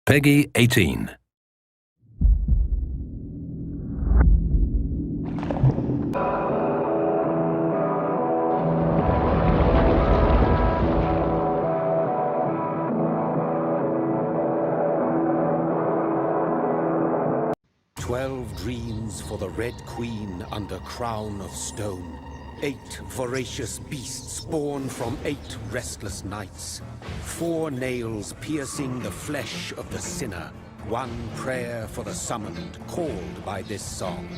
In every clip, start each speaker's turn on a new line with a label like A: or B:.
A: Peggy 18.
B: "12 dreams for the Red Queen under crown of stone. 8 voracious beasts born from 8 restless nights. 4 nails piercing the flesh of the sinner. 1 prayer for the summoned, called by this song.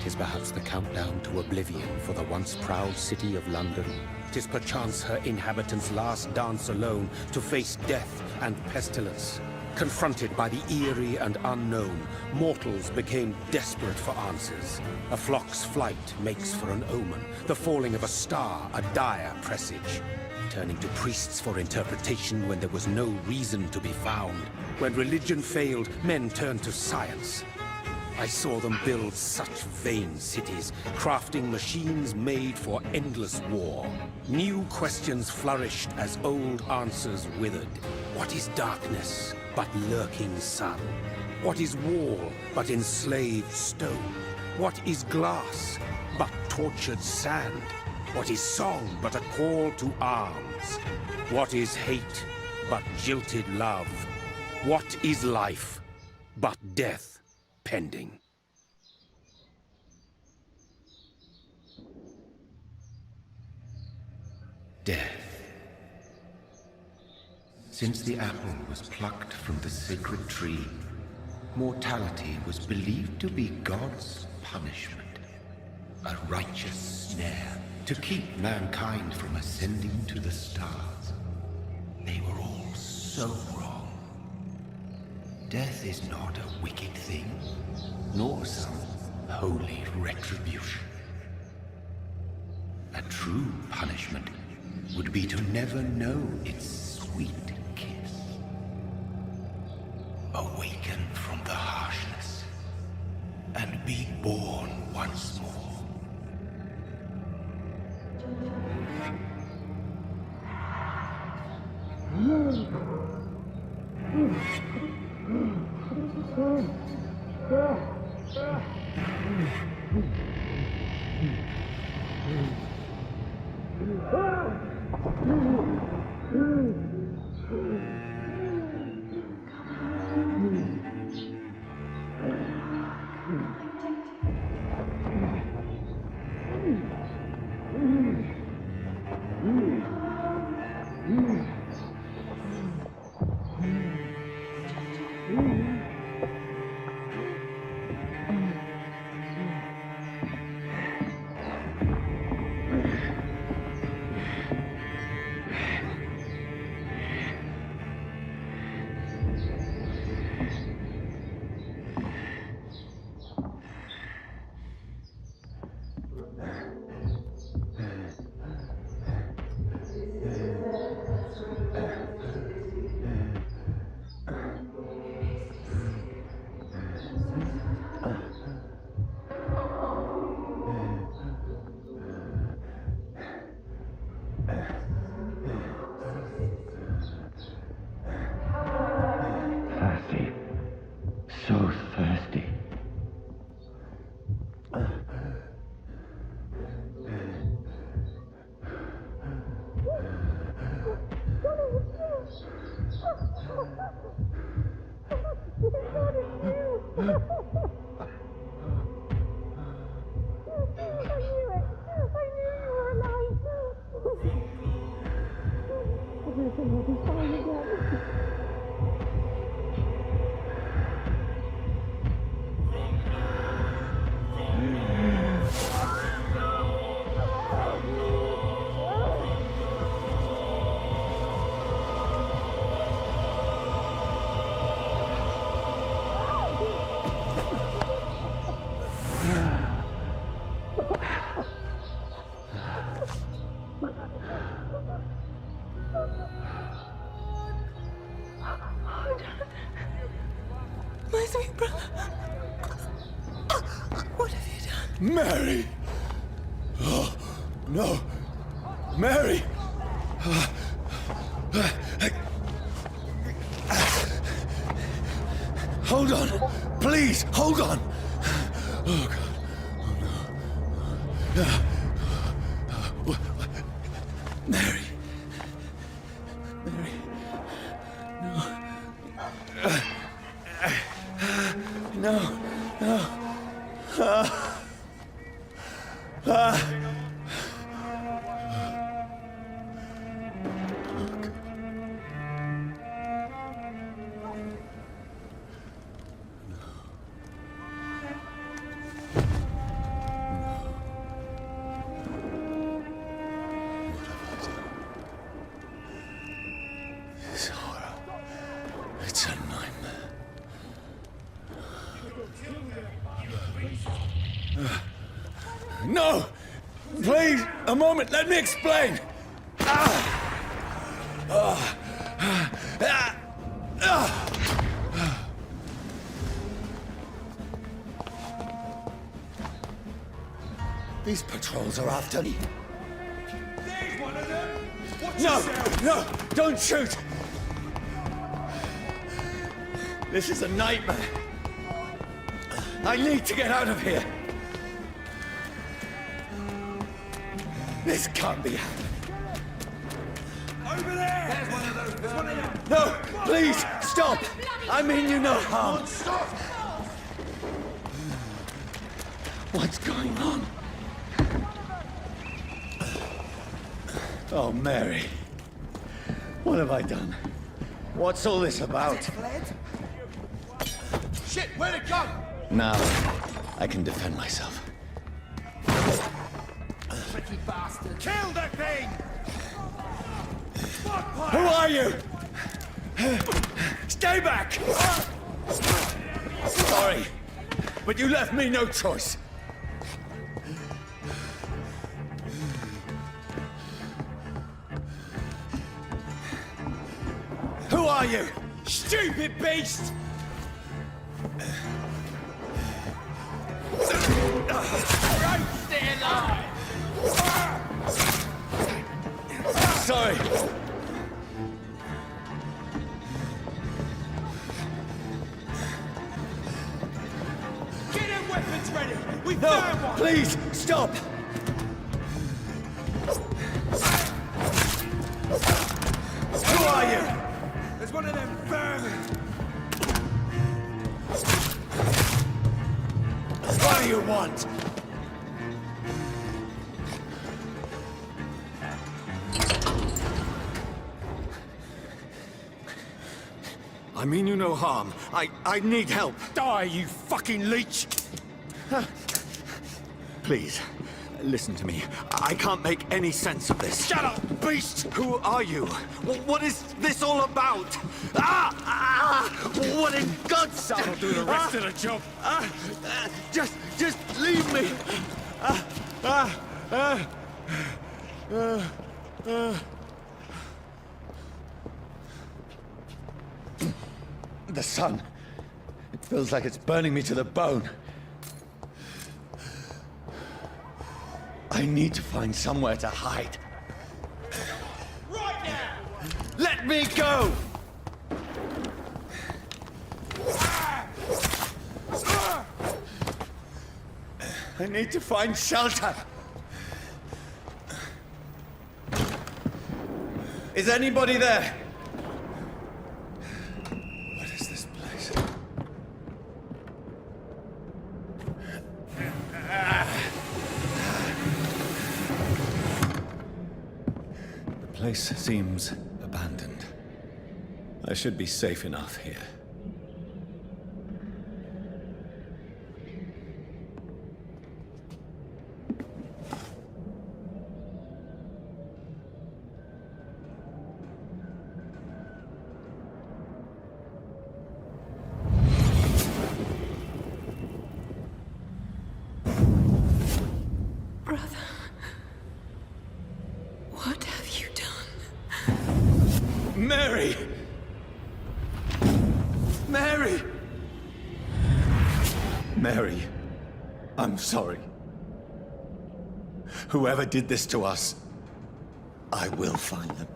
B: 'Tis perhaps the countdown to oblivion for the once proud city of London. 'Tis perchance her inhabitants' last dance alone to face death and pestilence. Confronted by the eerie and unknown, mortals became desperate for answers. A flock's flight makes for an omen, the falling of a star a dire presage. Turning to priests for interpretation when there was no reason to be found. When religion failed, men turned to science. I saw them build such vain cities, crafting machines made for endless war. New questions flourished as old answers withered. What is darkness but lurking sun? What is wall but enslaved stone? What is glass but tortured sand? What is song but a call to arms? What is hate but jilted love? What is life but death pending?
C: Death. Since the apple was plucked from the sacred tree, mortality was believed to be God's punishment, a righteous snare to keep mankind from ascending to the stars. They were all so wrong. Death is not a wicked thing, nor some holy retribution. A true punishment would be to never know its sweet kiss. Awaken from the harshness and be born once more. Thirsty. So thirsty.
D: My sweet brother. What have you done?
E: Mary! Oh, no. Mary! Hold on! Please, hold on! Oh, God. Oh, no. Mary. Mary. No. No. This horror. It's a nightmare. No! Please, a moment, let me explain! These patrols are after me.
A: There's one of them! Watch
E: No!
A: yourself!
E: No! Don't shoot! This is a nightmare. I need to get out of here. This can't be happening.
A: Over there! There's one of those! There's one of them!
E: No! Please, stop! I mean you no harm.
A: Stop!
E: What's going on? Oh, Mary. What have I done? What's all this about?
A: Shit, where'd it go?
E: Now, I can defend myself.
A: Tricky bastard! Kill that thing!
E: Who are you? Stay back! Sorry, but you left me no choice. Who are you?
A: Stupid beast! Don't stay alive!
E: Sorry.
A: Get them weapons ready! We
E: No,
A: found one!
E: please, stop! Who are you?
A: There's one of them vermin!
E: What do you want? I mean you no harm. I need help.
A: Die, you fucking leech!
E: Please, listen to me. I can't make any sense of this.
A: Shut up, beast!
E: Who are you? What is this all about? What in God's name?
A: That'll do the rest of the job.
E: Just leave me. The sun. It feels like it's burning me to the bone. I need to find somewhere to hide.
A: Right now!
E: Let me go! I need to find shelter. Is anybody there? What is this place? The place seems abandoned. I should be safe enough here.
D: Brother, what have you done?
E: Mary! Mary! Mary, I'm sorry. Whoever did this to us, I will find them.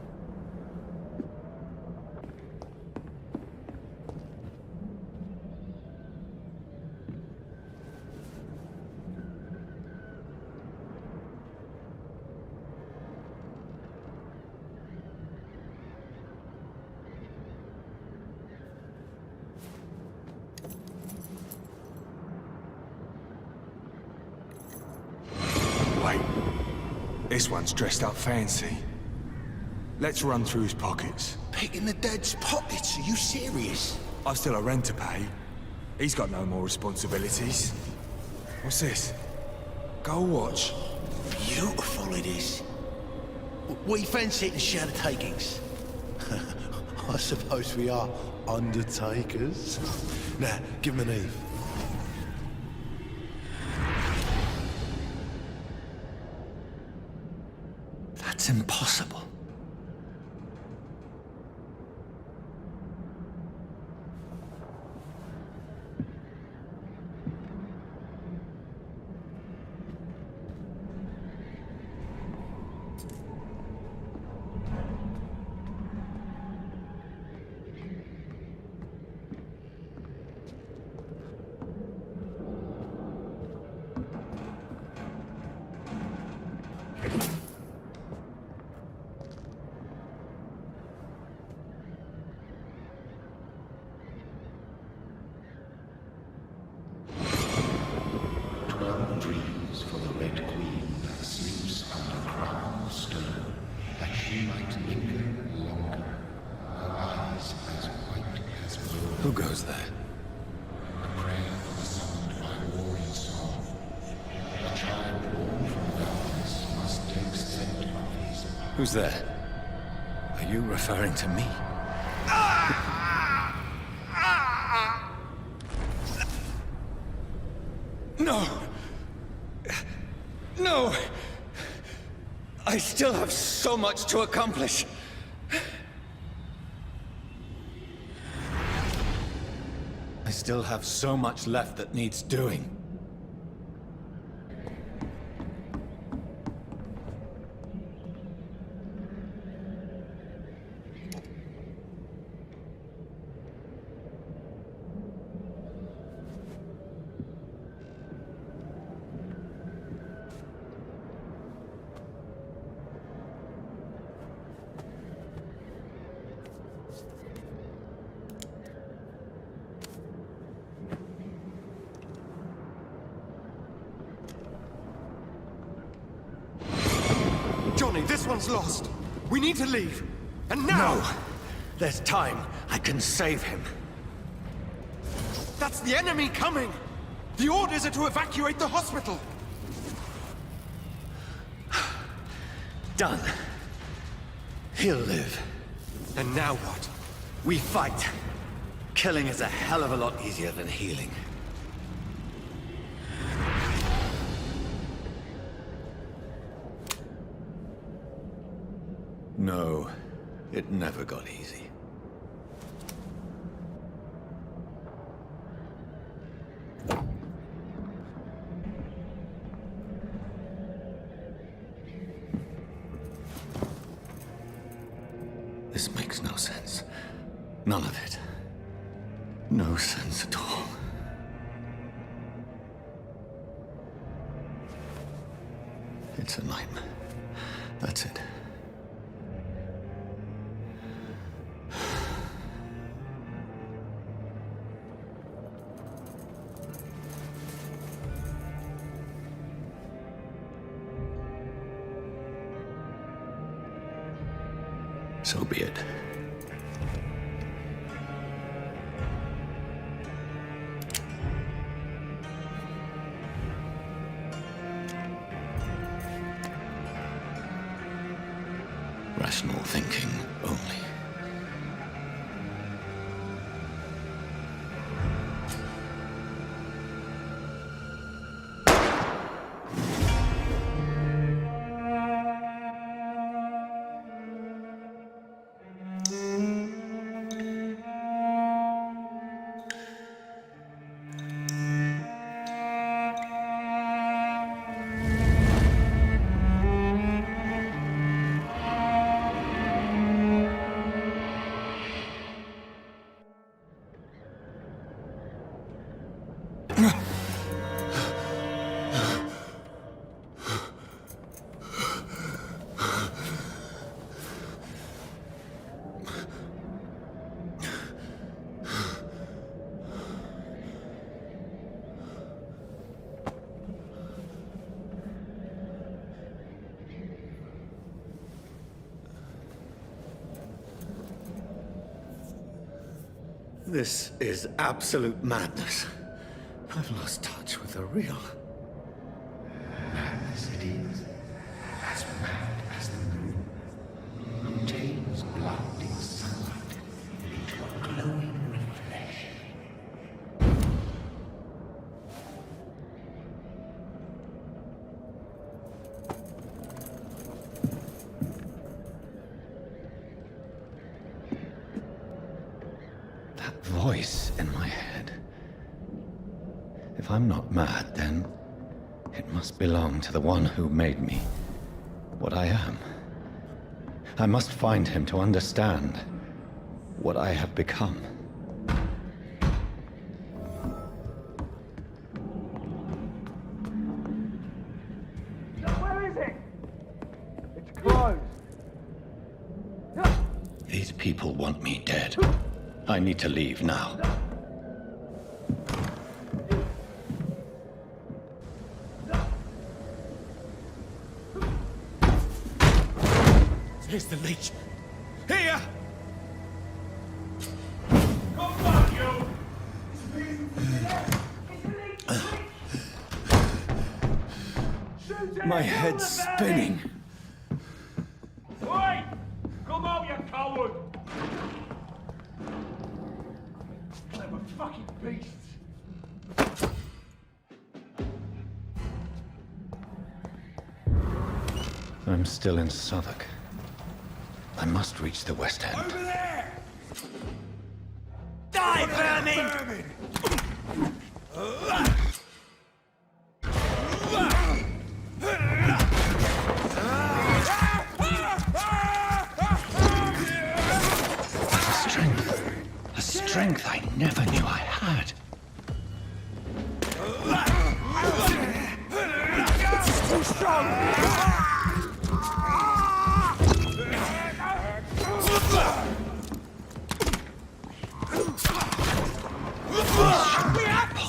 A: This one's dressed up fancy. Let's run through his pockets.
F: Picking the dead's pockets? Are you serious?
A: I've still a rent to pay. He's got no more responsibilities. What's this? Gold watch.
F: Beautiful it is. We fancy it and share the takings. I suppose we are undertakers. Now, give him an Eve.
E: That's impossible.
C: Dreams for the Red Queen that sleeps under crown of stone, that she might linger longer, her eyes as white as blue.
E: Who goes there?
C: A prayer summoned by warring song. A child born from darkness must take scent of his power.
E: Who's there? Are you referring to me? No! No! I still have so much to accomplish. I still have so much left that needs doing.
A: Johnny, this one's lost. We need to leave. And now!
E: No! There's time. I can save him.
A: That's the enemy coming! The orders are to evacuate the hospital!
E: Done. He'll live.
A: And now what?
E: We fight. Killing is a hell of a lot easier than healing. No, it never got easy. This makes no sense. None of it. No sense at all. It's a nightmare. That's it. So be it. Rational thinking only. This is absolute madness. I've lost touch with the real.
C: Madness it is. As mad as the moon. Contains blinding sunlight into a glowing reflection.
E: That voice in my head. If I'm not mad, then it must belong to the one who made me what I am. I must find him to understand what I have become.
G: Where is it? It's closed.
E: These people want me dead. I need to leave now.
A: Here's the leech. Here!
G: Come back, you!
E: My head's spinning.
G: Wait! Come out, you coward! Clever fucking beasts!
E: I'm still in Southwark. I must reach the West End.
A: Over there!
G: Die, vermin!
E: A strength I never knew I had.
G: Too strong!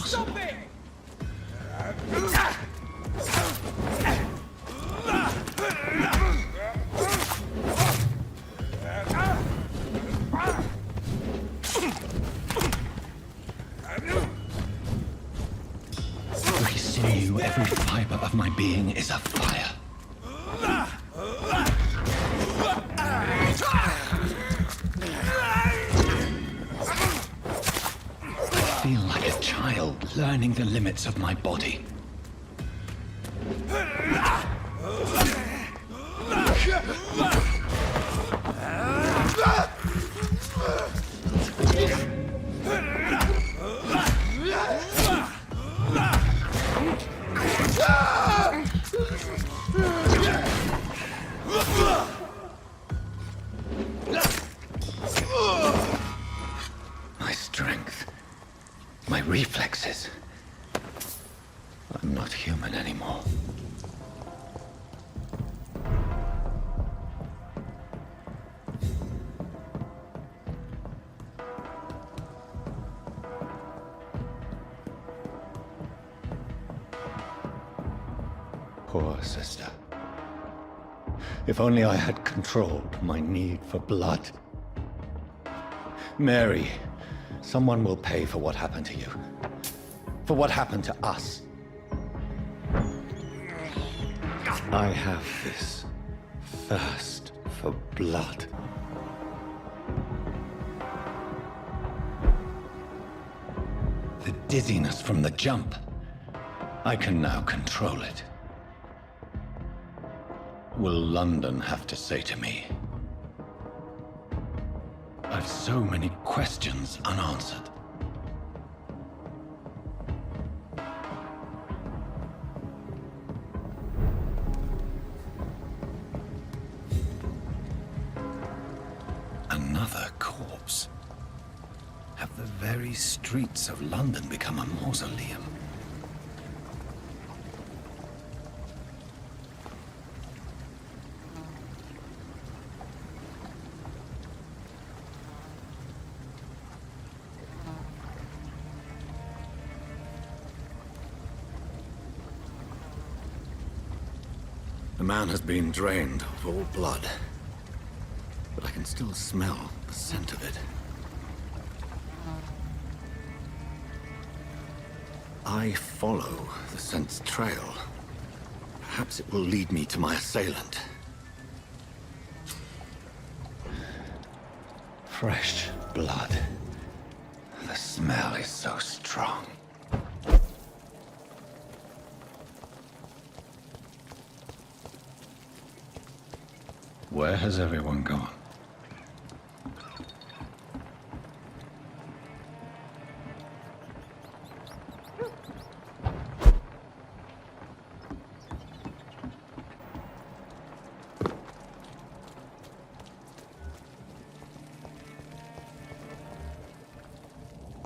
G: Stop it!
E: Every sinew, every fiber of my being is afire. I feel like a child learning the limits of my body. My strength, my reflexes. I'm not human anymore. Poor sister. If only I had controlled my need for blood. Mary, someone will pay for what happened to you. For what happened to us. I have this thirst for blood. The dizziness from the jump. I can now control it. Will London have to say to me? I've so many questions unanswered. Another corpse. Have the very streets of London become a mausoleum? The man has been drained of all blood, but I can still smell the scent of it. I follow the scent's trail, perhaps it will lead me to my assailant. Fresh blood. The smell is so strong. Where has everyone gone?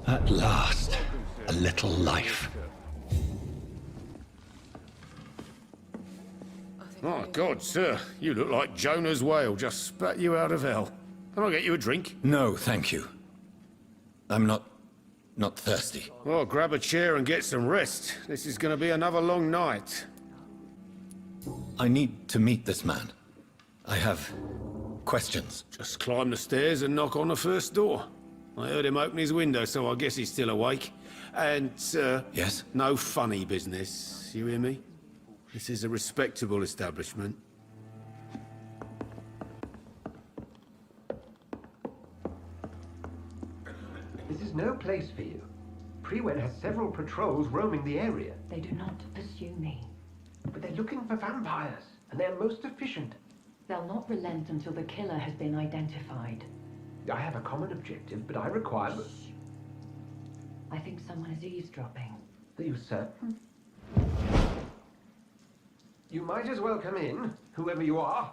E: At last, a little life.
H: My God, sir, you look like Jonah's whale just spat you out of hell. Can I get you a drink?
E: No, thank you. I'm not thirsty.
H: Well, grab a chair and get some rest. This is going to be another long night.
E: I need to meet this man. I have questions.
H: Just climb the stairs and knock on the first door. I heard him open his window, so I guess he's still awake. And, sir...
E: Yes?
H: No funny business, you hear me? This is a respectable establishment.
I: This is no place for you. Prewen has several patrols roaming the area.
J: They do not pursue me.
I: But they're looking for vampires, and they're most efficient.
J: They'll not relent until the killer has been identified.
I: I have a common objective, but I require...
J: I think someone is eavesdropping.
I: Are you certain? You might as well come in, whoever you are.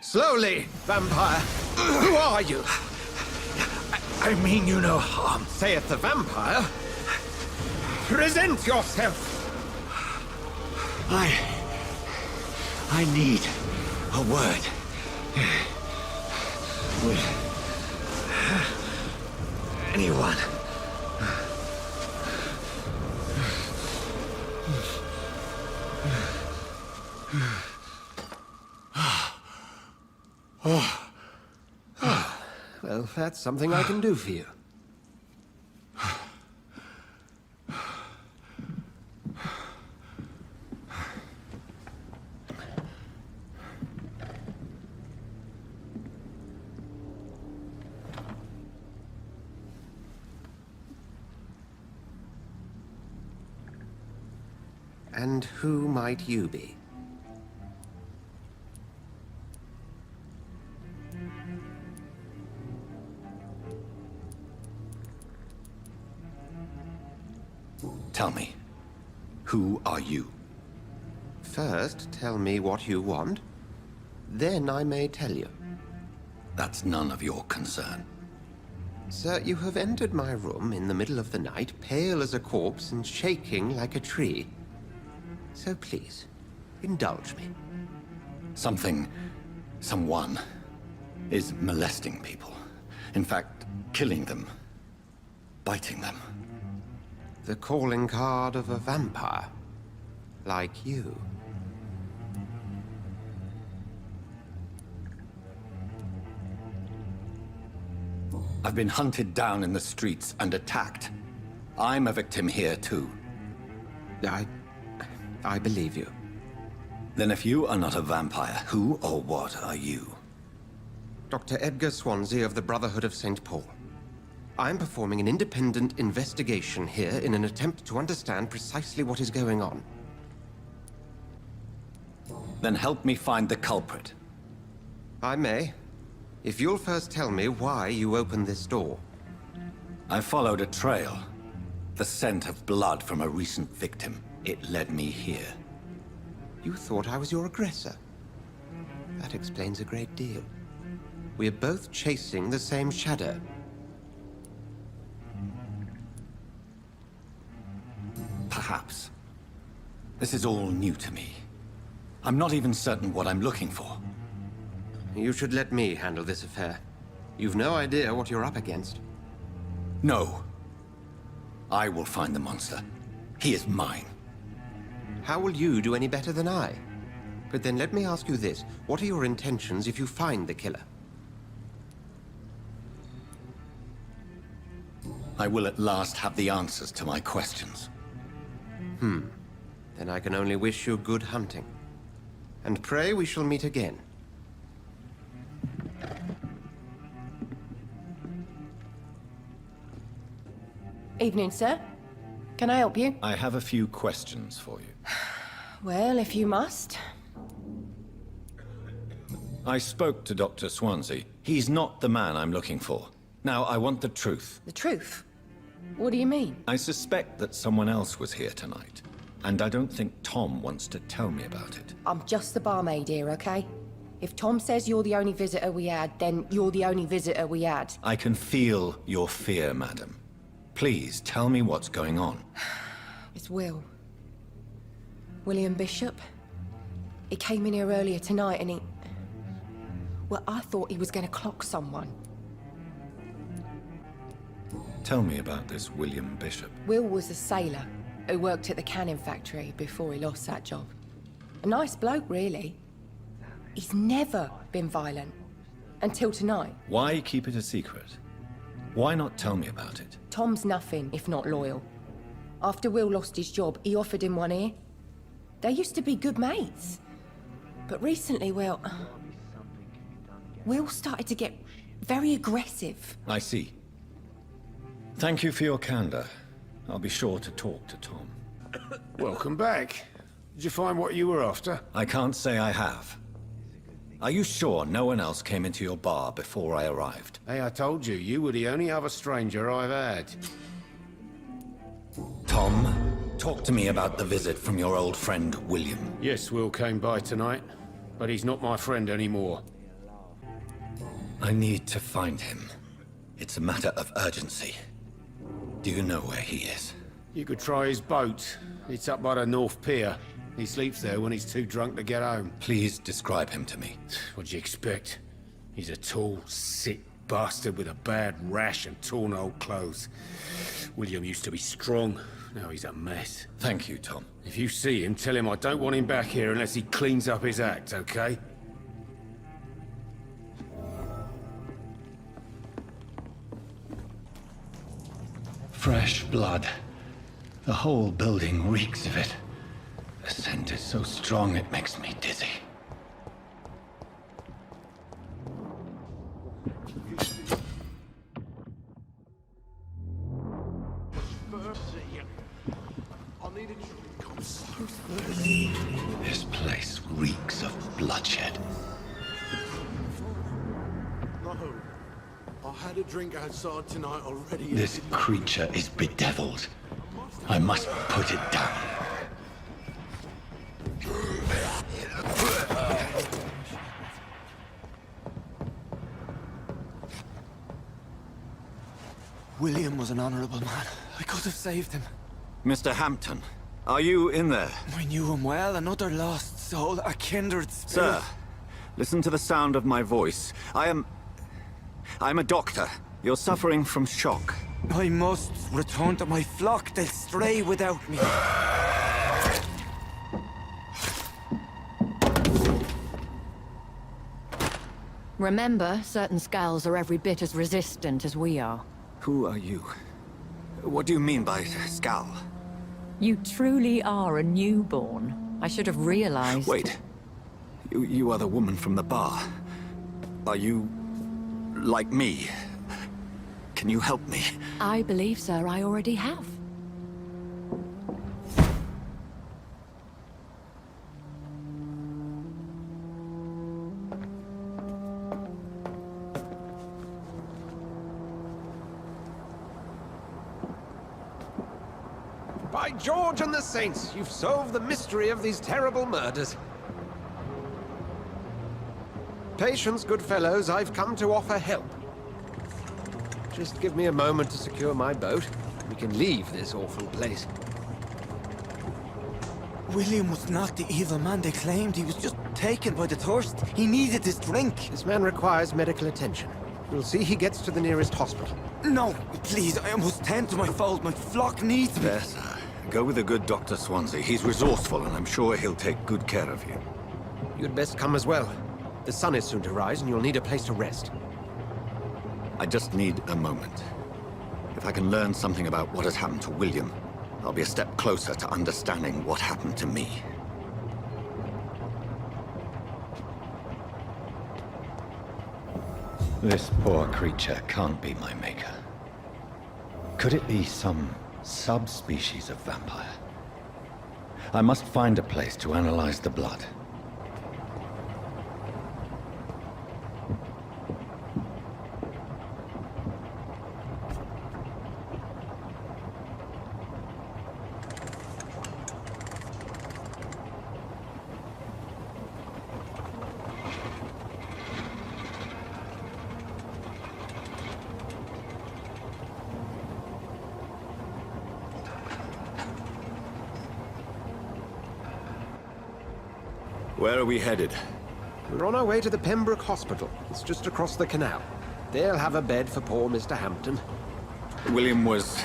F: Slowly, vampire. Who are you?
A: I mean you no harm.
F: Saith the vampire. Present yourself.
A: I need a word with anyone.
I: Well, that's something I can do for you.
K: And who might you be?
E: Tell me, who are you?
K: First, tell me what you want. Then I may tell you.
E: That's none of your concern.
K: Sir, you have entered my room in the middle of the night, pale as a corpse and shaking like a tree. So please, indulge me.
E: Someone is molesting people. In fact, killing them. Biting them.
K: The calling card of a vampire. Like you.
E: I've been hunted down in the streets and attacked. I'm a victim here, too.
K: I believe you.
E: Then if you are not a vampire, who or what are you?
K: Dr. Edgar Swansea of the Brotherhood of St. Paul. I'm performing an independent investigation here in an attempt to understand precisely what is going on.
E: Then help me find the culprit.
K: I may. If you'll first tell me why you opened this door.
E: I followed a trail. The scent of blood from a recent victim. It led me here.
K: You thought I was your aggressor. That explains a great deal. We're both chasing the same shadow.
E: Perhaps. This is all new to me. I'm not even certain what I'm looking for.
K: You should let me handle this affair. You've no idea what you're up against.
E: No. I will find the monster. He is mine.
K: How will you do any better than I? But then let me ask you this. What are your intentions if you find the killer?
E: I will at last have the answers to my questions.
K: Then I can only wish you good hunting. And pray we shall meet again.
L: Evening, sir. Can I help you?
E: I have a few questions for you.
L: Well, if you must.
E: I spoke to Dr. Swansea. He's not the man I'm looking for. Now, I want the truth.
L: The truth? What do you mean?
E: I suspect that someone else was here tonight, and I don't think Tom wants to tell me about it.
L: I'm just the barmaid here, okay? If Tom says you're the only visitor we had, then you're the only visitor we had.
E: I can feel your fear, madam. Please, tell me what's going on.
L: It's Will. William Bishop. He came in here earlier tonight and he... Well, I thought he was going to clock someone.
E: Tell me about this William Bishop.
L: Will was a sailor who worked at the cannon factory before he lost that job. A nice bloke, really. He's never been violent. Until tonight.
E: Why keep it a secret? Why not tell me about it?
L: Tom's nothing if not loyal. After Will lost his job, he offered him one ear. They used to be good mates. But recently, well... Will started to get very aggressive.
E: I see. Thank you for your candor. I'll be sure to talk to Tom.
H: Welcome back. Did you find what you were after?
E: I can't say I have. Are you sure no one else came into your bar before I arrived?
H: Hey, I told you, you were the only other stranger I've had.
E: Tom, talk to me about the visit from your old friend, William.
H: Yes, Will came by tonight, but he's not my friend anymore.
E: I need to find him. It's a matter of urgency. Do you know where he is?
H: You could try his boat. It's up by the North Pier. He sleeps there when he's too drunk to get home.
E: Please describe him to me.
H: What'd you expect? He's a tall, sick bastard with a bad rash and torn old clothes. William used to be strong. Now he's a mess.
E: Thank you, Tom.
H: If you see him, tell him I don't want him back here unless he cleans up his act, okay?
E: Fresh blood. The whole building reeks of it. The scent is so strong it makes me dizzy. This place reeks of bloodshed.
F: No. I had a drink outside tonight already.
E: This creature is bedeviled. I must put it down.
M: William was an honorable man. I could have saved him.
E: Mr. Hampton, are you in there?
M: I knew him well, another lost soul, a kindred spirit.
E: Sir, listen to the sound of my voice. I'm a doctor. You're suffering from shock.
M: I must return to my flock. They'll stray without me.
N: Remember, certain skulls are every bit as resistant as we are.
E: Who are you? What do you mean by skull?
N: You truly are a newborn. I should have realized.
E: Wait. You are the woman from the bar. Are you... like me? Can you help me?
N: I believe, sir, I already have.
K: By George and the Saints, you've solved the mystery of these terrible murders. Patience, good fellows, I've come to offer help. Just give me a moment to secure my boat. We can leave this awful place.
M: William was not the evil man they claimed. He was just taken by the thirst. He needed his drink.
K: This man requires medical attention. We'll see he gets to the nearest hospital.
M: No, please, I must tend to my fold. My flock needs me.
E: There, sir. Go with the good Dr. Swansea. He's resourceful, and I'm sure he'll take good care of you.
K: You'd best come as well. The sun is soon to rise, and you'll need a place to rest.
E: I just need a moment. If I can learn something about what has happened to William, I'll be a step closer to understanding what happened to me. This poor creature can't be my maker. Could it be some subspecies of vampire? I must find a place to analyze the blood. Where are we headed?
K: We're on our way to the Pembroke Hospital. It's just across the canal. They'll have a bed for poor Mr. Hampton.
E: William was...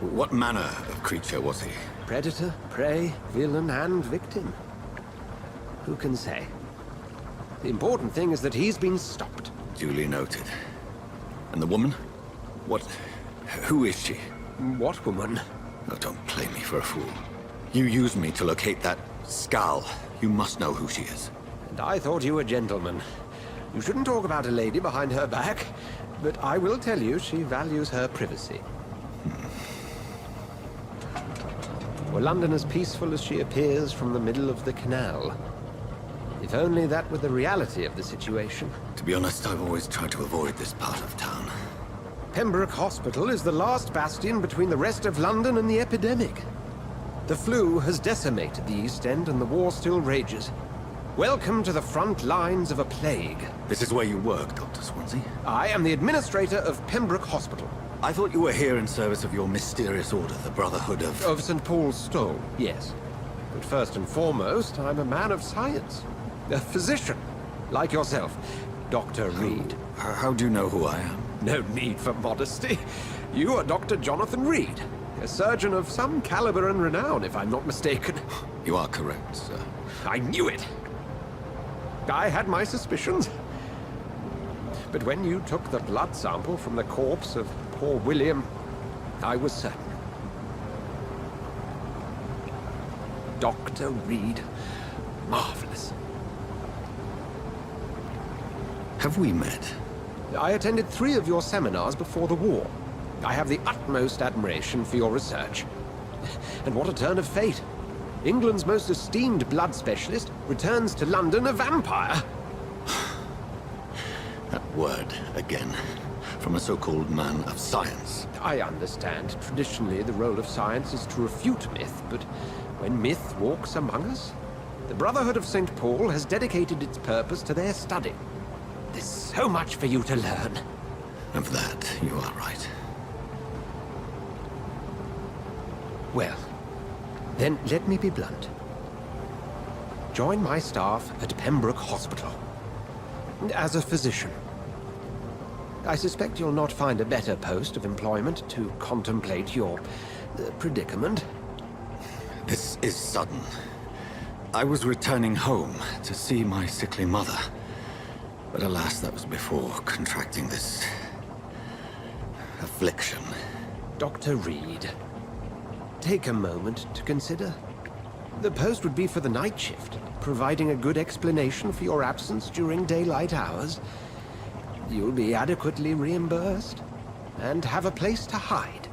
E: what manner of creature was he?
K: Predator, prey, villain, and victim. Who can say? The important thing is that he's been stopped.
E: Duly noted. And the woman? What... who is she?
K: What woman?
E: Oh, don't play me for a fool. You used me to locate that skull. You must know who she is.
K: And I thought you a gentleman. You shouldn't talk about a lady behind her back, but I will tell you she values her privacy. Were London as peaceful as she appears from the middle of the canal? If only that were the reality of the situation.
E: To be honest, I've always tried to avoid this part of town.
K: Pembroke Hospital is the last bastion between the rest of London and the epidemic. The flu has decimated the East End and the war still rages. Welcome to the front lines of a plague.
E: This is where you work, Dr. Swansea?
K: I am the administrator of Pembroke Hospital.
E: I thought you were here in service of your mysterious order, the Brotherhood of...
K: Of St. Paul's Stole, yes. But first and foremost, I'm a man of science. A physician, like yourself, Dr. Reed.
E: How do you know who I am?
K: No need for modesty. You are Dr. Jonathan Reed. A surgeon of some caliber and renown, if I'm not mistaken.
E: You are correct, sir.
K: I knew it! I had my suspicions. But when you took the blood sample from the corpse of poor William, I was certain. Dr. Reed. Marvelous.
E: Have we met?
K: I attended 3 of your seminars before the war. I have the utmost admiration for your research. And what a turn of fate. England's most esteemed blood specialist returns to London a vampire.
E: That word, again. From a so-called man of science.
K: I understand. Traditionally, the role of science is to refute myth, but when myth walks among us, the Brotherhood of St. Paul has dedicated its purpose to their study. There's so much for you to learn.
E: Of that, you are right.
K: Well, then let me be blunt. Join my staff at Pembroke Hospital. As a physician. I suspect you'll not find a better post of employment to contemplate your predicament.
E: This is sudden. I was returning home to see my sickly mother. But alas, that was before contracting this... affliction.
K: Dr. Reed, take a moment to consider. The post would be for the night shift, providing a good explanation for your absence during daylight hours. You'll be adequately reimbursed, and have a place to hide.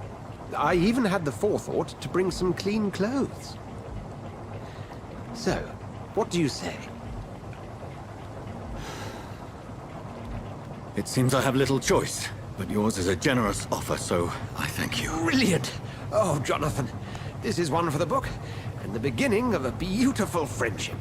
K: I even had the forethought to bring some clean clothes. So, what do you say?
E: It seems I have little choice, but yours is a generous offer, so I thank you.
K: Brilliant! Oh, Jonathan, this is one for the book, and the beginning of a beautiful friendship.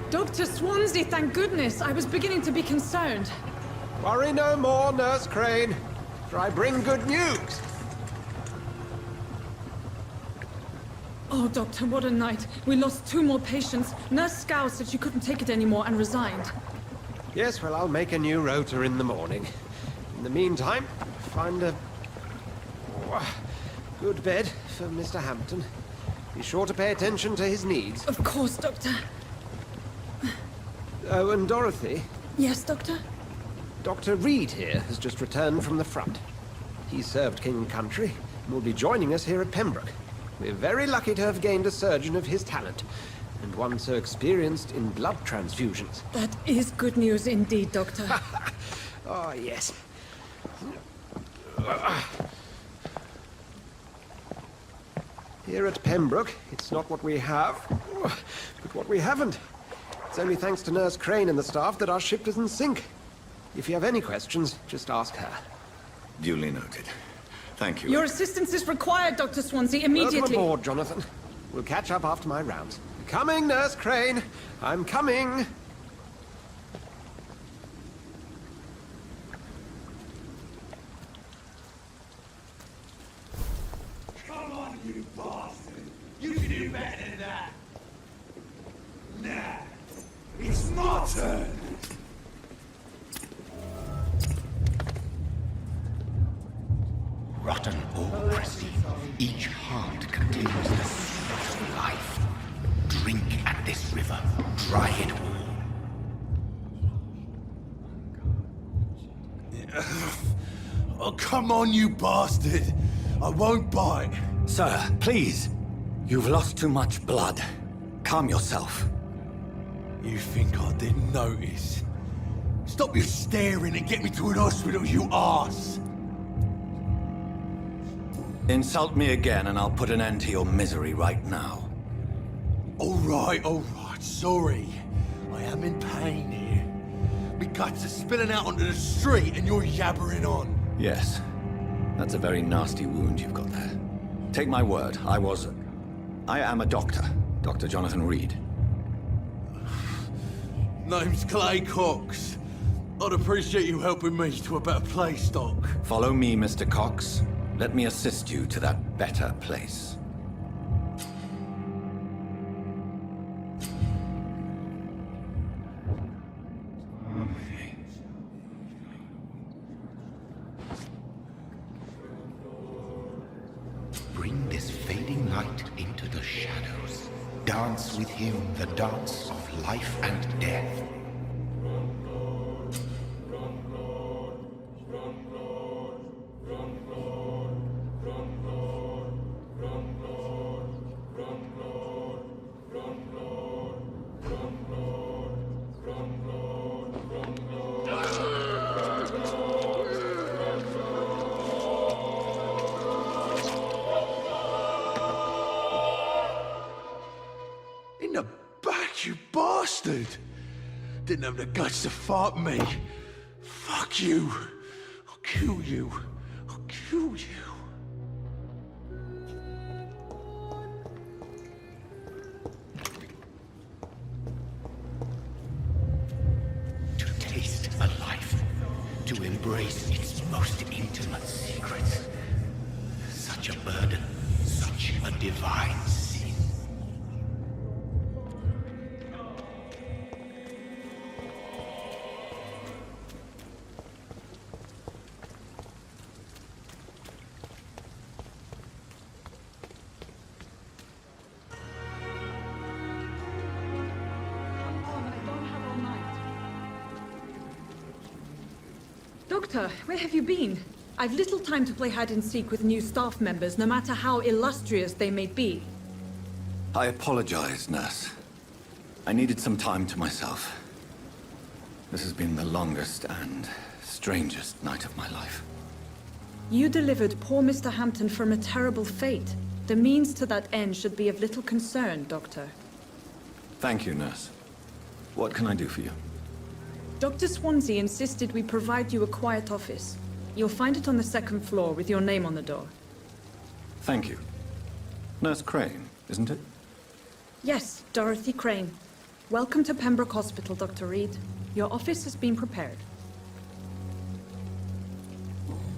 D: Dr. Swansea, thank goodness. I was beginning to be concerned.
K: Worry no more, Nurse Crane, for I bring good news.
D: Oh, Doctor, what a night. We lost 2 more patients. Nurse Scow said she couldn't take it anymore and resigned.
K: Yes, well, I'll make a new rota in the morning. In the meantime, find a good bed for Mr. Hampton. Be sure to pay attention to his needs.
D: Of course, Doctor.
K: Oh, and Dorothy?
D: Yes, Doctor?
K: Dr. Reed here has just returned from the front. He served King and Country and will be joining us here at Pembroke. We're very lucky to have gained a surgeon of his talent, and one so experienced in blood transfusions.
D: That is good news indeed, Doctor.
K: Oh, yes. Here at Pembroke, it's not what we have, but what we haven't. It's only thanks to Nurse Crane and the staff that our ship doesn't sink. If you have any questions, just ask her.
E: Duly noted. Thank you.
D: Your assistance is required, Dr. Swansea, immediately.
K: Welcome aboard, Jonathan. We'll catch up after my rounds. Coming, Nurse Crane. I'm coming.
G: Come on, you bastard! You can do better than that! Nah, it's my turn!
C: Rotten or crusty, each heart contains the seed of life. Drink at this river, dry it all.
F: Oh, come on, you bastard! I won't bite.
E: Sir, please. You've lost too much blood. Calm yourself.
F: You think I didn't notice? Stop your staring and get me to an hospital, you arse!
E: Insult me again and I'll put an end to your misery right now.
F: All right, sorry. I am in pain here. My guts are spilling out onto the street and you're yabbering on.
E: Yes. That's a very nasty wound you've got there. Take my word, I am a doctor. Dr. Jonathan Reed.
F: Name's Clay Cox. I'd appreciate you helping me to a better place, Doc.
E: Follow me, Mr. Cox. Let me assist you to that better place.
C: Bring this fading light into the shadows. Dance with him the dance of life and death.
F: In the back, you bastard! Didn't have the guts to fight me. Fuck you. I'll kill you. I'll kill you.
C: To taste a life, to embrace its most intimate secrets. Such a burden, such a divine sin.
D: Doctor, where have you been? I've little time to play hide and seek with new staff members, no matter how illustrious they may be.
E: I apologize, nurse. I needed some time to myself. This has been the longest and strangest night of my life.
D: You delivered poor Mr. Hampton from a terrible fate. The means to that end should be of little concern, Doctor.
E: Thank you, nurse. What can I do for you?
D: Dr. Swansea insisted we provide you a quiet office. You'll find it on the 2nd floor with your name on the door.
E: Thank you. Nurse Crane, isn't it?
D: Yes, Dorothy Crane. Welcome to Pembroke Hospital, Dr. Reed. Your office has been prepared.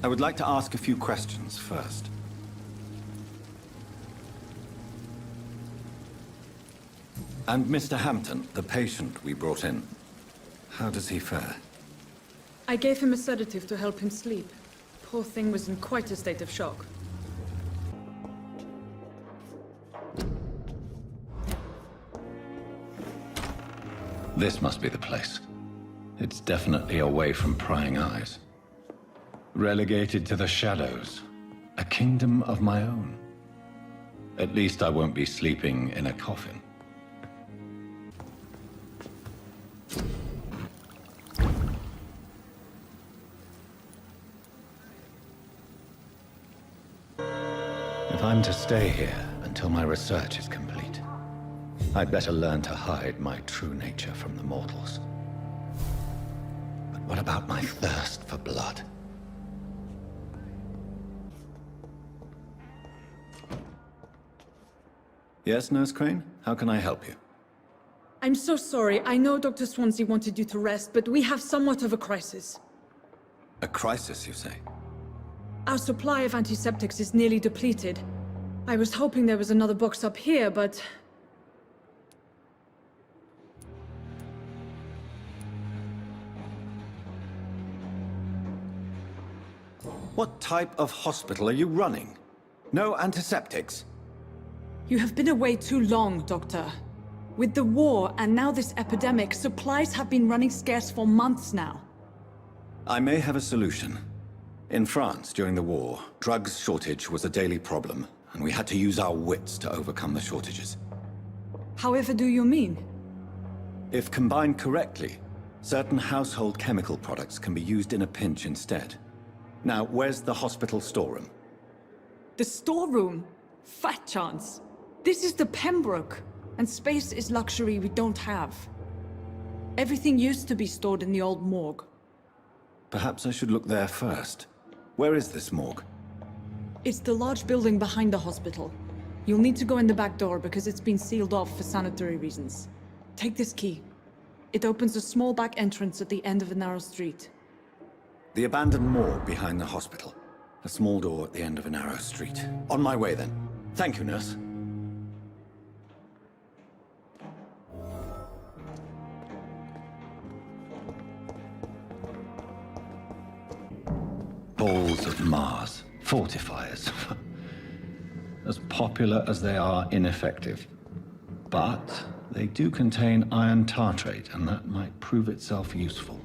E: I would like to ask a few questions first. And Mr. Hampton, the patient we brought in, how does he fare?
D: I gave him a sedative to help him sleep. Poor thing was in quite a state of shock.
E: This must be the place. It's definitely away from prying eyes. Relegated to the shadows. A kingdom of my own. At least I won't be sleeping in a coffin. If I'm to stay here until my research is complete, I'd better learn to hide my true nature from the mortals. But what about my thirst for blood? Yes, Nurse Crane? How can I help you?
D: I'm so sorry. I know Dr. Swansea wanted you to rest, but we have somewhat of a crisis.
E: A crisis, you say?
D: Our supply of antiseptics is nearly depleted. I was hoping there was another box up here, but...
E: What type of hospital are you running? No antiseptics?
D: You have been away too long, Doctor. With the war and now this epidemic, supplies have been running scarce for months now.
E: I may have a solution. In France, during the war, drugs shortage was a daily problem, and we had to use our wits to overcome the shortages.
D: However do you mean?
E: If combined correctly, certain household chemical products can be used in a pinch instead. Now, where's the hospital storeroom?
D: The storeroom? Fat chance. This is the Pembroke, and space is luxury we don't have. Everything used to be stored in the old morgue.
E: Perhaps I should look there first. Where is this morgue?
D: It's the large building behind the hospital. You'll need to go in the back door because it's been sealed off for sanitary reasons. Take this key. It opens a small back entrance at the end of a narrow street.
E: The abandoned morgue behind the hospital. A small door at the end of a narrow street. On my way, then. Thank you, nurse. Balls of Mars. Fortifiers. As popular as they are ineffective. But they do contain iron tartrate, and that might prove itself useful.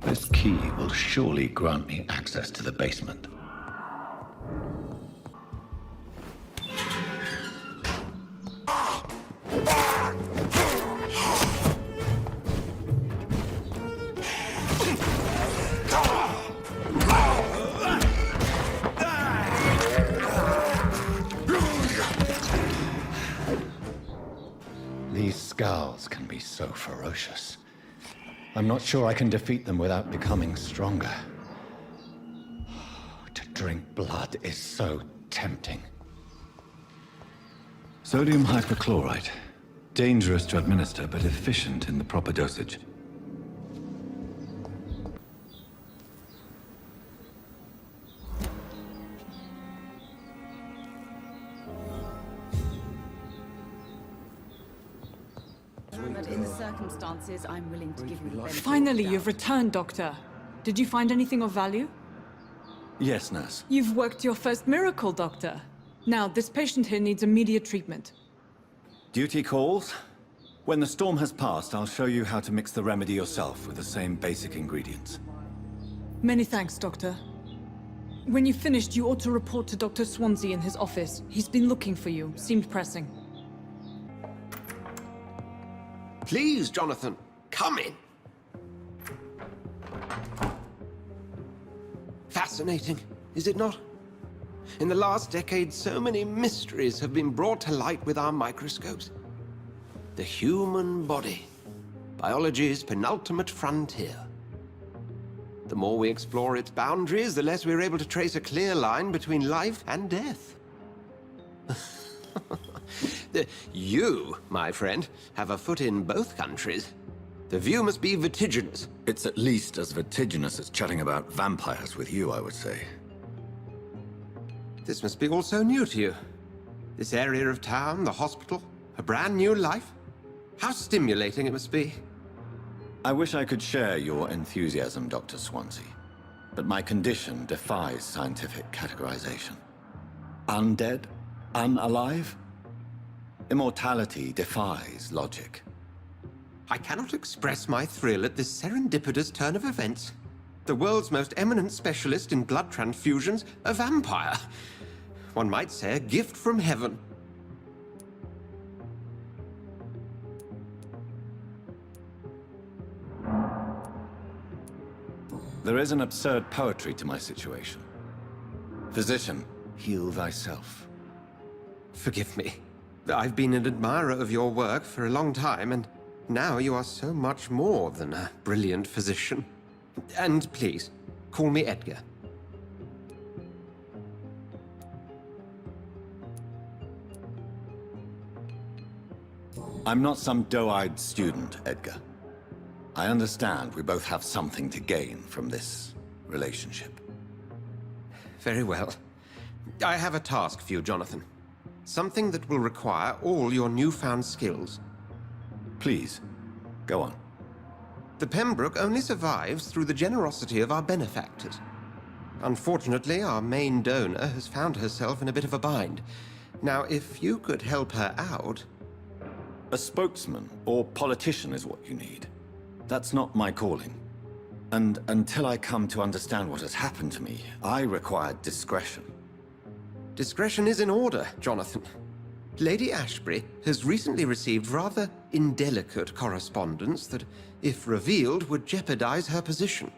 E: This key will surely grant me access to the basement. These scowls can be so ferocious. I'm not sure I can defeat them without becoming stronger. To drink blood is so tempting. Sodium hypochlorite. Dangerous to administer, but efficient in the proper dosage.
O: But in the circumstances, I'm willing to give you the benefit.
D: Finally, you've returned, Doctor. Did you find anything of value?
E: Yes, nurse.
D: You've worked your first miracle, Doctor. Now, this patient here needs immediate treatment.
E: Duty calls. When the storm has passed, I'll show you how to mix the remedy yourself with the same basic ingredients.
D: Many thanks, Doctor. When you've finished, you ought to report to Dr. Swansea in his office. He's been looking for you. Seemed pressing.
K: Please, Jonathan, come in. Fascinating, is it not? In the last decade, so many mysteries have been brought to light with our microscopes. The human body, biology's penultimate frontier. The more we explore its boundaries, the less we're able to trace a clear line between life and death. You, my friend, have a foot in both countries. The view must be vertiginous.
E: It's at least as vertiginous as chatting about vampires with you, I would say.
K: This must be all so new to you. This area of town, the hospital, a brand new life. How stimulating it must be.
E: I wish I could share your enthusiasm, Dr. Swansea, but my condition defies scientific categorization. Undead? Unalive? Immortality defies logic.
K: I cannot express my thrill at this serendipitous turn of events. The world's most eminent specialist in blood transfusions, a vampire. One might say a gift from heaven.
E: There is an absurd poetry to my situation. Physician, heal thyself.
K: Forgive me. I've been an admirer of your work for a long time, and now you are so much more than a brilliant physician. And please, call me Edgar.
E: I'm not some doe-eyed student, Edgar. I understand we both have something to gain from this relationship.
K: Very well. I have a task for you, Jonathan. Something that will require all your newfound skills.
E: Please, go on.
K: The Pembroke only survives through the generosity of our benefactors. Unfortunately, our main donor has found herself in a bit of a bind. Now, if you could help her out...
E: A spokesman or politician is what you need. That's not my calling. And until I come to understand what has happened to me, I require discretion.
K: Discretion is in order, Jonathan. Lady Ashbury has recently received rather indelicate correspondence that, if revealed, would jeopardize her position.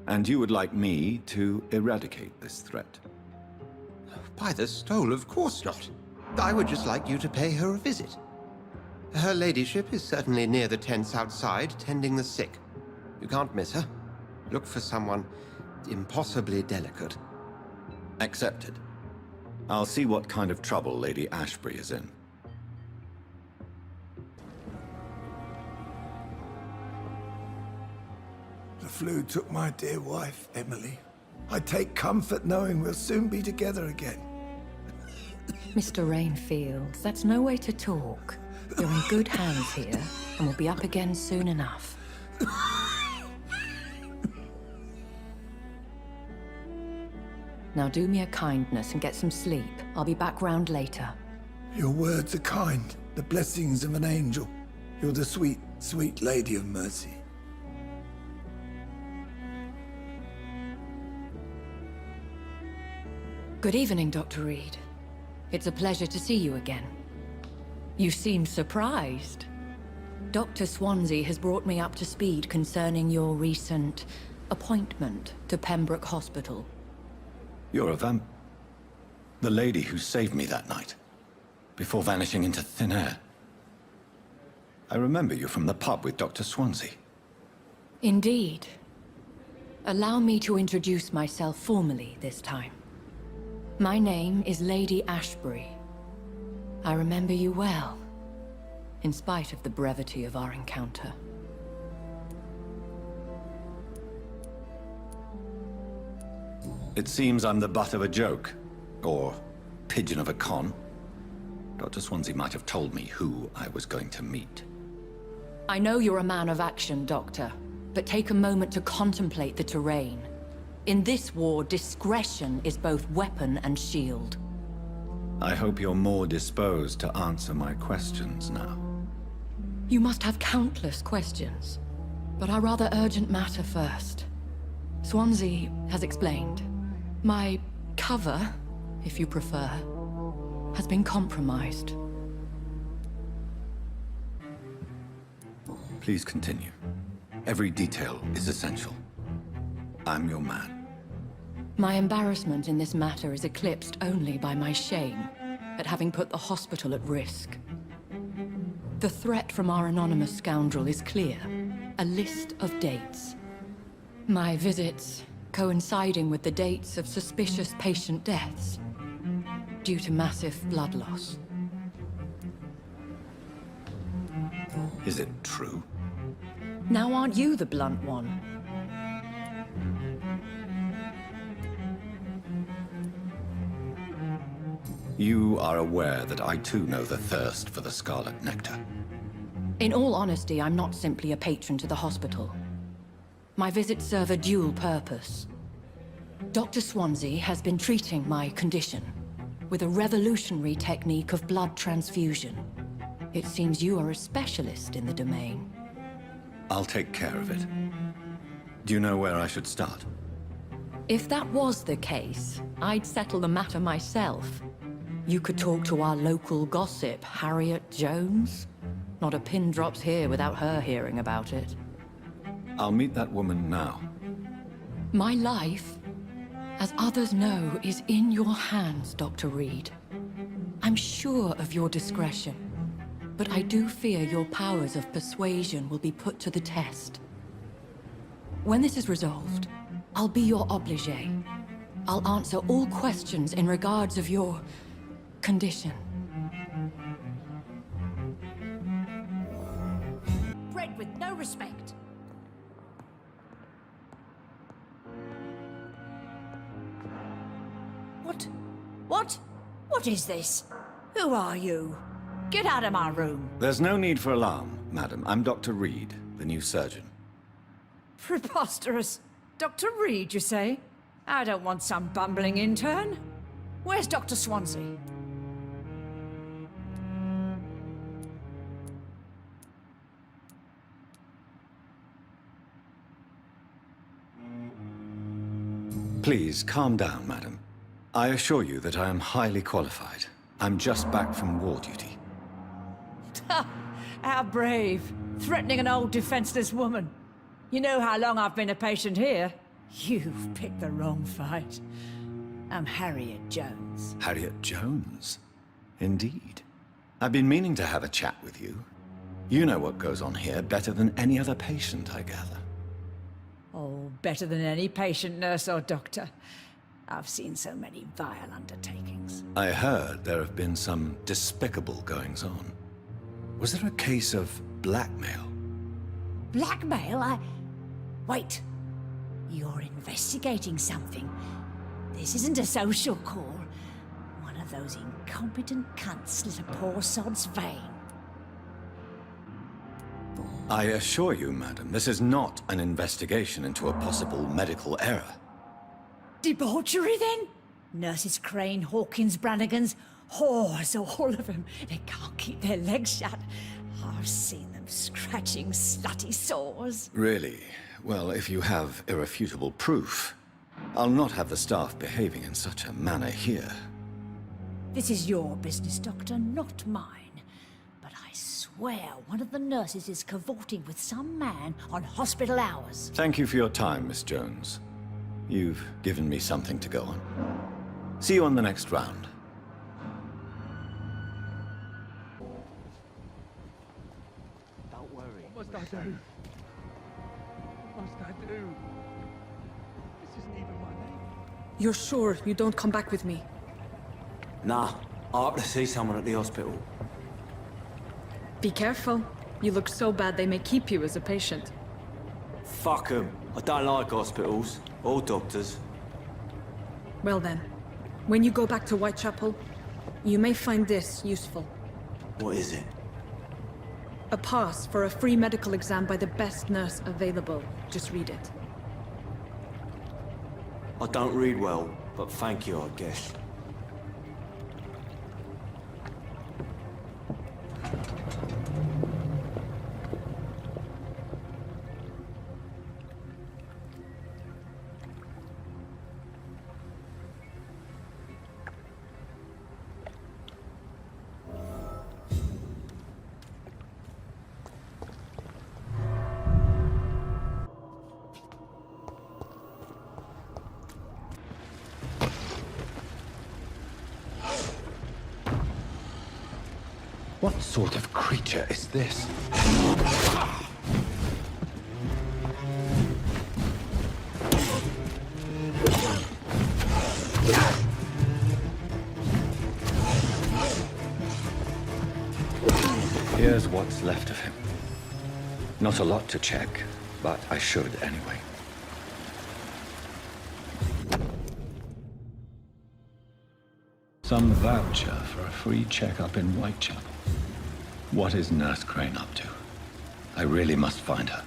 E: And you would like me to eradicate this threat?
K: By the stole, of course not. I would just like you to pay her a visit. Her ladyship is certainly near the tents outside, tending the sick. You can't miss her. Look for someone impossibly delicate.
E: Accepted. I'll see what kind of trouble Lady Ashbury is in.
P: The flu took my dear wife, Emily. I take comfort knowing we'll soon be together again.
N: Mr. Rainfield, that's no way to talk. You're in good hands here, and we'll be up again soon enough. Now do me a kindness and get some sleep. I'll be back round later.
P: Your words are kind, the blessings of an angel. You're the sweet, sweet Lady of Mercy.
N: Good evening, Dr. Reed. It's a pleasure to see you again. You seem surprised. Dr. Swansea has brought me up to speed concerning your recent appointment to Pembroke Hospital.
E: You're a the lady who saved me that night, before vanishing into thin air. I remember you from the pub with Dr. Swansea.
N: Indeed. Allow me to introduce myself formally this time. My name is Lady Ashbury. I remember you well, in spite of the brevity of our encounter.
E: It seems I'm the butt of a joke, or pigeon of a con. Dr. Swansea might have told me who I was going to meet.
N: I know you're a man of action, Doctor, but take a moment to contemplate the terrain. In this war, discretion is both weapon and shield.
E: I hope you're more disposed to answer my questions now.
N: You must have countless questions, but our rather urgent matter first. Swansea has explained. My cover, if you prefer, has been compromised.
E: Please continue. Every detail is essential. I'm your man.
N: My embarrassment in this matter is eclipsed only by my shame at having put the hospital at risk. The threat from our anonymous scoundrel is clear. A list of dates. My visits coinciding with the dates of suspicious patient deaths due to massive blood loss.
E: Is it true?
N: Now aren't you the blunt one?
E: You are aware that I too know the thirst for the Scarlet Nectar.
N: In all honesty, I'm not simply a patron to the hospital. My visits serve a dual purpose. Dr. Swansea has been treating my condition with a revolutionary technique of blood transfusion. It seems you are a specialist in the domain.
E: I'll take care of it. Do you know where I should start?
N: If that was the case, I'd settle the matter myself. You could talk to our local gossip, Harriet Jones. Not a pin drops here without her hearing about it.
E: I'll meet that woman now.
N: My life, as others know, is in your hands, Dr. Reed. I'm sure of your discretion, but I do fear your powers of persuasion will be put to the test. When this is resolved, I'll be your obligé. I'll answer all questions in regards of your condition.
Q: Bred with no respect. What is this? Who are you? Get out of my room.
E: There's no need for alarm, madam. I'm Dr. Reed, the new surgeon.
Q: Preposterous. Dr. Reed, you say? I don't want some bumbling intern. Where's Dr. Swansea?
E: Please, calm down, madam. I assure you that I am highly qualified. I'm just back from war duty.
Q: How brave. Threatening an old defenseless woman. You know how long I've been a patient here? You've picked the wrong fight. I'm Harriet Jones.
E: Harriet Jones? Indeed. I've been meaning to have a chat with you. You know what goes on here better than any other patient, I gather.
Q: Oh, better than any patient, nurse or doctor. I've seen so many vile undertakings.
E: I heard there have been some despicable goings-on. Was there a case of blackmail?
Q: Blackmail? Wait. You're investigating something. This isn't a social call. One of those incompetent cunts slit a poor sod's vein.
E: I assure you, madam, this is not an investigation into a possible medical error.
Q: Debauchery, then? Nurses Crane, Hawkins, Brannigans, whores, all of them. They can't keep their legs shut. I've seen them scratching slutty sores.
E: Really? Well, if you have irrefutable proof, I'll not have the staff behaving in such a manner here.
Q: This is your business, Doctor, not mine. But I swear one of the nurses is cavorting with some man on hospital hours.
E: Thank you for your time, Miss Jones. You've given me something to go on. See you on the next round.
G: Don't worry. What must I do? What must I do? This isn't even my name.
D: You're sure you don't come back with me?
M: Nah, I have to see someone at the hospital.
D: Be careful. You look so bad they may keep you as a patient.
M: Fuck 'em. I don't like hospitals. Or doctors.
D: Well then, when you go back to Whitechapel, you may find this useful.
M: What is it?
D: A pass for a free medical exam by the best nurse available. Just read it.
M: I don't read well, but thank you, I guess.
C: What sort of creature is this?
E: Here's what's left of him. Not a lot to check, but I should anyway. Some voucher for a free checkup in Whitechapel. What is Nurse Crane up to? I really must find her.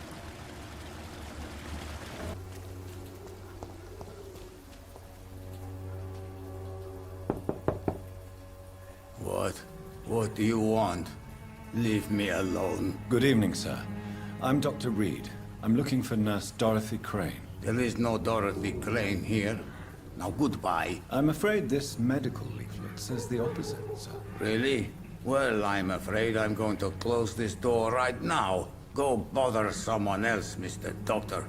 R: What do you want? Leave me alone.
E: Good evening, sir. I'm Dr. Reed. I'm looking for Nurse Dorothy Crane.
R: There is no Dorothy Crane here. Now goodbye.
E: I'm afraid this medical leaflet says the opposite, sir.
R: Really? Well, I'm afraid I'm going to close this door right now. Go bother someone else, Mr. Doctor.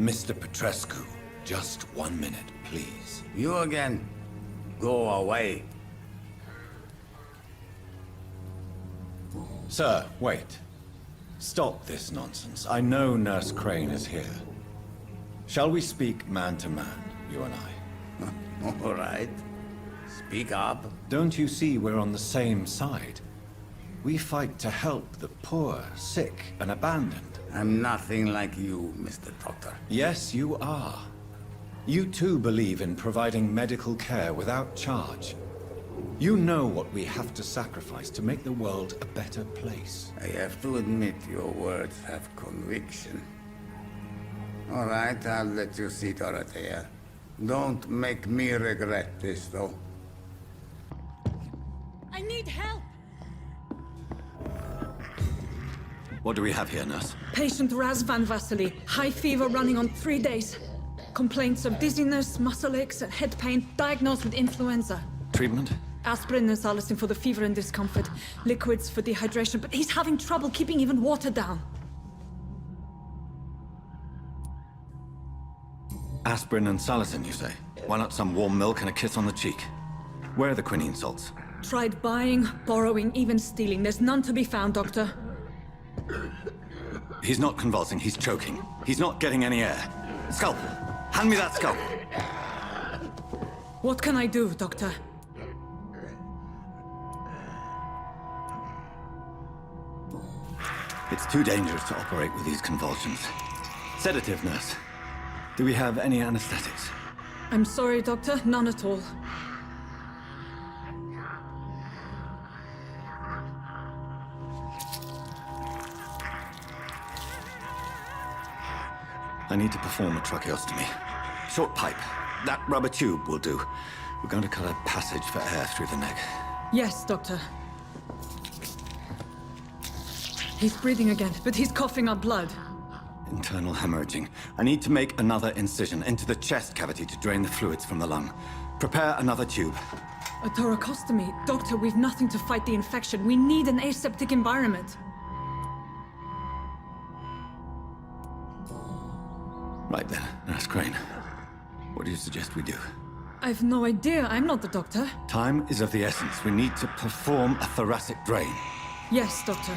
E: Mr. Petrescu, just 1 minute, please.
R: You again? Go away.
E: Sir, wait. Stop this nonsense. I know Nurse Crane is here. Shall we speak man to man, you and I?
R: All right. Speak up.
E: Don't you see we're on the same side? We fight to help the poor, sick, and abandoned.
R: I'm nothing like you, Mr. Doctor.
E: Yes, you are. You too believe in providing medical care without charge. You know what we have to sacrifice to make the world a better place.
R: I have to admit your words have conviction. All right, I'll let you see Dorothea. Don't make me regret this, though.
D: I need help!
E: What do we have here, nurse?
D: Patient Raz Van Vasily. High fever running on 3 days. Complaints of dizziness, muscle aches, and head pain. Diagnosed with influenza.
E: Treatment?
D: Aspirin and salicin for the fever and discomfort. Liquids for dehydration, but he's having trouble keeping even water down.
E: Aspirin and salicin, you say? Why not some warm milk and a kiss on the cheek? Where are the quinine salts?
D: Tried buying, borrowing, even stealing. There's none to be found, Doctor.
E: He's not convulsing, he's choking. He's not getting any air. Scalpel! Hand me that scalpel!
D: What can I do, Doctor?
E: It's too dangerous to operate with these convulsions. Sedative, nurse. Do we have any anesthetics?
D: I'm sorry, Doctor. None at all.
E: I need to perform a tracheostomy. Short pipe. That rubber tube will do. We're going to cut a passage for air through the neck.
D: Yes, Doctor. He's breathing again, but he's coughing up blood.
E: Internal hemorrhaging. I need to make another incision into the chest cavity to drain the fluids from the lung. Prepare another tube.
D: A thoracostomy? Doctor, we've nothing to fight the infection. We need an aseptic environment.
E: Right then, Nurse Crane. What do you suggest we do?
D: I've no idea. I'm not the doctor.
E: Time is of the essence. We need to perform a thoracic drain.
D: Yes, Doctor.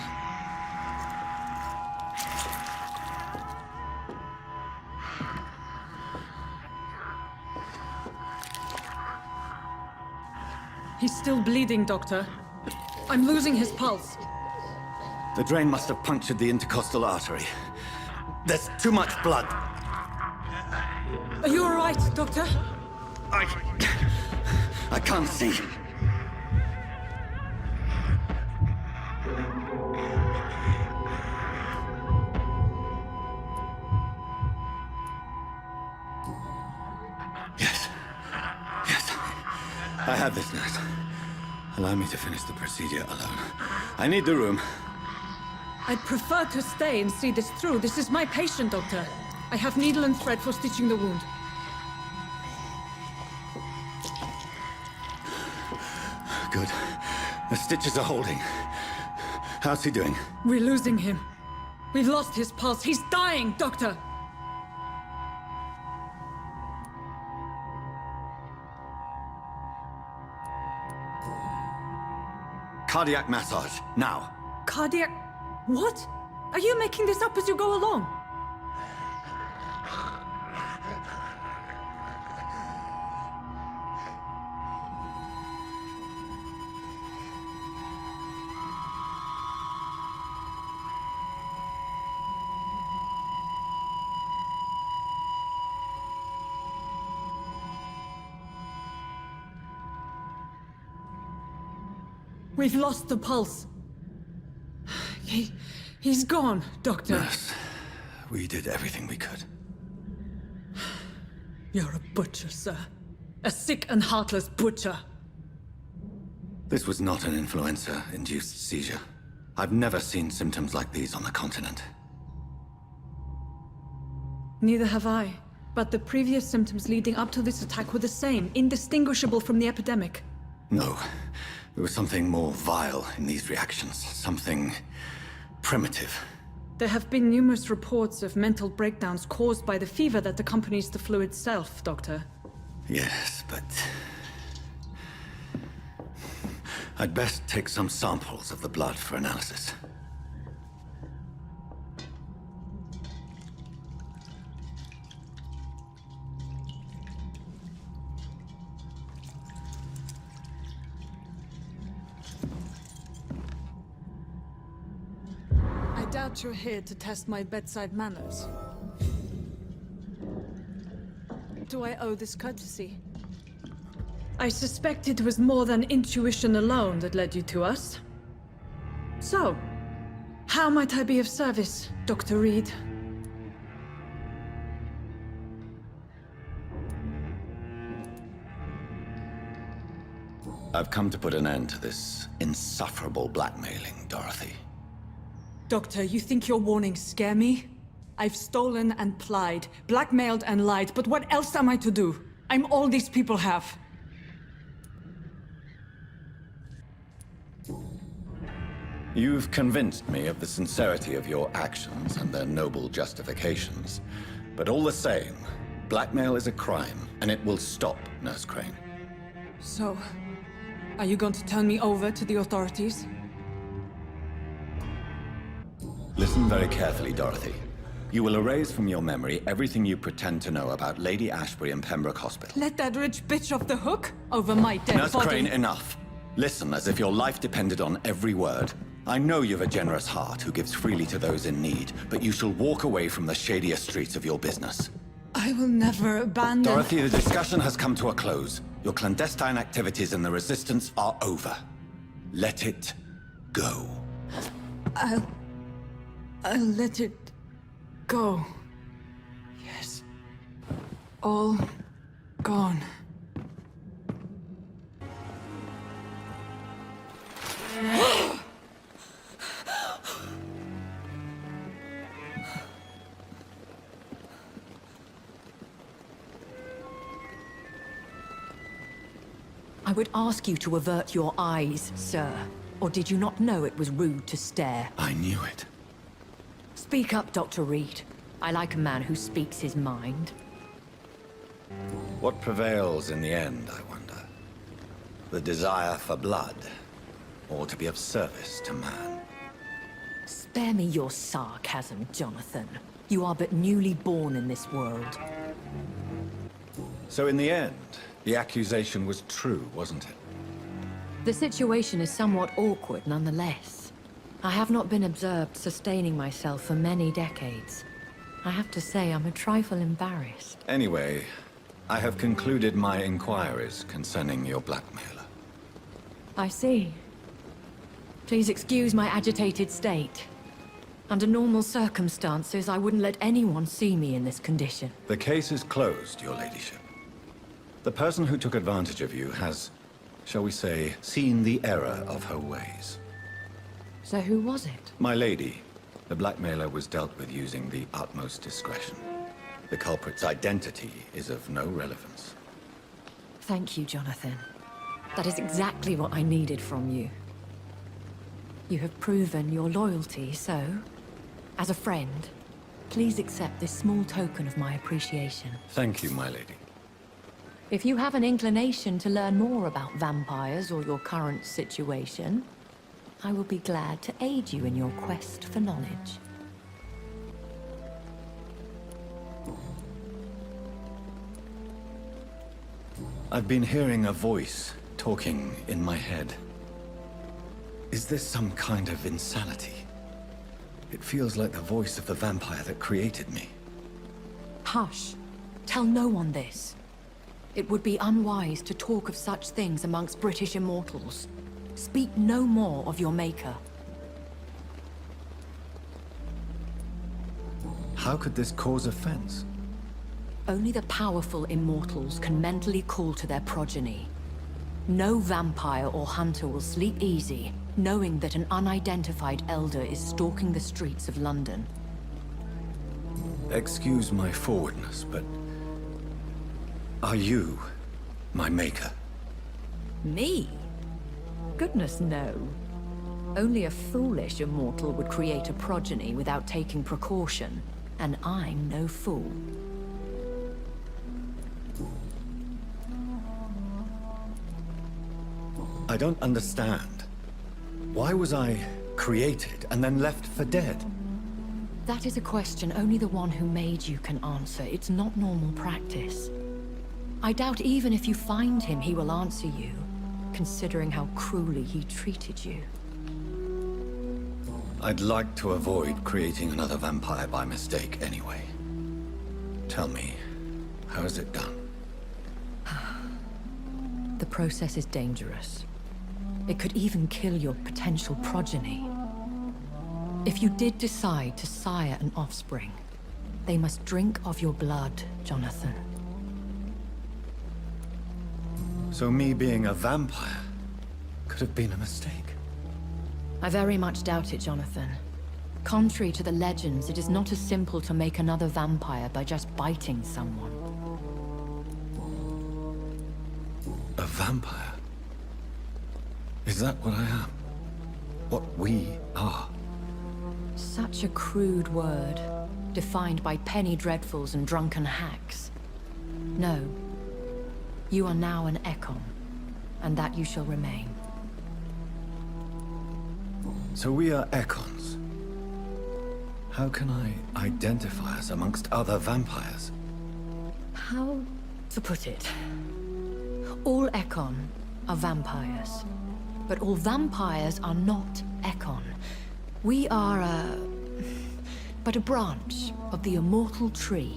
D: He's still bleeding, Doctor. I'm losing his pulse.
E: The drain must have punctured the intercostal artery. There's too much blood.
D: Are you all right, Doctor?
E: I can't see. Yes. Yes. I have this, nurse. Allow me to finish the procedure alone. I need the room.
D: I'd prefer to stay and see this through. This is my patient, Doctor. I have needle and thread for stitching the wound.
E: Good. The stitches are holding. How's he doing?
D: We're losing him. We've lost his pulse. He's dying, Doctor!
E: Cardiac massage, now.
D: Cardiac... What? Are you making this up as you go along? We've lost the pulse. He's gone, Doctor.
E: Nurse, we did everything we could.
D: You're a butcher, sir. A sick and heartless butcher.
E: This was not an influenza-induced seizure. I've never seen symptoms like these on the continent.
D: Neither have I. But the previous symptoms leading up to this attack were the same, indistinguishable from the epidemic.
E: No. There was something more vile in these reactions. Something primitive.
D: There have been numerous reports of mental breakdowns caused by the fever that accompanies the flu itself, Doctor.
E: Yes, but... I'd best take some samples of the blood for analysis.
D: I doubt you're here to test my bedside manners. Do I owe this courtesy? I suspect it was more than intuition alone that led you to us. So, how might I be of service, Dr. Reed?
E: I've come to put an end to this insufferable blackmailing, Dorothy.
D: Doctor, you think your warnings scare me? I've stolen and plied, blackmailed and lied, but what else am I to do? I'm all these people have.
E: You've convinced me of the sincerity of your actions and their noble justifications. But all the same, blackmail is a crime, and it will stop, Nurse Crane.
D: So, are you going to turn me over to the authorities?
E: Listen very carefully, Dorothy. You will erase from your memory everything you pretend to know about Lady Ashbury and Pembroke Hospital.
D: Let that rich bitch off the hook over my dead
E: Nurse
D: body.
E: Crane, enough. Listen as if your life depended on every word. I know you've a generous heart who gives freely to those in need, but you shall walk away from the shadier streets of your business.
D: I will never abandon...
E: Dorothy, the discussion has come to a close. Your clandestine activities in the Resistance are over. Let it go.
D: I'll let it go. Yes. All gone.
N: I would ask you to avert your eyes, sir. Or did you not know it was rude to stare?
E: I knew it.
N: Speak up, Dr. Reed. I like a man who speaks his mind.
E: What prevails in the end, I wonder? The desire for blood, or to be of service to man?
N: Spare me your sarcasm, Jonathan. You are but newly born in this world.
E: So in the end, the accusation was true, wasn't it?
N: The situation is somewhat awkward nonetheless. I have not been observed sustaining myself for many decades. I have to say I'm a trifle embarrassed.
E: Anyway, I have concluded my inquiries concerning your blackmailer.
N: I see. Please excuse my agitated state. Under normal circumstances, I wouldn't let anyone see me in this condition.
E: The case is closed, your ladyship. The person who took advantage of you has, shall we say, seen the error of her ways.
N: So who was it?
E: My lady, the blackmailer was dealt with using the utmost discretion. The culprit's identity is of no relevance.
N: Thank you, Jonathan. That is exactly what I needed from you. You have proven your loyalty, so, as a friend, please accept this small token of my appreciation.
E: Thank you, my lady.
N: If you have an inclination to learn more about vampires or your current situation, I will be glad to aid you in your quest for knowledge.
E: I've been hearing a voice talking in my head. Is this some kind of insanity? It feels like the voice of the vampire that created me.
N: Hush. Tell no one this. It would be unwise to talk of such things amongst British immortals. Speak no more of your maker.
E: How could this cause offense?
N: Only the powerful immortals can mentally call to their progeny. No vampire or hunter will sleep easy, knowing that an unidentified elder is stalking the streets of London.
E: Excuse my forwardness, but... are you my maker?
N: Me? Goodness, no. Only a foolish immortal would create a progeny without taking precaution, and I'm no fool.
E: I don't understand. Why was I created and then left for dead?
N: That is a question only the one who made you can answer. It's not normal practice. I doubt even if you find him, he will answer you, considering how cruelly he treated you.
E: I'd like to avoid creating another vampire by mistake anyway. Tell me, how is it done?
N: The process is dangerous. It could even kill your potential progeny. If you did decide to sire an offspring, they must drink of your blood, Jonathan.
E: So me being a vampire could have been a mistake?
N: I very much doubt it, Jonathan. Contrary to the legends, it is not as simple to make another vampire by just biting someone.
E: A vampire? Is that what I am? What we are?
N: Such a crude word, defined by penny dreadfuls and drunken hacks. No. You are now an Ekon, and that you shall remain.
E: So we are Ekons. How can I identify us amongst other vampires?
N: How to put it? All Ekon are vampires, but all vampires are not Ekon. We are but a branch of the immortal tree.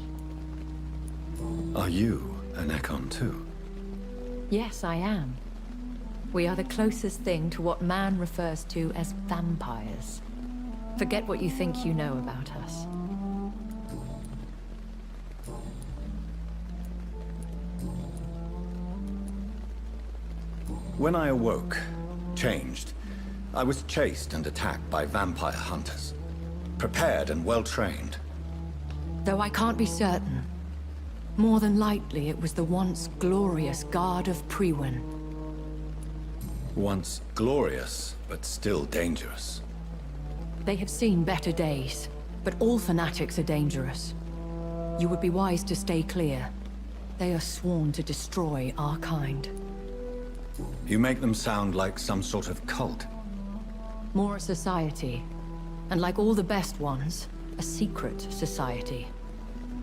E: Are you an Ekon too?
N: Yes, I am. We are the closest thing to what man refers to as vampires. Forget what you think you know about us.
E: When I awoke, changed, I was chased and attacked by vampire hunters. Prepared and well-trained.
N: Though I can't be certain. More than likely, it was the once glorious Guard of Priwen.
E: Once glorious, but still dangerous.
N: They have seen better days, but all fanatics are dangerous. You would be wise to stay clear. They are sworn to destroy our kind.
E: You make them sound like some sort of cult.
N: More a society. And like all the best ones, a secret society.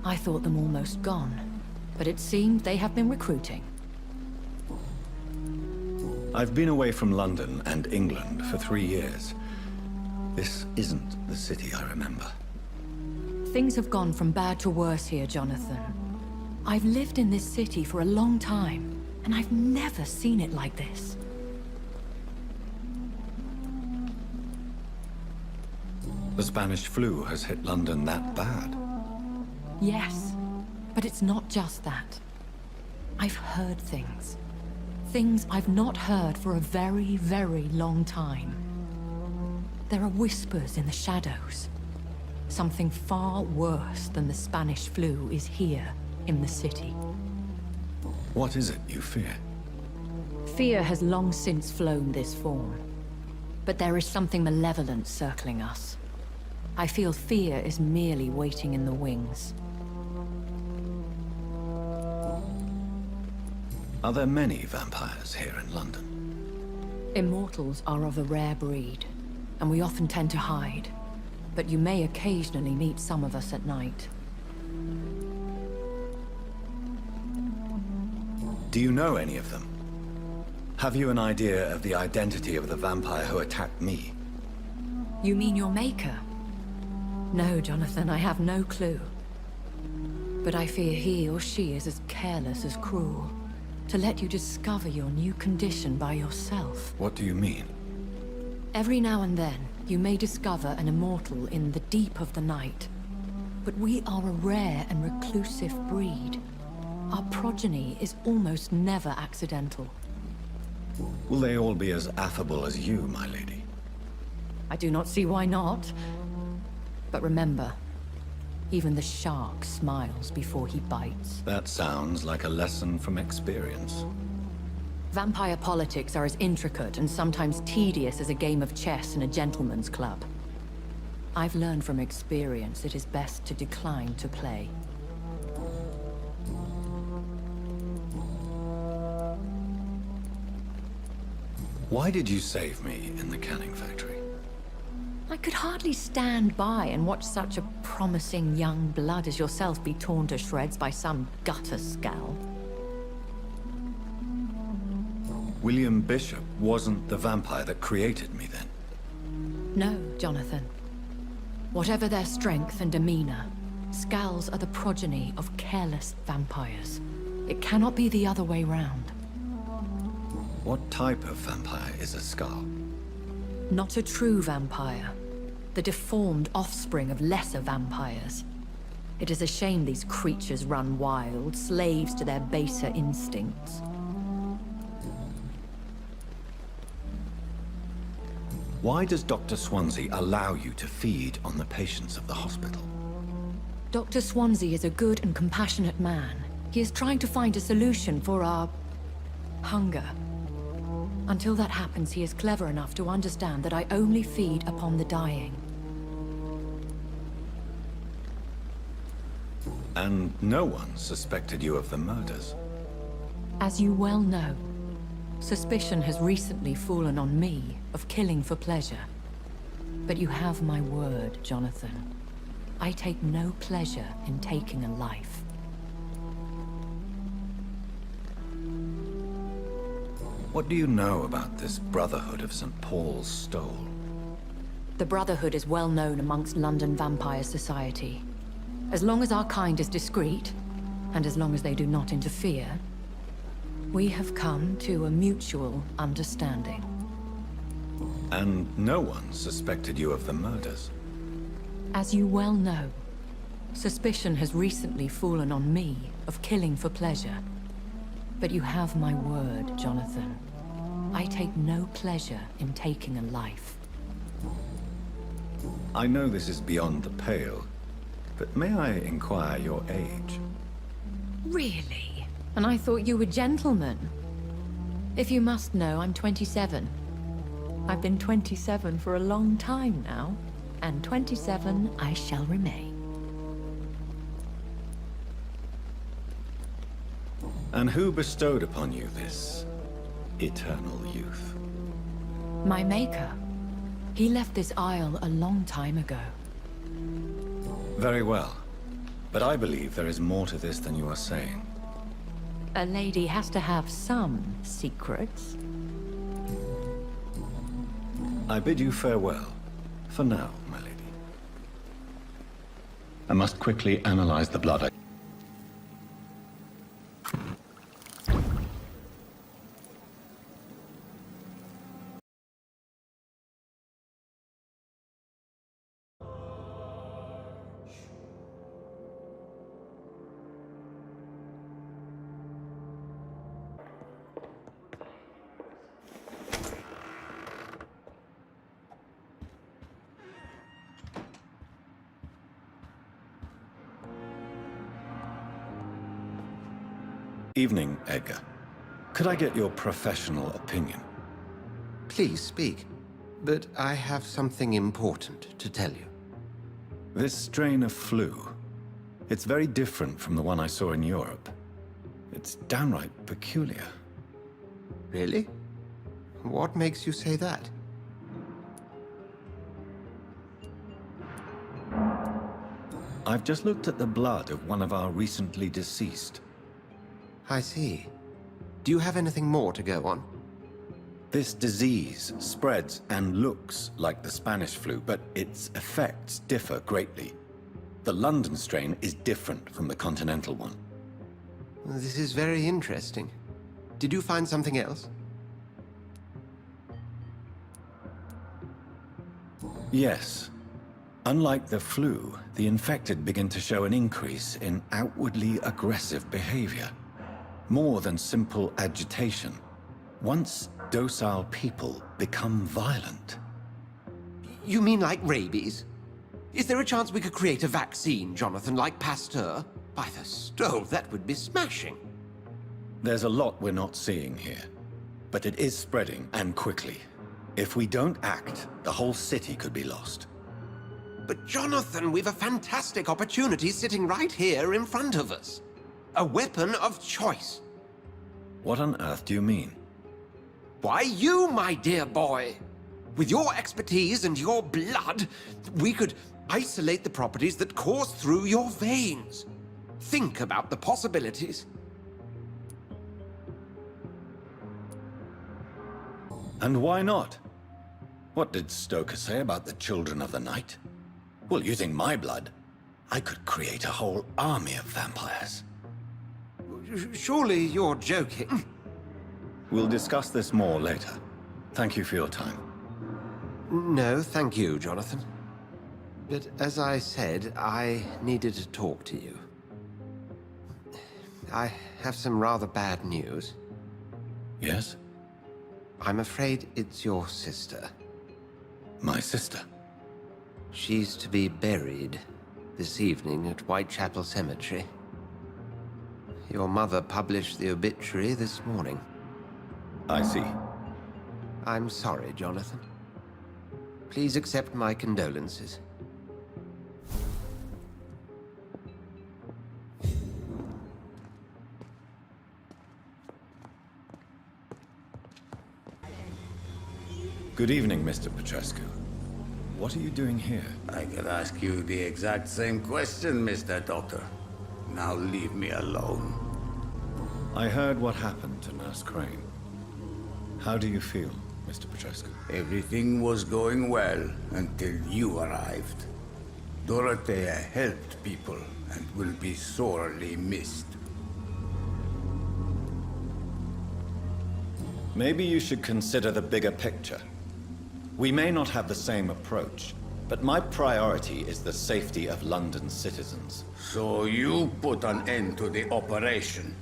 N: I thought them almost gone, but it seemed they have been recruiting.
E: I've been away from London and England for 3 years. This isn't the city I remember.
N: Things have gone from bad to worse here, Jonathan. I've lived in this city for a long time, and I've never seen it like this.
E: The Spanish flu has hit London that bad.
N: Yes, but it's not just that. I've heard things. Things I've not heard for a very, very long time. There are whispers in the shadows. Something far worse than the Spanish flu is here in the city.
E: What is it you fear?
N: Fear has long since flown this form. But there is something malevolent circling us. I feel fear is merely waiting in the wings.
E: Are there many vampires here in London?
N: Immortals are of a rare breed, and we often tend to hide. But you may occasionally meet some of us at night.
E: Do you know any of them? Have you an idea of the identity of the vampire who attacked me?
N: You mean your maker? No, Jonathan, I have no clue. But I fear he or she is as careless as cruel. to let you discover your new condition by yourself.
E: What do you mean?
N: Every now and then, you may discover an immortal in the deep of the night. But we are a rare and reclusive breed. Our progeny is almost never accidental.
E: Will they all be as affable as you, my lady?
N: I do not see why not. But remember, even the shark smiles before he bites.
E: That sounds like a lesson from experience.
N: Vampire politics are as intricate and sometimes tedious as a game of chess in a gentleman's club. I've learned from experience it is best to decline to play.
E: Why did you save me in the canning factory?
N: I could hardly stand by and watch such a promising young blood as yourself be torn to shreds by some gutter scowl.
E: William Bishop wasn't the vampire that created me then?
N: No, Jonathan. Whatever their strength and demeanor, Scowls are the progeny of careless vampires. It cannot be the other way round.
E: What type of vampire is a Scowl?
N: Not a true vampire. The deformed offspring of lesser vampires. It is a shame these creatures run wild, slaves to their baser instincts.
E: Why does Dr. Swansea allow you to feed on the patients of the hospital?
N: Dr. Swansea is a good and compassionate man. He is trying to find a solution for our hunger. Until that happens, he is clever enough to understand that I only feed upon the dying.
E: And no one suspected you of the murders?
N: As you well know, suspicion has recently fallen on me of killing for pleasure. But you have my word, Jonathan. I take no pleasure in taking a life.
E: What do you know about this Brotherhood of St. Paul's Stole?
N: The Brotherhood is well known amongst London Vampire Society. As long as our kind is discreet, and as long as they do not interfere, we have come to a mutual understanding.
E: And no one suspected you of the murders?
N: As you well know, suspicion has recently fallen on me of killing for pleasure. But you have my word, Jonathan. I take no pleasure in taking a life.
E: I know this is beyond the pale, but may I inquire your age?
N: Really? And I thought you were gentlemen. If you must know, I'm 27. I've been 27 for a long time now, and 27 I shall remain.
E: And who bestowed upon you this eternal youth?
N: My maker. He left this isle a long time ago.
E: Very well. But I believe there is more to this than you are saying.
N: A lady has to have some secrets.
E: I bid you farewell. For now, my lady. I must quickly analyze the blood. Evening, Edgar. Could I get your professional opinion?
K: Please speak, but I have something important to tell you.
E: This strain of flu, it's very different from the one I saw in Europe. It's downright peculiar.
K: Really? What makes you say that?
E: I've just looked at the blood of one of our recently deceased.
K: I see. Do you have anything more to go on?
E: This disease spreads and looks like the Spanish flu, but its effects differ greatly. The London strain is different from the continental one.
K: This is very interesting. Did you find something else?
E: Yes. Unlike the flu, the infected begin to show an increase in outwardly aggressive behavior. More than simple agitation. Once docile people become violent.
K: You mean like rabies? Is there a chance we could create a vaccine, Jonathan, like Pasteur? By the stove, that would be smashing.
E: There's a lot we're not seeing here. But it is spreading, and quickly. If we don't act, the whole city could be lost.
K: But Jonathan, we've a fantastic opportunity sitting right here in front of us. A weapon of choice.
E: What on earth do you mean?
K: Why, you, my dear boy. With your expertise and your blood, we could isolate the properties that course through your veins. Think about the possibilities.
E: And why not? What did Stoker say about the Children of the Night? Well, using my blood, I could create a whole army of vampires.
K: Surely you're joking.
E: We'll discuss this more later. Thank you for your time.
K: No, thank you, Jonathan. But as I said, I needed to talk to you. I have some rather bad news.
E: Yes?
K: I'm afraid it's your sister.
E: My sister?
K: She's to be buried this evening at Whitechapel Cemetery. Your mother published the obituary this morning.
E: I see.
K: I'm sorry, Jonathan. Please accept my condolences.
E: Good evening, Mr. Petrescu. What are you doing here?
R: I could ask you the exact same question, Mr. Doctor. Now leave me alone.
E: I heard what happened to Nurse Crane. How do you feel, Mr. Petrescu?
R: Everything was going well until you arrived. Dorothea helped people and will be sorely missed.
E: Maybe you should consider the bigger picture. We may not have the same approach, but my priority is the safety of London's citizens.
R: So you put an end to the operation.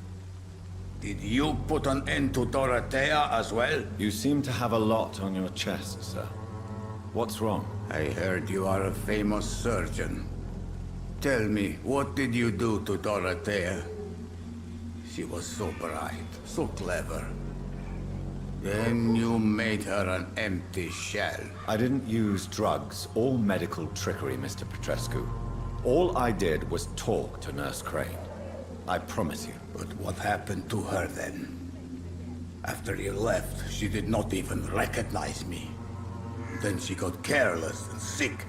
R: Did you put an end to Dorothea as well?
E: You seem to have a lot on your chest, sir. What's wrong?
R: I heard you are a famous surgeon. Tell me, what did you do to Dorothea? She was so bright, so clever. Then you made her an empty shell.
E: I didn't use drugs or medical trickery, Mr. Petrescu. All I did was talk to Nurse Crane. I promise you.
R: But what happened to her then? After you left, she did not even recognize me. Then she got careless and sick,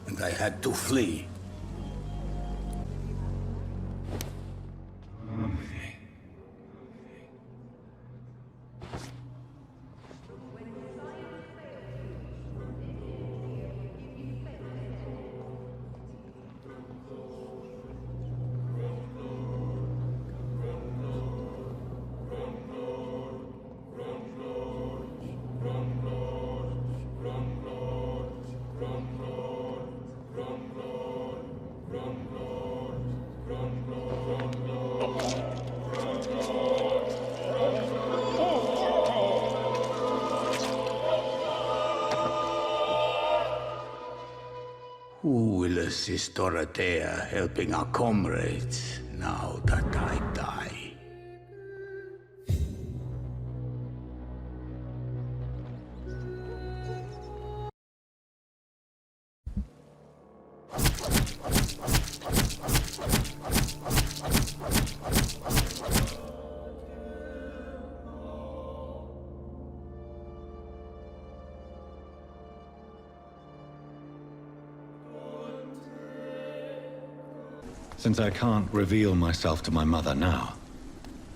R: and I had to flee. Who will assist Dorothea helping our comrades now that I die?
E: Since I can't reveal myself to my mother now,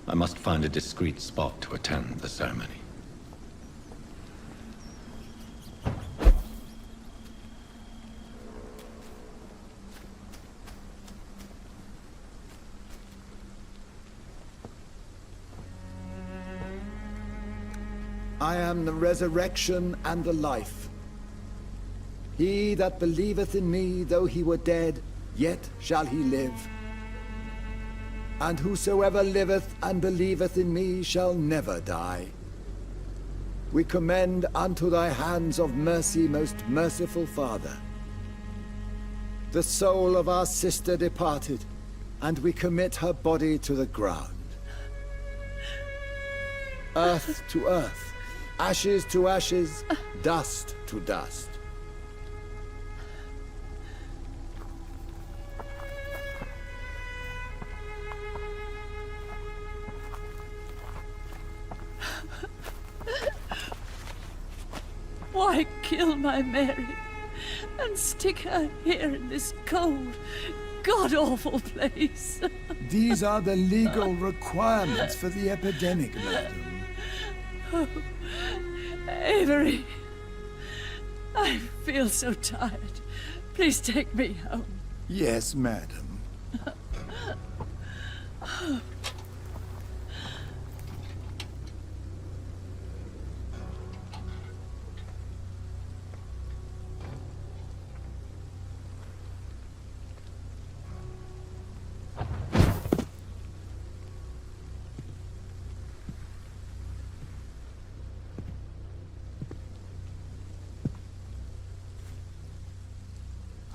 E: I must find a discreet spot to attend the ceremony.
S: I am the resurrection and the life. He that believeth in me, though he were dead, yet shall he live. And whosoever liveth and believeth in me shall never die. We commend unto thy hands of mercy, most merciful Father, the soul of our sister departed, and we commit her body to the ground. Earth to earth, ashes to ashes, dust to dust.
T: Why kill my Mary and stick her here in this cold, god-awful place?
P: These are the legal requirements for the epidemic, madam.
T: Oh, Avery, I feel so tired. Please take me home.
P: Yes, madam.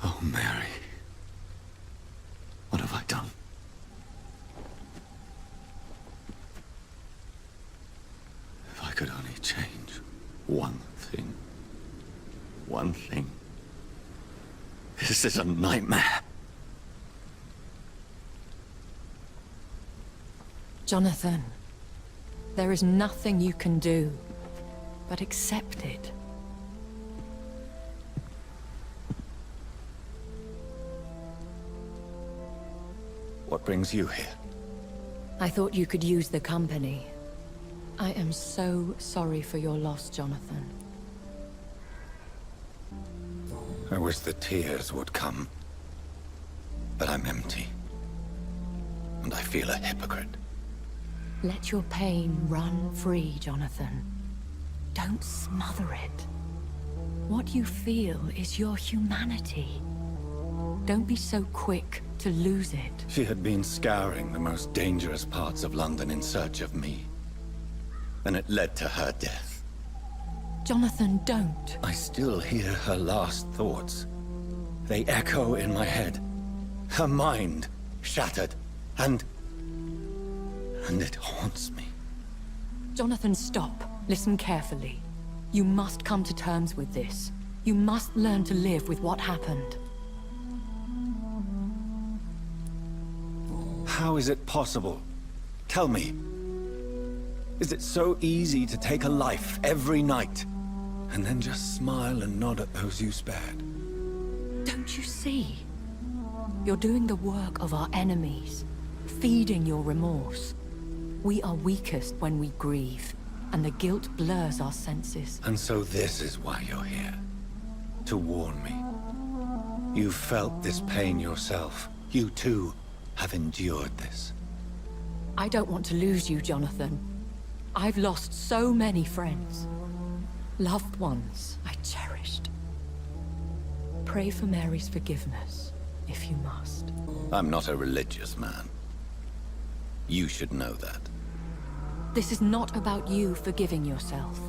E: Oh, Mary. What have I done? If I could only change one thing. One thing. This is a nightmare.
N: Jonathan, there is nothing you can do but accept it.
E: What brings you here?
N: I thought you could use the company. I am so sorry for your loss, Jonathan.
E: I wish the tears would come. But I'm empty. And I feel a hypocrite.
N: Let your pain run free, Jonathan. Don't smother it. What you feel is your humanity. Don't be so quick to lose it.
E: She had been scouring the most dangerous parts of London in search of me. And it led to her death.
N: Jonathan, don't.
E: I still hear her last thoughts. They echo in my head. Her mind shattered, and it haunts me.
N: Jonathan, stop. Listen carefully. You must come to terms with this. You must learn to live with what happened.
E: How is it possible? Tell me. Is it so easy to take a life every night, and then just smile and nod at those you spared?
N: Don't you see? You're doing the work of our enemies, feeding your remorse. We are weakest when we grieve, and the guilt blurs our senses.
E: And so this is why you're here. To warn me. You've felt this pain yourself. You too have endured this.
N: I don't want to lose you, Jonathan. I've lost so many friends. Loved ones I cherished. Pray for Mary's forgiveness, if you must.
E: I'm not a religious man. You should know that.
N: This is not about you forgiving yourself.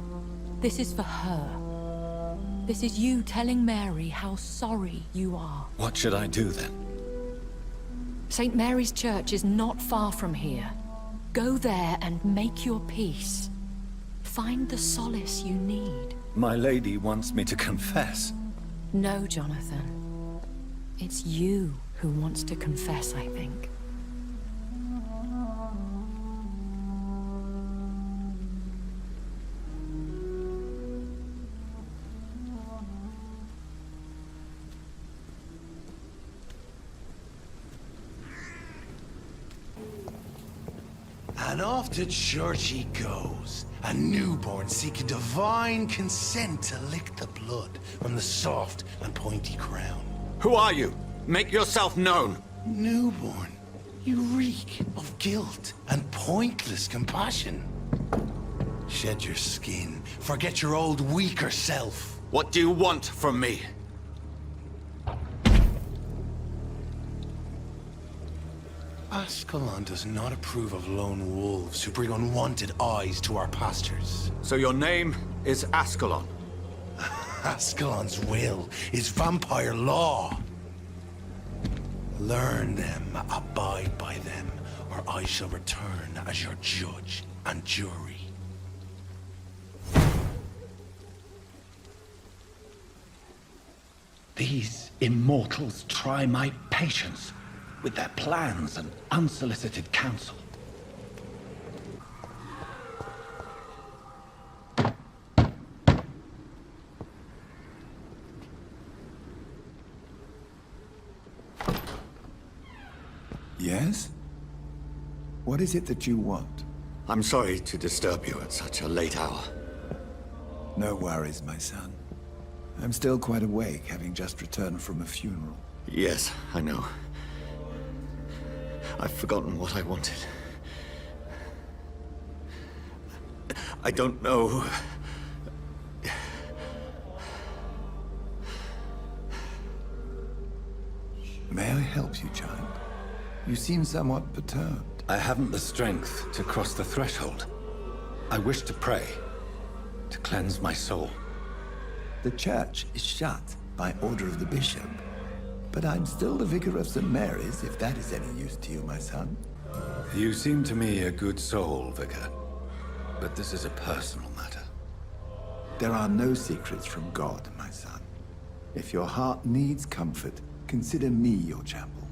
N: This is for her. This is you telling Mary how sorry you are.
E: What should I do then?
N: St. Mary's Church is not far from here. Go there and make your peace. Find the solace you need.
E: My lady wants me to confess.
N: No, Jonathan. It's you who wants to confess, I think.
F: And off to church he goes, a newborn seeking divine consent to lick the blood from the soft and pointy crown.
E: Who are you? Make yourself known.
F: Newborn, you reek of guilt and pointless compassion. Shed your skin. Forget your old, weaker self.
E: What do you want from me?
F: Ascalon does not approve of lone wolves who bring unwanted eyes to our pastures.
E: So your name is Ascalon?
F: Ascalon's will is vampire law. Learn them, abide by them, or I shall return as your judge and jury.
E: These immortals try my patience with their plans and unsolicited counsel.
P: Yes? What is it that you want?
E: I'm sorry to disturb you at such a late hour.
P: No worries, my son. I'm still quite awake, having just returned from a funeral.
E: Yes, I know. I've forgotten what I wanted. I don't know.
P: May I help you, child? You seem somewhat perturbed.
E: I haven't the strength to cross the threshold. I wish to pray, to cleanse my soul.
P: The church is shut by order of the bishop. But I'm still the vicar of St. Mary's, if that is any use to you, my son.
E: You seem to me a good soul, Vicar. But this is a personal matter.
P: There are no secrets from God, my son. If your heart needs comfort, consider me your chapel.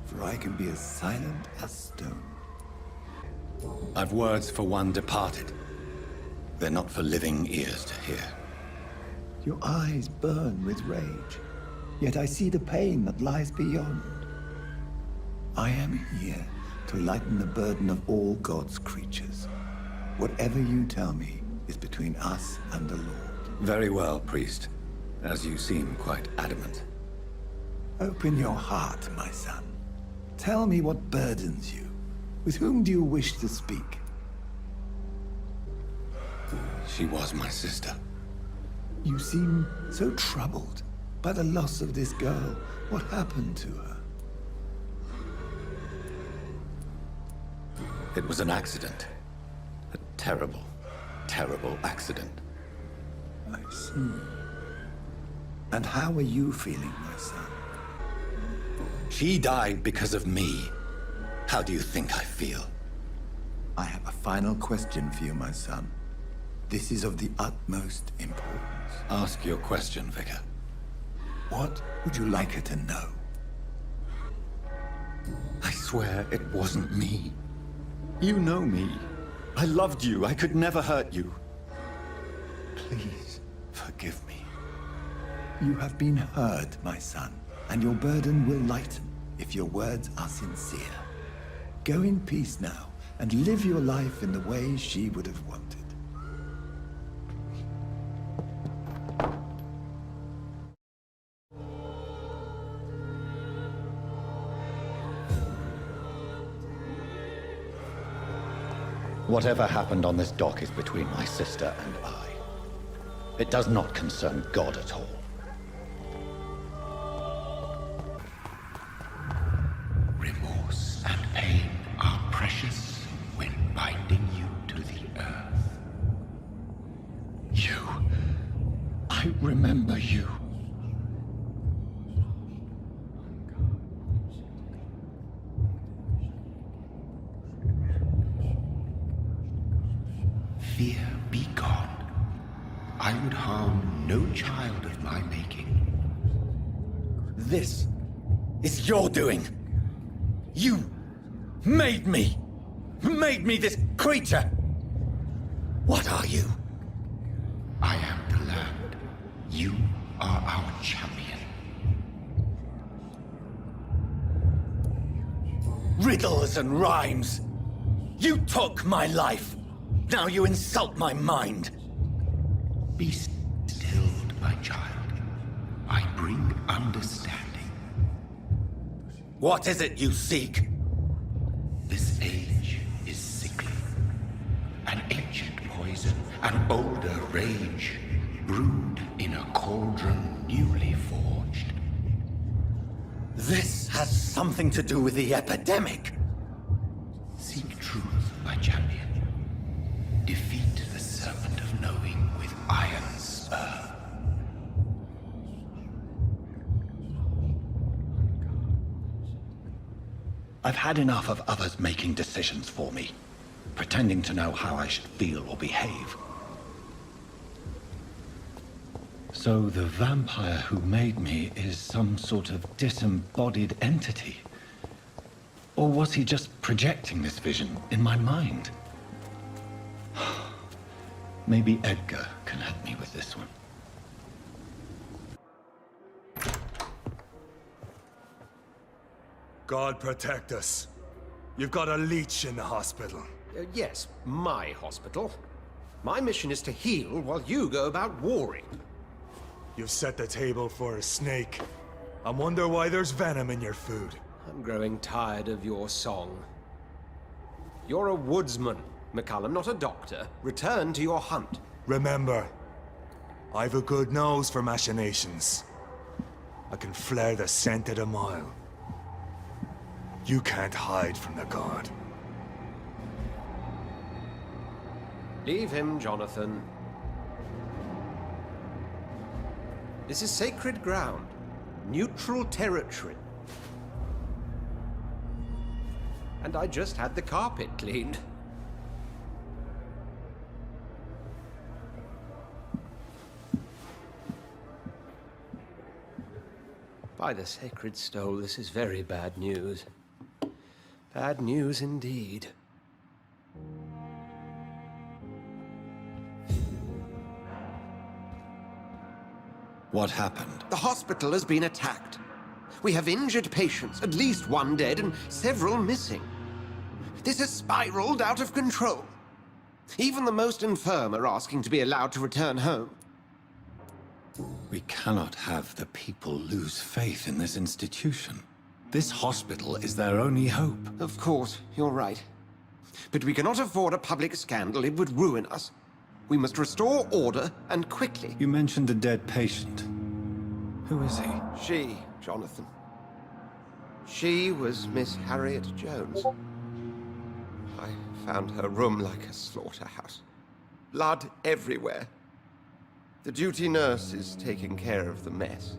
P: For I can be as silent as stone.
E: I've words for one departed. They're not for living ears to hear.
P: Your eyes burn with rage. Yet I see the pain that lies beyond. I am here to lighten the burden of all God's creatures. Whatever you tell me is between us and the Lord.
E: Very well, priest. As you seem quite adamant.
P: Open your heart, my son. Tell me what burdens you. With whom do you wish to speak?
E: She was my sister.
P: You seem so troubled by the loss of this girl. What happened to her?
E: It was an accident. A terrible, terrible accident.
P: I see. And how are you feeling, my son?
E: She died because of me. How do you think I feel?
P: I have a final question for you, my son. This is of the utmost importance.
E: Ask your question, Vicar.
P: What would you like her to know?
E: I swear it wasn't me. You know me. I loved you. I could never hurt you. Please, forgive me.
P: You have been heard, my son, and your burden will lighten if your words are sincere. Go in peace now, and live your life in the way she would have wanted.
E: Whatever happened on this dock is between my sister and I. It does not concern God at all.
C: Remorse and pain are precious when binding you to the earth.
E: You. I remember you.
C: Fear be gone. I would harm no child of my making.
E: This is your doing. You made me. Made me this creature. What are you?
C: I am the land. You are our champion.
E: Riddles and rhymes. You took my life. Now you insult my mind.
C: Be stilled, my child. I bring understanding.
E: What is it you seek?
C: This age is sickly. An ancient An older rage, brewed in a cauldron newly forged.
E: This has something to do with the epidemic.
C: Seek truth, my champion. Defeat the serpent of knowing with iron spur.
E: I've had enough of others making decisions for me, pretending to know how I should feel or behave. So the vampire who made me is some sort of disembodied entity? Or was he just projecting this vision in my mind? Maybe Edgar can help me with this one.
A: God protect us. You've got a leech in the hospital.
K: Yes, my hospital. My mission is to heal while you go about warring.
A: You've set the table for a snake. I wonder why there's venom in your food.
K: I'm growing tired of your song. You're a woodsman, McCallum, not a doctor. Return to your hunt.
A: Remember, I've a good nose for machinations. I can flare the scent at a mile. You can't hide from the god.
K: Leave him, Jonathan. This is sacred ground. Neutral territory. And I just had the carpet cleaned. By the sacred stole, this is very bad news. Bad news indeed.
E: What happened?
K: The hospital has been attacked. We have injured patients, at least one dead and several missing. This has spiraled out of control. Even the most infirm are asking to be allowed to return home.
E: We cannot have the people lose faith in this institution. This hospital is their only hope.
K: Of course, you're right. But we cannot afford a public scandal. It would ruin us. We must restore order, and quickly.
E: You mentioned a dead patient. Who is he?
K: She, Jonathan. She was Miss Harriet Jones. I found her room like a slaughterhouse. Blood everywhere. The duty nurse is taking care of the mess.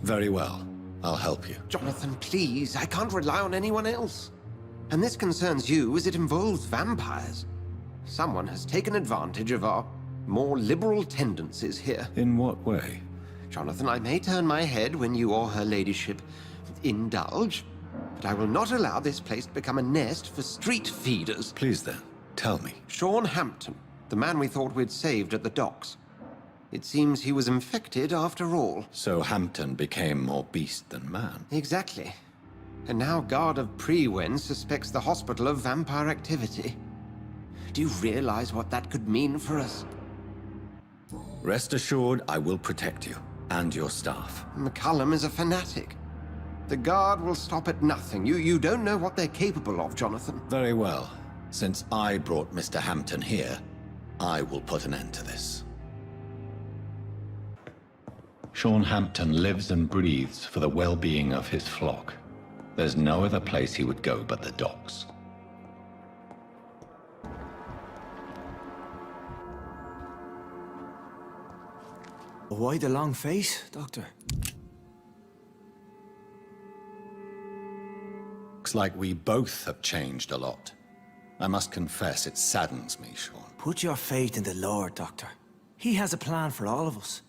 E: Very well. I'll help you.
K: Jonathan, please. I can't rely on anyone else. And this concerns you as it involves vampires. Someone has taken advantage of our more liberal tendencies here.
E: In what way?
K: Jonathan, I may turn my head when you or her ladyship indulge, but I will not allow this place to become a nest for street feeders.
E: Please then, tell me.
K: Sean Hampton, the man we thought we'd saved at the docks. It seems he was infected after all.
E: So Hampton became more beast than man.
K: Exactly. And now Guard of Prewen suspects the hospital of vampire activity. Do you realize what that could mean for us?
E: Rest assured, I will protect you and your staff.
K: McCallum is a fanatic. The Guard will stop at nothing. You don't know what they're capable of, Jonathan.
E: Very well. Since I brought Mr. Hampton here, I will put an end to this. Sean Hampton lives and breathes for the well-being of his flock. There's no other place he would go but the docks.
M: Why the long face, Doctor?
E: Looks like we both have changed a lot. I must confess, it saddens me, Sean.
M: Put your faith in the Lord, Doctor. He has a plan for all of us.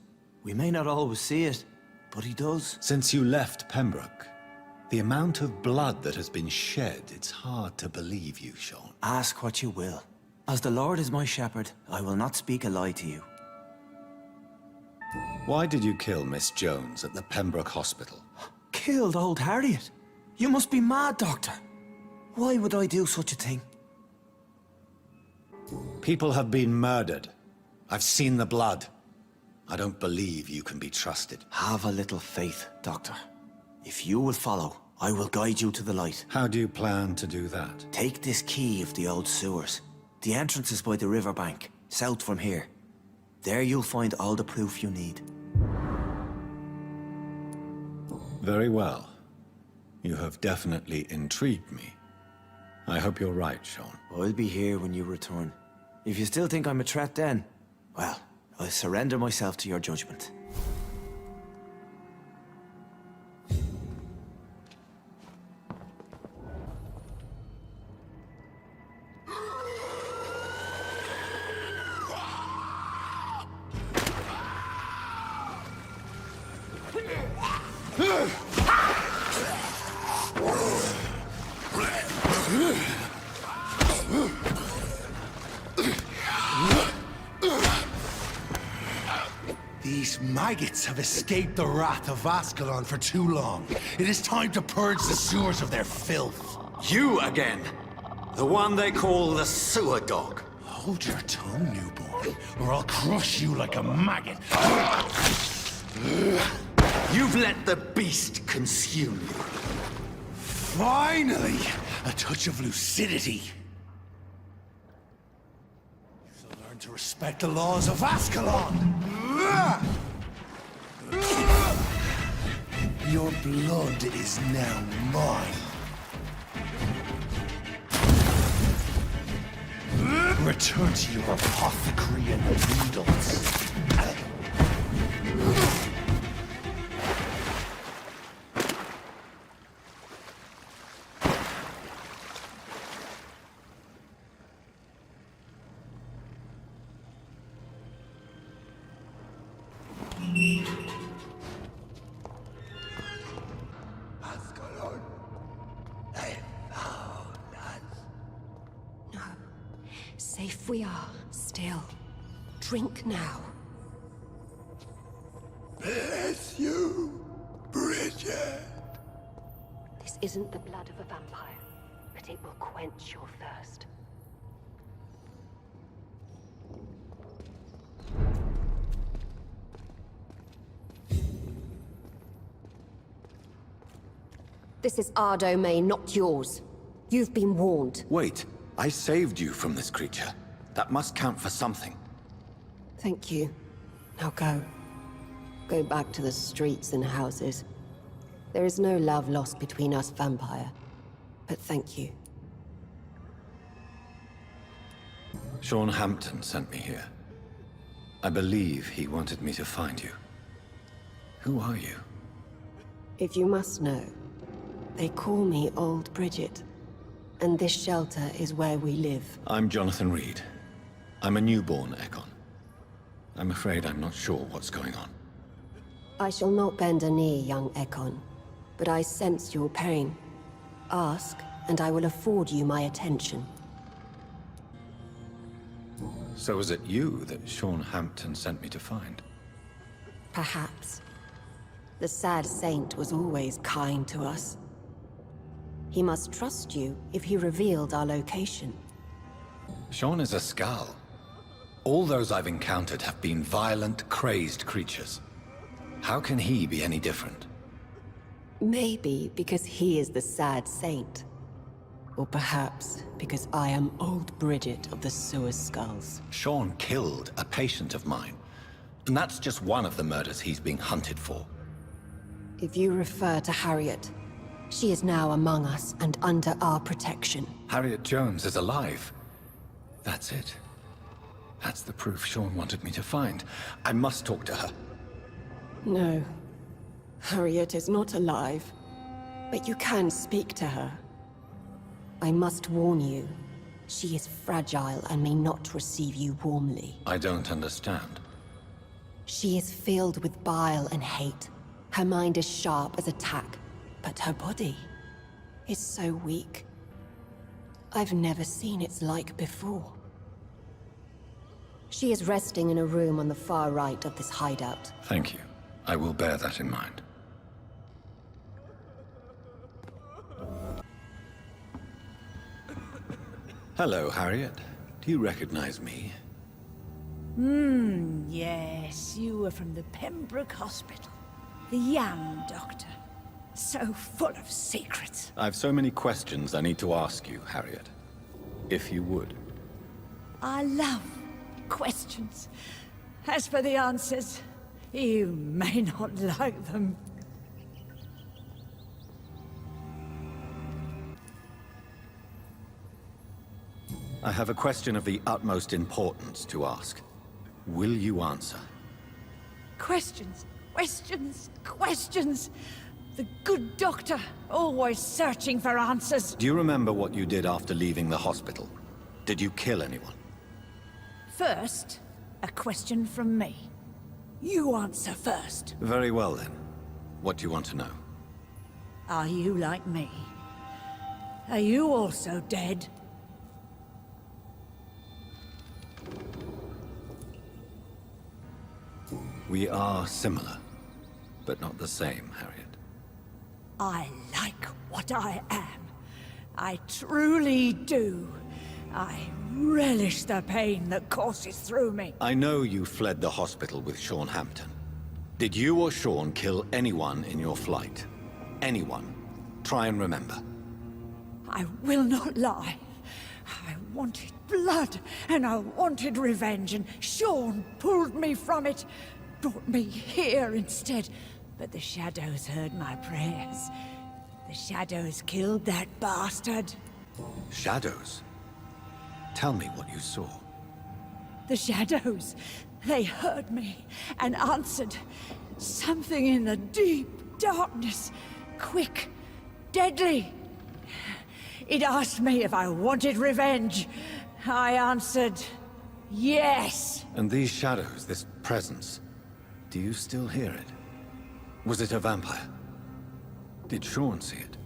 M: We may not always see it, but he does.
E: Since you left Pembroke, the amount of blood that has been shed, it's hard to believe you, Sean.
M: Ask what you will. As the Lord is my shepherd, I will not speak a lie to you.
E: Why did you kill Miss Jones at the Pembroke Hospital?
M: Killed old Harriet? You must be mad, Doctor. Why would I do such a thing?
E: People have been murdered. I've seen the blood. I don't believe you can be trusted.
M: Have a little faith, Doctor. If you will follow, I will guide you to the light.
E: How do you plan to do that?
M: Take this key of the old sewers. The entrance is by the riverbank. south from here. There you'll find all the proof you need.
E: Very well. You have definitely intrigued me. I hope you're right, Sean.
M: I'll be here when you return. If you still think I'm a threat then, well, I'll surrender myself to your judgment.
F: These maggots have escaped the wrath of Ascalon for too long. It is time to purge the sewers of their filth.
E: You again! The one they call the sewer dog.
F: Hold your tongue, newborn, or I'll crush you like a maggot.
E: You've let the beast consume you.
F: Finally! A touch of lucidity. So learn to respect the laws of Ascalon! Your blood is now mine. Return to your apothecary and needles.
U: Safe we are, still. Drink now.
F: Bless you, Bridget.
U: This isn't the blood of a vampire, but it will quench your thirst. This is our domain, not yours. You've been warned.
E: Wait, I saved you from this creature. That must count for something.
U: Thank you. Now go. Go back to the streets and houses. There is no love lost between us, Vampire. But thank you.
E: Sean Hampton sent me here. I believe he wanted me to find you. Who are you?
U: If you must know, they call me Old Bridget. And this shelter is where we live.
E: I'm Jonathan Reed. I'm a newborn Ekon. I'm afraid I'm not sure what's going on.
U: I shall not bend a knee, young Ekon. But I sense your pain. Ask, and I will afford you my attention.
E: So is it you that Sean Hampton sent me to find?
U: Perhaps. The sad saint was always kind to us. He must trust you if he revealed our location.
E: Sean is a Skal. All those I've encountered have been violent, crazed creatures. How can he be any different?
U: Maybe because he is the sad saint. Or perhaps because I am Old Bridget of the Sewer Skulls.
E: Sean killed a patient of mine. And that's just one of the murders he's being hunted for.
U: If you refer to Harriet, she is now among us and under our protection.
E: Harriet Jones is alive. That's it. That's the proof Sean wanted me to find. I must talk to her.
U: No. Harriet is not alive. But you can speak to her. I must warn you. She is fragile and may not receive you warmly.
E: I don't understand.
U: She is filled with bile and hate. Her mind is sharp as a tack. But her body is so weak. I've never seen its like before. She is resting in a room on the far right of this hideout.
E: Thank you. I will bear that in mind. Hello, Harriet. Do you recognize me?
Q: Yes, you were from the Pembroke Hospital. The young doctor. So full of secrets.
E: I've so many questions I need to ask you, Harriet. If you would.
Q: I love questions. As for the answers, you may not like them.
E: I have a question of the utmost importance to ask. Will you answer?
Q: Questions, questions, questions. The good doctor, always searching for answers.
E: Do you remember what you did after leaving the hospital? Did you kill anyone?
Q: First, a question from me. You answer first.
E: Very well then. What do you want to know?
Q: Are you like me? Are you also dead?
E: We are similar, but not the same, Harriet.
Q: I like what I am. I truly do. I relish the pain that courses through me.
E: I know you fled the hospital with Sean Hampton. Did you or Sean kill anyone in your flight? Anyone? Try and remember.
Q: I will not lie. I wanted blood, and I wanted revenge, and Sean pulled me from it. Brought me here instead. But the shadows heard my prayers. The shadows killed that bastard.
E: Shadows? Tell me what you saw.
Q: The shadows. They heard me and answered. Something in the deep darkness. Quick. Deadly. It asked me if I wanted revenge. I answered, yes.
E: And these shadows, this presence, do you still hear it? Was it a vampire? Did Sean see it?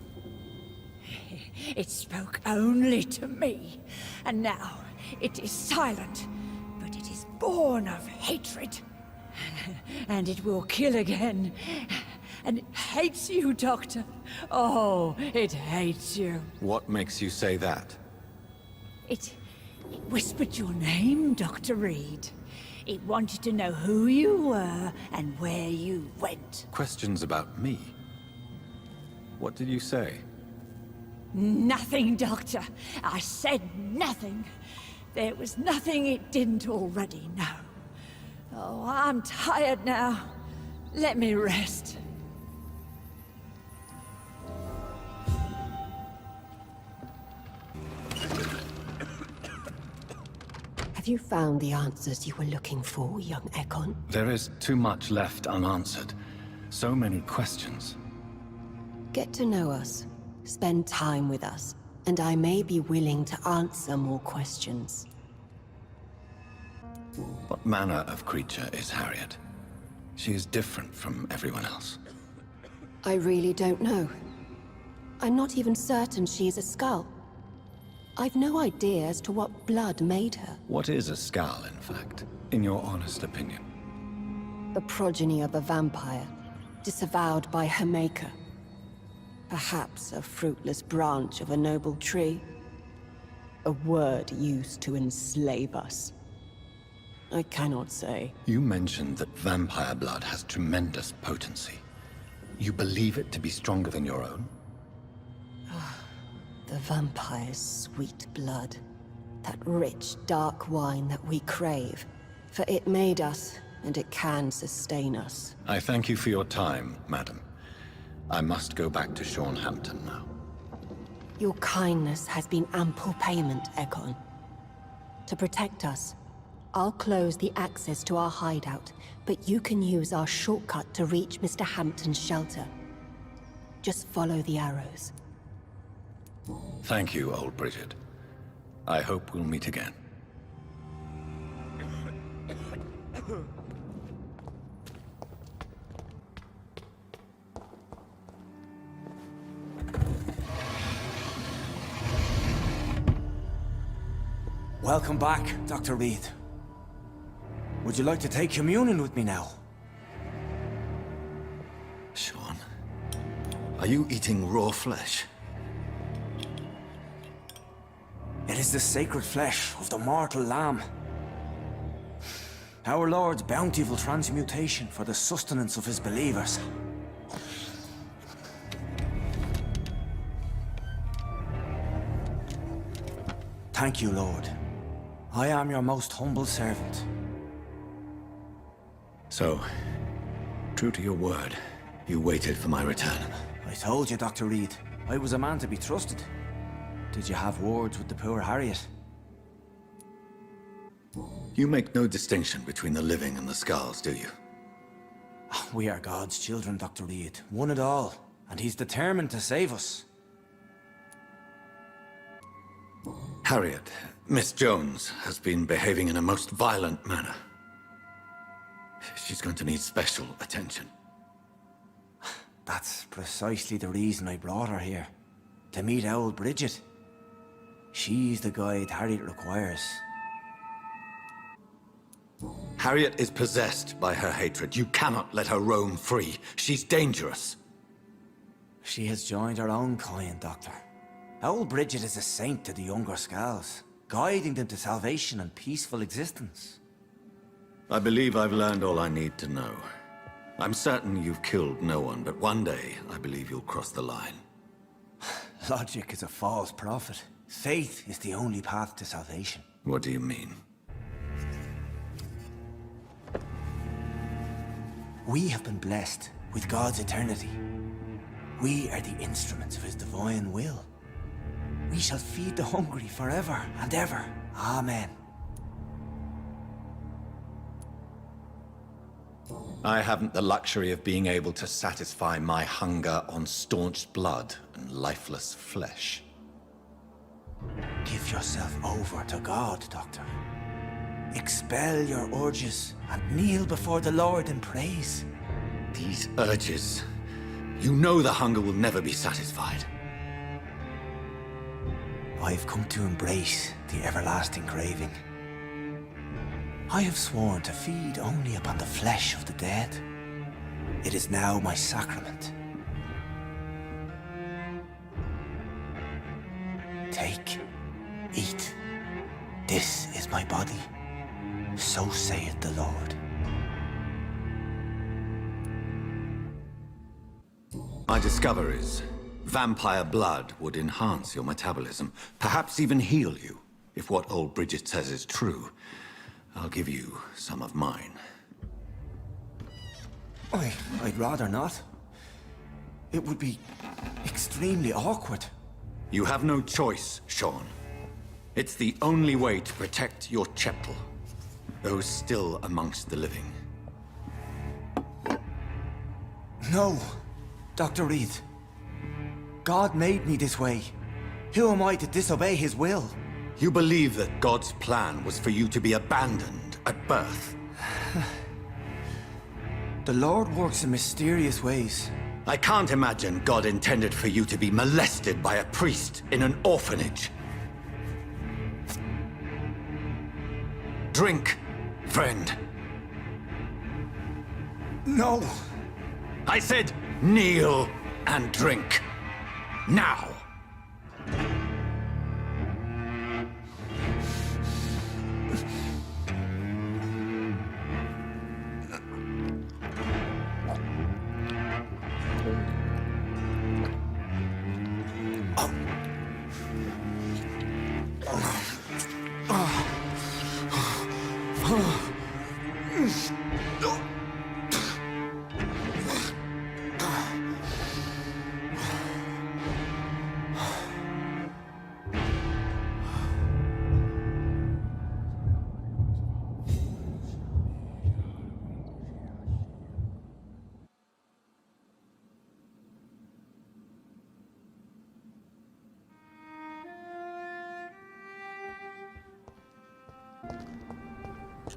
Q: It spoke only to me, and now it is silent, but it is born of hatred. And it will kill again. And it hates you, Doctor. Oh, it hates you.
E: What makes you say that?
Q: It whispered your name, Dr. Reed. It wanted to know who you were and where you went.
E: Questions about me? What did you say?
Q: Nothing, Doctor. I said nothing. There was nothing it didn't already know. Oh, I'm tired now. Let me rest.
U: Have you found the answers you were looking for, young Ekon?
E: There is too much left unanswered. So many questions.
U: Get to know us. Spend time with us. And I may be willing to answer more questions.
E: What manner of creature is Harriet? She is different from everyone else.
U: I really don't know. I'm not even certain she is a skull. I've no idea as to what blood made her.
E: What is a skull, in fact, in your honest opinion?
U: The progeny of a vampire, disavowed by her maker. Perhaps a fruitless branch of a noble tree. A word used to enslave us. I cannot say.
E: You mentioned that vampire blood has tremendous potency. You believe it to be stronger than your own?
U: The vampire's sweet blood. That rich, dark wine that we crave. For it made us, and it can sustain us.
E: I thank you for your time, madam. I must go back to Sean Hampton now.
U: Your kindness has been ample payment, Ekon. To protect us, I'll close the access to our hideout, but you can use our shortcut to reach Mr. Hampton's shelter. Just follow the arrows.
E: Thank you, old Bridget. I hope we'll meet again.
M: Welcome back, Dr. Reed. Would you like to take communion with me now?
E: Sean, are you eating raw flesh?
M: It is the sacred flesh of the mortal lamb. Our Lord's bountiful transmutation for the sustenance of his believers. Thank you, Lord. I am your most humble servant.
E: So, true to your word, you waited for my return.
M: I told you, Dr. Reed, I was a man to be trusted. Did you have words with the poor Harriet?
E: You make no distinction between the living and the skulls, do you?
M: We are God's children, Dr. Reed. One and all. And he's determined to save us.
E: Harriet, Miss Jones, has been behaving in a most violent manner. She's going to need special attention.
M: That's precisely the reason I brought her here. To meet old Bridget. She's the guide Harriet requires.
E: Harriet is possessed by her hatred. You cannot let her roam free. She's dangerous.
M: She has joined her own kind, Doctor. Old Bridget is a saint to the younger Skulls, guiding them to salvation and peaceful existence.
E: I believe I've learned all I need to know. I'm certain you've killed no one, but one day I believe you'll cross the line.
M: Logic is a false prophet. Faith is the only path to salvation.
E: What do you mean?
M: We have been blessed with God's eternity. We are the instruments of his divine will. We shall feed the hungry forever and ever. Amen.
E: I haven't the luxury of being able to satisfy my hunger on staunched blood and lifeless flesh.
M: Give yourself over to God, Doctor. Expel your urges and kneel before the Lord in praise.
E: These urges... You know the hunger will never be satisfied.
M: I've come to embrace the everlasting craving. I have sworn to feed only upon the flesh of the dead. It is now my sacrament. Take, eat. This is my body. So saith the Lord.
E: My discoveries. Vampire blood would enhance your metabolism, perhaps even heal you. If what old Bridget says is true, I'll give you some of mine.
M: I'd rather not. It would be extremely awkward.
E: You have no choice, Sean. It's the only way to protect your Cheptel, those still amongst the living.
M: No, Dr. Reed. God made me this way. Who am I to disobey his will?
E: You believe that God's plan was for you to be abandoned at birth?
M: The Lord works in mysterious ways.
E: I can't imagine God intended for you to be molested by a priest in an orphanage. Drink, friend.
M: No.
E: I said kneel and drink. Now.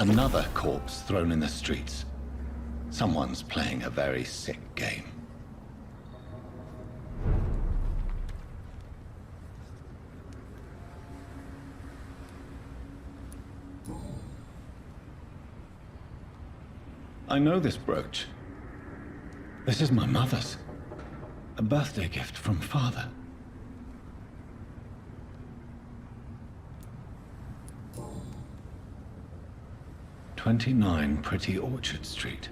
E: Another corpse thrown in the streets. Someone's playing a very sick game. I know this brooch. This is my mother's. A birthday gift from father. "29 Pretty Orchard Street.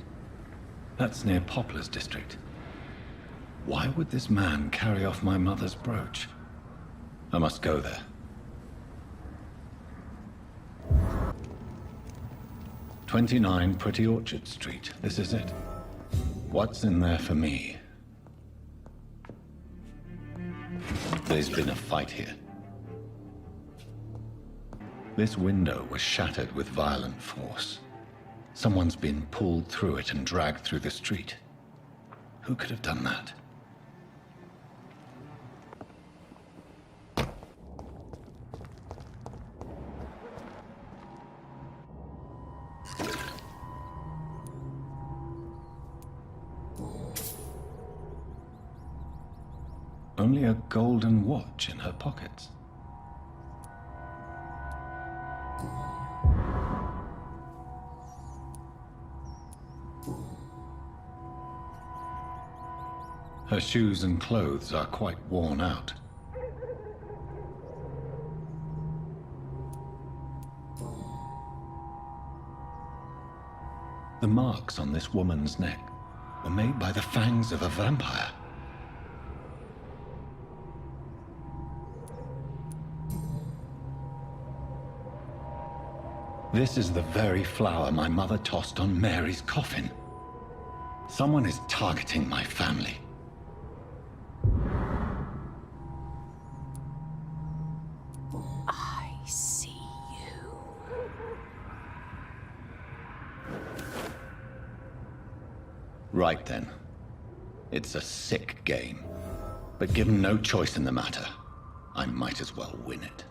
E: That's near Poplar's district. Why would this man carry off my mother's brooch? I must go there. 29 Pretty Orchard Street. This is it. What's in there for me? There's been a fight here. This window was shattered with violent force. Someone's been pulled through it and dragged through the street. Who could have done that? Only a golden watch in her pockets. Her shoes and clothes are quite worn out. The marks on this woman's neck were made by the fangs of a vampire. This is the very flower my mother tossed on Mary's coffin. Someone is targeting my family.
Q: I see you.
E: Right then. It's a sick game. But given no choice in the matter, I might as well win it.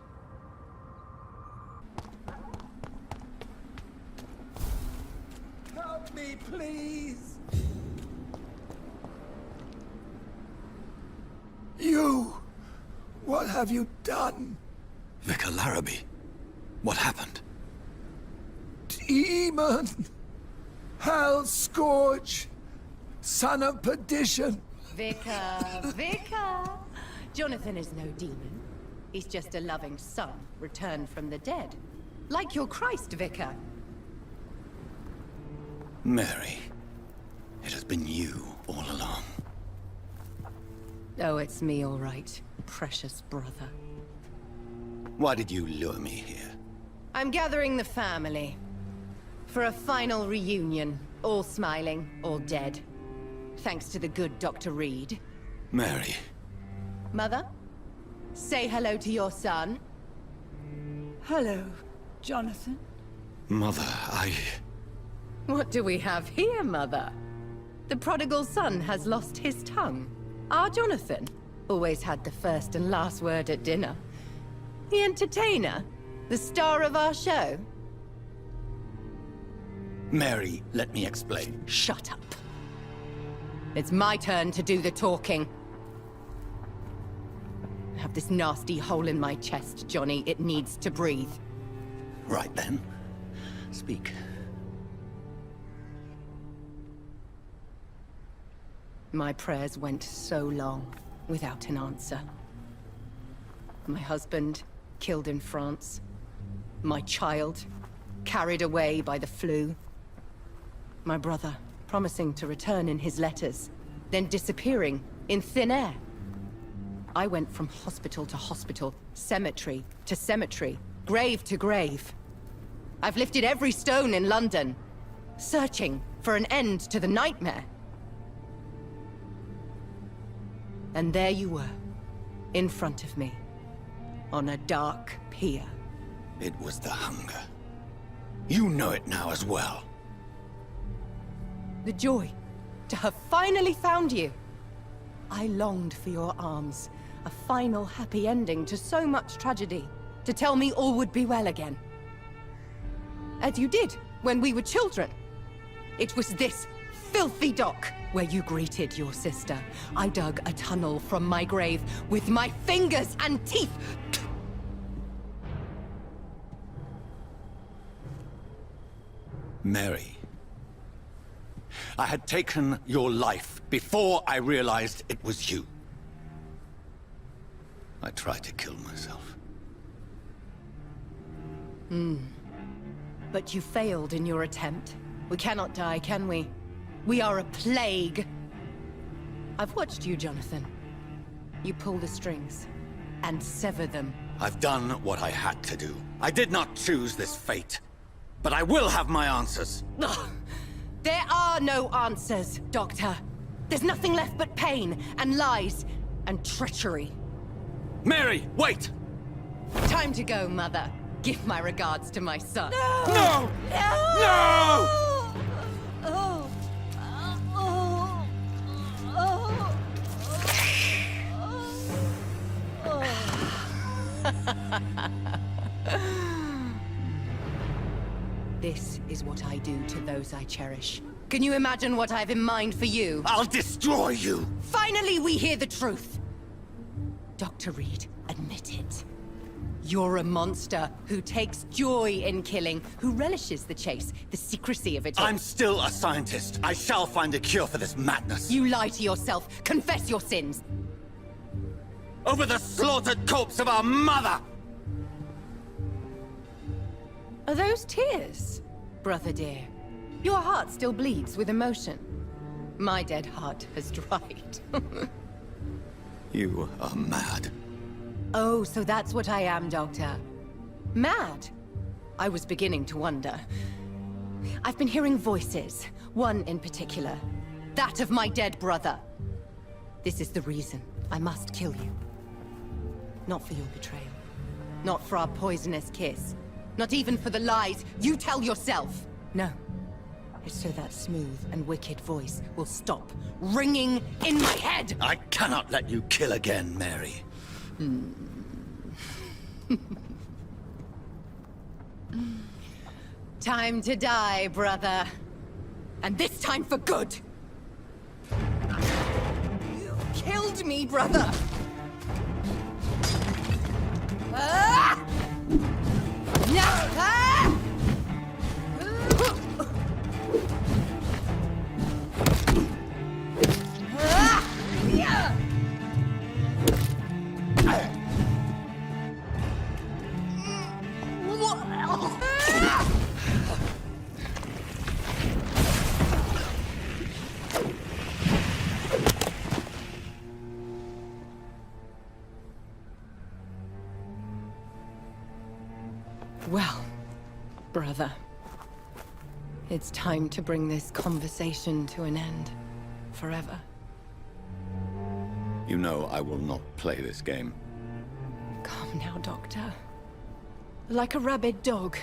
S: Help me, please! You! What have you done?
B: Vicar Larrabee, what happened?
S: Demon! Hell Scourge! Son of perdition!
L: Vicar! Jonathan is no demon. He's just a loving son, returned from the dead. Like your Christ, Vicar.
B: Mary, it has been you all along.
L: Oh, it's me, all right. Precious brother.
B: Why did you lure me here?
L: I'm gathering the family. For a final reunion. All smiling, all dead. Thanks to the good Dr. Reed.
B: Mary.
L: Mother? Say hello to your son.
T: Hello, Jonathan.
B: Mother,
L: What do we have here, Mother? The prodigal son has lost his tongue. Our Jonathan always had the first and last word at dinner. The entertainer, the star of our show.
B: Mary, let me explain.
L: Shut up. It's my turn to do the talking. I have this nasty hole in my chest, Johnny. It needs to breathe.
B: Right then. Speak.
L: My prayers went so long without an answer. My husband killed in France. My child carried away by the flu. My brother promising to return in his letters, then disappearing in thin air. I went from hospital to hospital, cemetery to cemetery, grave to grave. I've lifted every stone in London, searching for an end to the nightmare. And there you were, in front of me, on a dark pier.
B: It was the hunger. You know it now as well.
L: The joy to have finally found you. I longed for your arms, a final happy ending to so much tragedy, to tell me all would be well again. As you did when we were children. It was this filthy dock where you greeted your sister. I dug a tunnel from my grave with my fingers and teeth.
B: Mary, I had taken your life before I realized it was you. I tried to kill myself.
L: But you failed in your attempt. We cannot die, can we? We are a plague. I've watched you, Jonathan. You pull the strings and sever them.
B: I've done what I had to do. I did not choose this fate. But I will have my answers.
L: Ugh. There are no answers, Doctor. There's nothing left but pain and lies and treachery.
B: Mary, wait!
L: Time to go, Mother. Give my regards to my son.
B: No! No!
T: Oh.
L: This is what I do to those I cherish. Can you imagine what I've in mind for you?
B: I'll destroy you!
L: Finally, we hear the truth! Dr. Reed, admit it. You're a monster who takes joy in killing, who relishes the chase, the secrecy of it all.
B: I'm still a scientist. I shall find a cure for this madness.
L: You lie to yourself. Confess your sins.
B: Over the slaughtered corpse of our mother!
L: Are those tears, brother dear? Your heart still bleeds with emotion. My dead heart has dried.
B: You are mad.
L: Oh, so that's what I am, Doctor. Mad? I was beginning to wonder. I've been hearing voices, one in particular. That of my dead brother. This is the reason I must kill you. Not for your betrayal. Not for our poisonous kiss. Not even for the lies you tell yourself. No. It's so that smooth and wicked voice will stop ringing in my head!
B: I cannot let you kill again, Mary.
L: Time to die, brother. And this time for good! You killed me, brother! Ah! No! Ah! Ah! Yeah! Well, brother, it's time to bring this conversation to an end. Forever.
E: You know I will not play this game.
L: Calm now, Doctor. Like a rabid dog.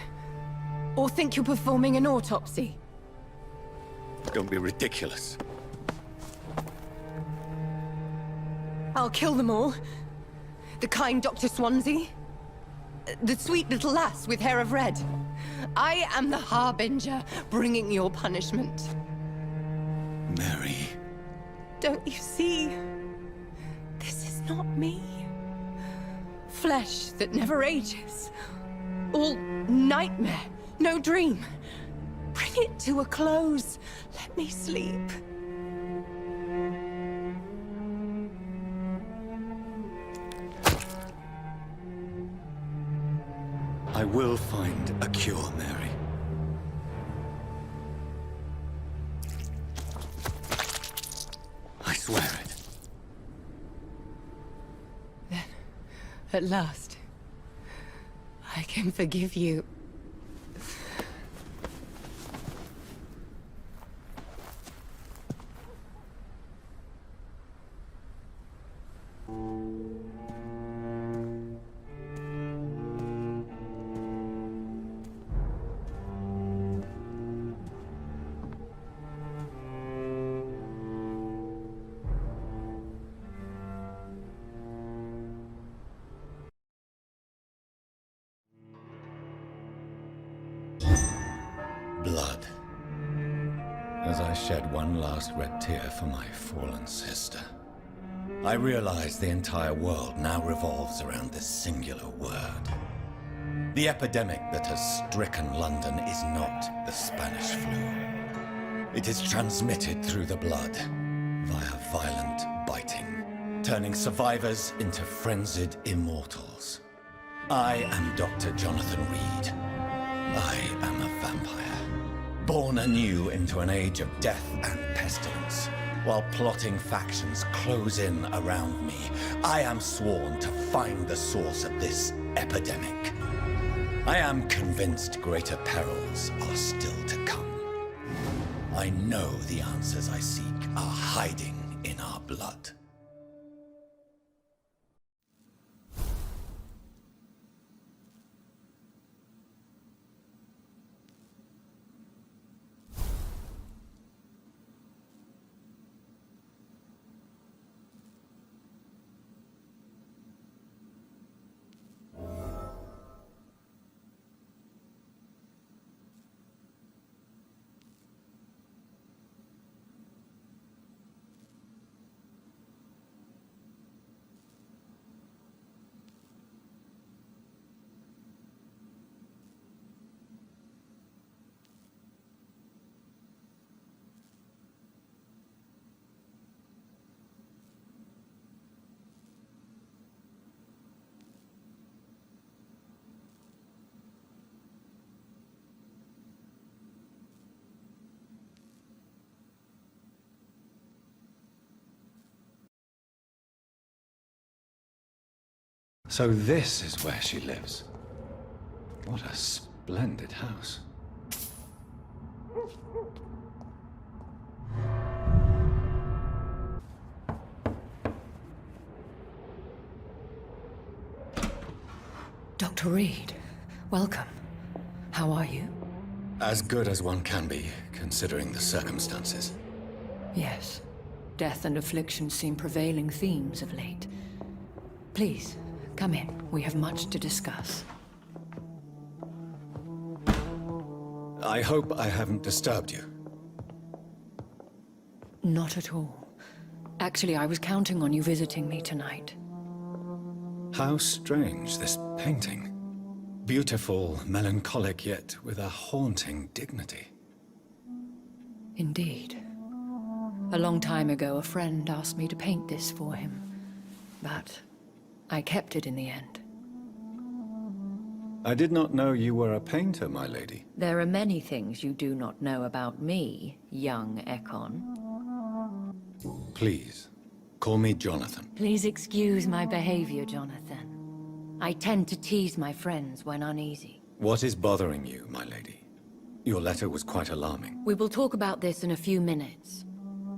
L: Or think you're performing an autopsy.
E: Don't be ridiculous.
L: I'll kill them all. The kind Dr. Swansea. The sweet little lass with hair of red. I am the Harbinger, bringing your punishment.
E: Mary.
L: Don't you see? This is not me. Flesh that never ages. All nightmare, no dream. Bring it to a close. Let me sleep.
E: I will find a cure, Mary. I swear it.
L: Then, at last, I can forgive you.
E: Blood. As I shed one last red tear for my fallen sister, I realize the entire world now revolves around this singular word. The epidemic that has stricken London is not the Spanish flu. It is transmitted through the blood via violent biting, turning survivors into frenzied immortals. I am Dr. Jonathan Reed. I am a vampire, born anew into an age of death and pestilence. While plotting factions close in around me, I am sworn to find the source of this epidemic. I am convinced greater perils are still to come. I know the answers I seek are hiding in our blood. So this is where she lives. What a splendid house.
N: Dr. Reed, welcome. How are you?
E: As good as one can be, considering the circumstances.
N: Yes. Death and affliction seem prevailing themes of late. Please, come in. We have much to discuss.
E: I hope I haven't disturbed you.
N: Not at all. Actually, I was counting on you visiting me tonight.
E: How strange, this painting. Beautiful, melancholic, yet with a haunting dignity.
N: Indeed. A long time ago, a friend asked me to paint this for him. But I kept it in the end.
E: I did not know you were a painter, my lady.
N: There are many things you do not know about me, young Ekon.
E: Please, call me Jonathan.
N: Please excuse my behavior, Jonathan. I tend to tease my friends when uneasy.
E: What is bothering you, my lady? Your letter was quite alarming.
N: We will talk about this in a few minutes.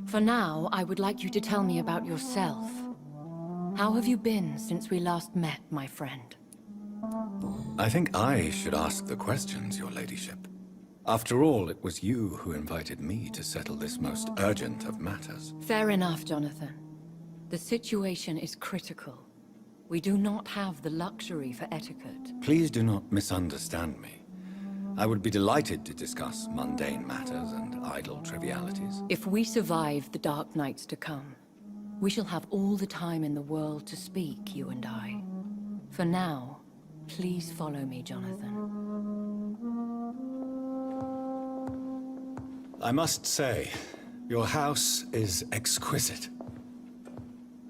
N: For now, I would like you to tell me about yourself. How have you been since we last met, my friend?
E: I think I should ask the questions, your ladyship. After all, it was you who invited me to settle this most urgent of matters.
N: Fair enough, Jonathan. The situation is critical. We do not have the luxury for etiquette.
E: Please do not misunderstand me. I would be delighted to discuss mundane matters and idle trivialities.
N: If we survive the dark nights to come, we shall have all the time in the world to speak, you and I. For now, please follow me, Jonathan.
E: I must say, your house is exquisite.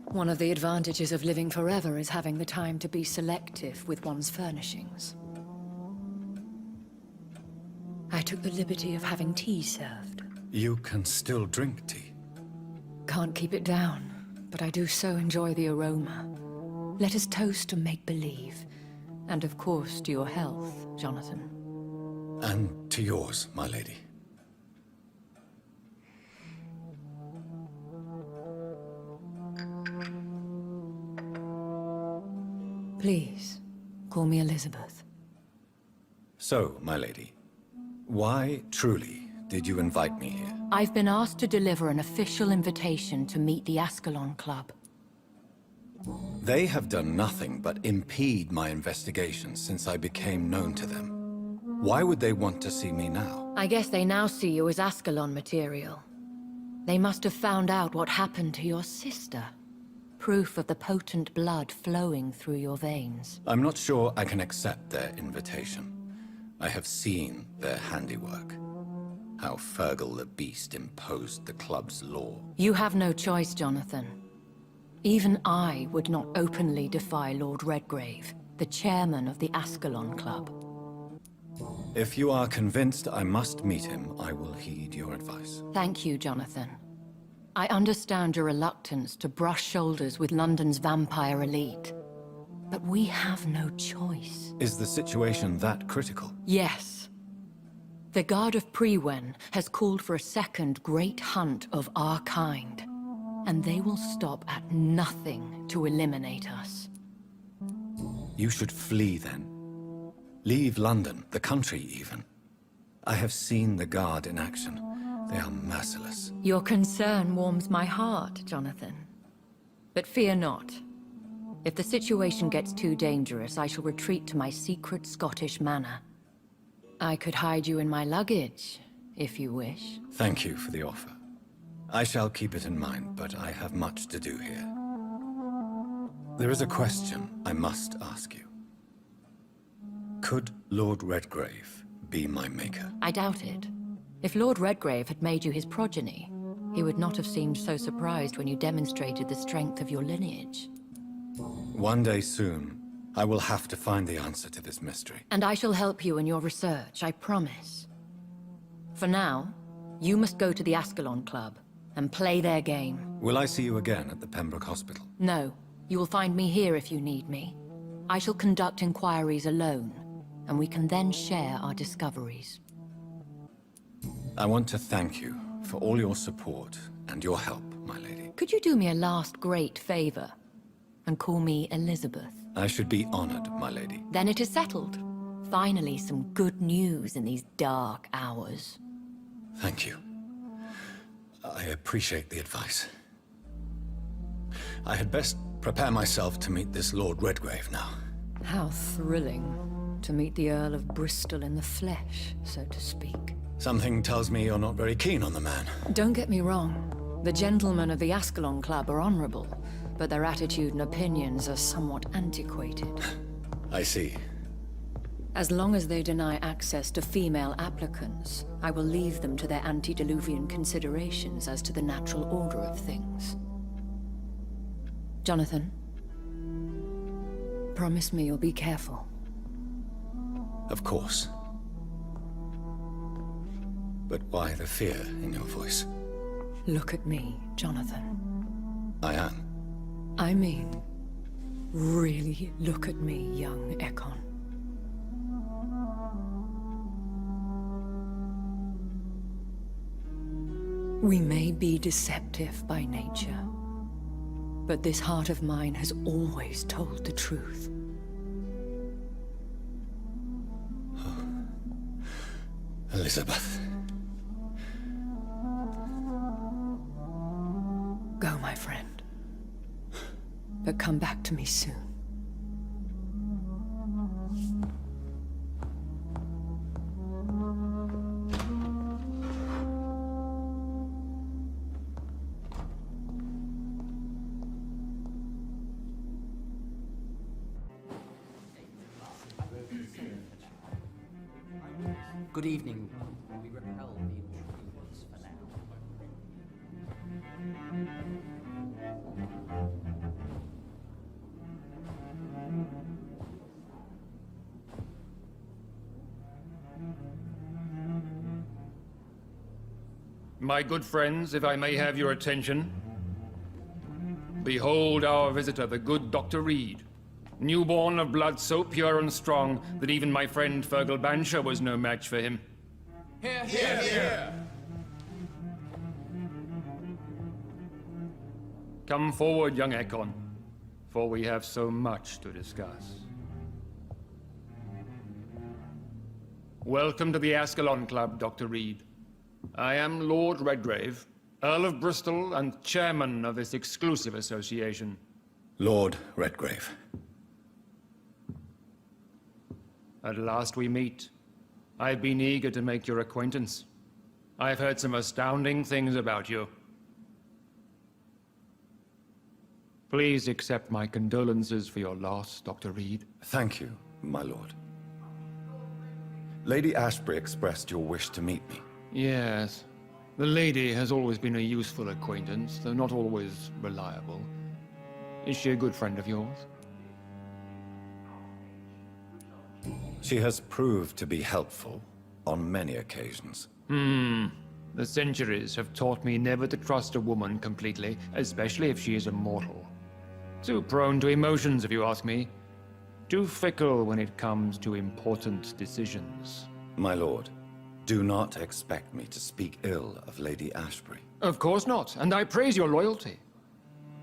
N: One of the advantages of living forever is having the time to be selective with one's furnishings. I took the liberty of having tea served.
E: You can still drink tea.
N: Can't keep it down, but I do so enjoy the aroma. Let us toast to make-believe. And of course, to your health, Jonathan.
E: And to yours, my lady.
N: Please, call me Elizabeth.
E: So, my lady, why, truly, did you invite me here?
N: I've been asked to deliver an official invitation to meet the Ascalon Club.
E: They have done nothing but impede my investigations since I became known to them. Why would they want to see me now?
N: I guess they now see you as Ascalon material. They must have found out what happened to your sister. Proof of the potent blood flowing through your veins.
E: I'm not sure I can accept their invitation. I have seen their handiwork. How Fergal the Beast imposed the club's law.
N: You have no choice, Jonathan. Even I would not openly defy Lord Redgrave, the chairman of the Ascalon Club.
E: If you are convinced I must meet him, I will heed your advice.
N: Thank you, Jonathan. I understand your reluctance to brush shoulders with London's vampire elite. But we have no choice.
E: Is the situation that critical?
N: Yes. The God of Priwen has called for a second great hunt of our kind. And they will stop at nothing to eliminate us.
E: You should flee then. Leave London, the country even. I have seen the Guard in action. They are merciless.
N: Your concern warms my heart, Jonathan. But fear not. If the situation gets too dangerous, I shall retreat to my secret Scottish manor. I could hide you in my luggage, if you wish.
E: Thank you for the offer. I shall keep it in mind, but I have much to do here. There is a question I must ask you. Could Lord Redgrave be my maker?
N: I doubt it. If Lord Redgrave had made you his progeny, he would not have seemed so surprised when you demonstrated the strength of your lineage.
E: One day soon, I will have to find the answer to this mystery.
N: And I shall help you in your research, I promise. For now, you must go to the Ascalon Club and play their game.
E: Will I see you again at the Pembroke Hospital?
N: No, you will find me here if you need me. I shall conduct inquiries alone, and we can then share our discoveries.
E: I want to thank you for all your support and your help, my lady.
N: Could you do me a last great favor and call me Elizabeth?
E: I should be honored, my lady.
N: Then it is settled. Finally, some good news in these dark hours.
E: Thank you. I appreciate the advice. I had best prepare myself to meet this Lord Redgrave now.
N: How thrilling to meet the Earl of Bristol in the flesh, so to speak.
E: Something tells me you're not very keen on the man.
N: Don't get me wrong. The gentlemen of the Ascalon Club are honorable, but their attitude and opinions are somewhat antiquated.
E: I see.
N: As long as they deny access to female applicants, I will leave them to their antediluvian considerations as to the natural order of things. Jonathan, promise me you'll be careful.
E: Of course. But why the fear in your voice?
N: Look at me, Jonathan.
E: I am.
N: I mean, really look at me, young Ekon. We may be deceptive by nature, but this heart of mine has always told the truth.
E: Elizabeth.
N: Go, my friend. But come back to me soon.
J: Good evening. We repel the intruders for now.
V: My good friends, if I may have your attention. Behold our visitor, the good Dr. Reed. Newborn of blood so pure and strong that even my friend Fergal Bansher was no match for him.
J: Hear, hear, hear!
V: Come forward, young Ekon, for we have so much to discuss. Welcome to the Ascalon Club, Dr. Reed. I am Lord Redgrave, Earl of Bristol and chairman of this exclusive association.
E: Lord Redgrave.
V: At last we meet. I've been eager to make your acquaintance. I've heard some astounding things about you. Please accept my condolences for your loss, Dr. Reed.
E: Thank you, my lord. Lady Ashbury expressed your wish to meet me.
V: Yes. The lady has always been a useful acquaintance, though not always reliable. Is she a good friend of yours?
E: She has proved to be helpful on many occasions.
V: The centuries have taught me never to trust a woman completely, especially if she is a mortal. Too prone to emotions, if you ask me. Too fickle when it comes to important decisions.
E: My lord, do not expect me to speak ill of Lady Ashbury.
V: Of course not, and I praise your loyalty.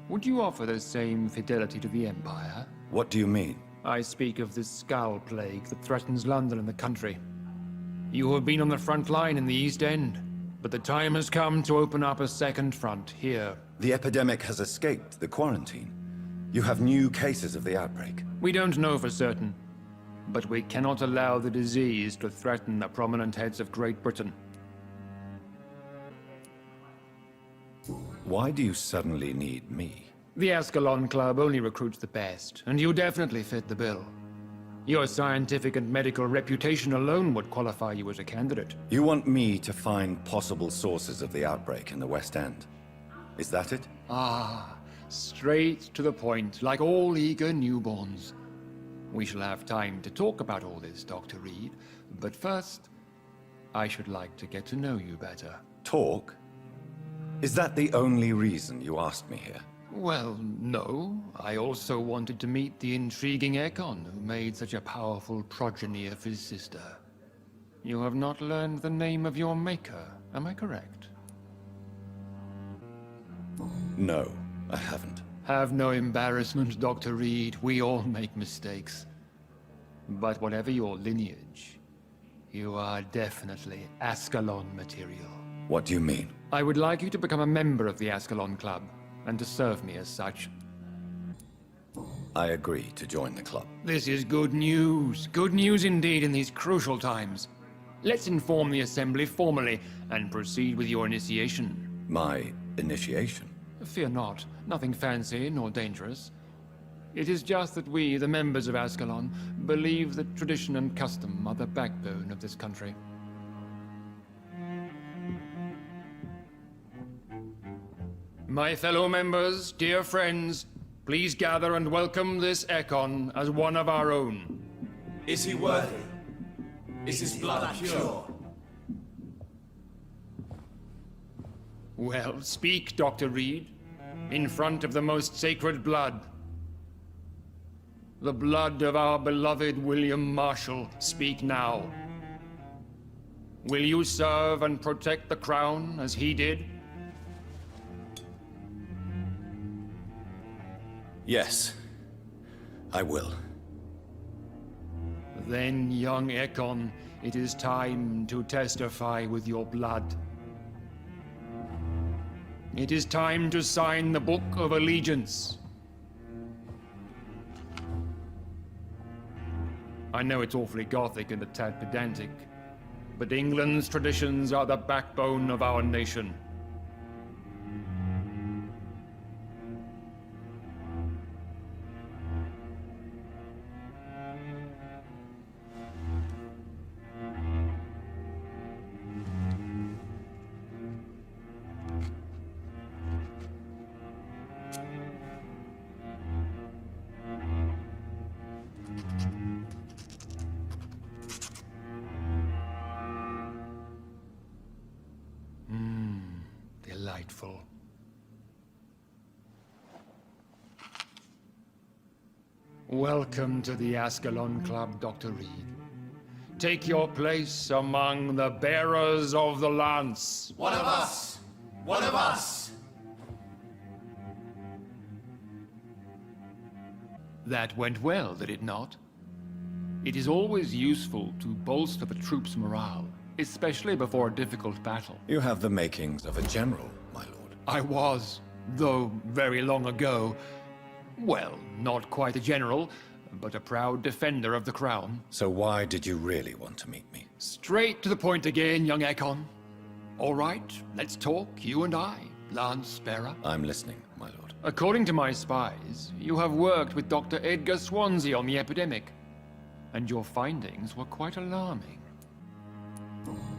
V: Would you offer the same fidelity to the Empire?
E: What do you mean?
V: I speak of the Skull Plague that threatens London and the country. You have been on the front line in the East End, but the time has come to open up a second front here.
E: The epidemic has escaped the quarantine. You have new cases of the outbreak.
V: We don't know for certain, but we cannot allow the disease to threaten the prominent heads of Great Britain.
E: Why do you suddenly need me?
V: The Ascalon Club only recruits the best, and you definitely fit the bill. Your scientific and medical reputation alone would qualify you as a candidate.
E: You want me to find possible sources of the outbreak in the West End. Is that it?
V: Ah, straight to the point, like all eager newborns. We shall have time to talk about all this, Dr. Reed, but first, I should like to get to know you better.
E: Talk? Is that the only reason you asked me here?
V: Well, no. I also wanted to meet the intriguing Ekon, who made such a powerful progeny of his sister. You have not learned the name of your maker, am I correct?
E: No, I haven't.
V: Have no embarrassment, Dr. Reed. We all make mistakes. But whatever your lineage, you are definitely Ascalon material.
E: What do you mean?
V: I would like you to become a member of the Ascalon Club, and to serve me as such.
E: I agree to join the club.
V: This is good news. Good news indeed in these crucial times. Let's inform the Assembly formally, and proceed with your initiation.
E: My initiation?
V: Fear not. Nothing fancy nor dangerous. It is just that we, the members of Ascalon, believe that tradition and custom are the backbone of this country. My fellow members, dear friends, please gather and welcome this Ekon as one of our own.
H: Is he worthy? Is his blood pure?
V: Well, speak, Dr. Reed, in front of the most sacred blood. The blood of our beloved William Marshall, speak now. Will you serve and protect the crown as he did?
E: Yes, I will.
V: Then, young Ekon, it is time to testify with your blood. It is time to sign the Book of Allegiance. I know it's awfully gothic and a tad pedantic, but England's traditions are the backbone of our nation. Delightful. Welcome to the Ascalon Club, Dr. Reed. Take your place among the bearers of the lance.
H: One of us! One of us!
V: That went well, did it not? It is always useful to bolster the troops' morale, especially before a difficult battle.
E: You have the makings of a general, my lord.
V: I was, though very long ago. Well, not quite a general, but a proud defender of the crown.
E: So why did you really want to meet me?
V: Straight to the point again, young Ekon. All right, let's talk, you and I, Lance Bearer.
E: I'm listening, my lord.
V: According to my spies, you have worked with Dr. Edgar Swansea on the epidemic, and your findings were quite alarming.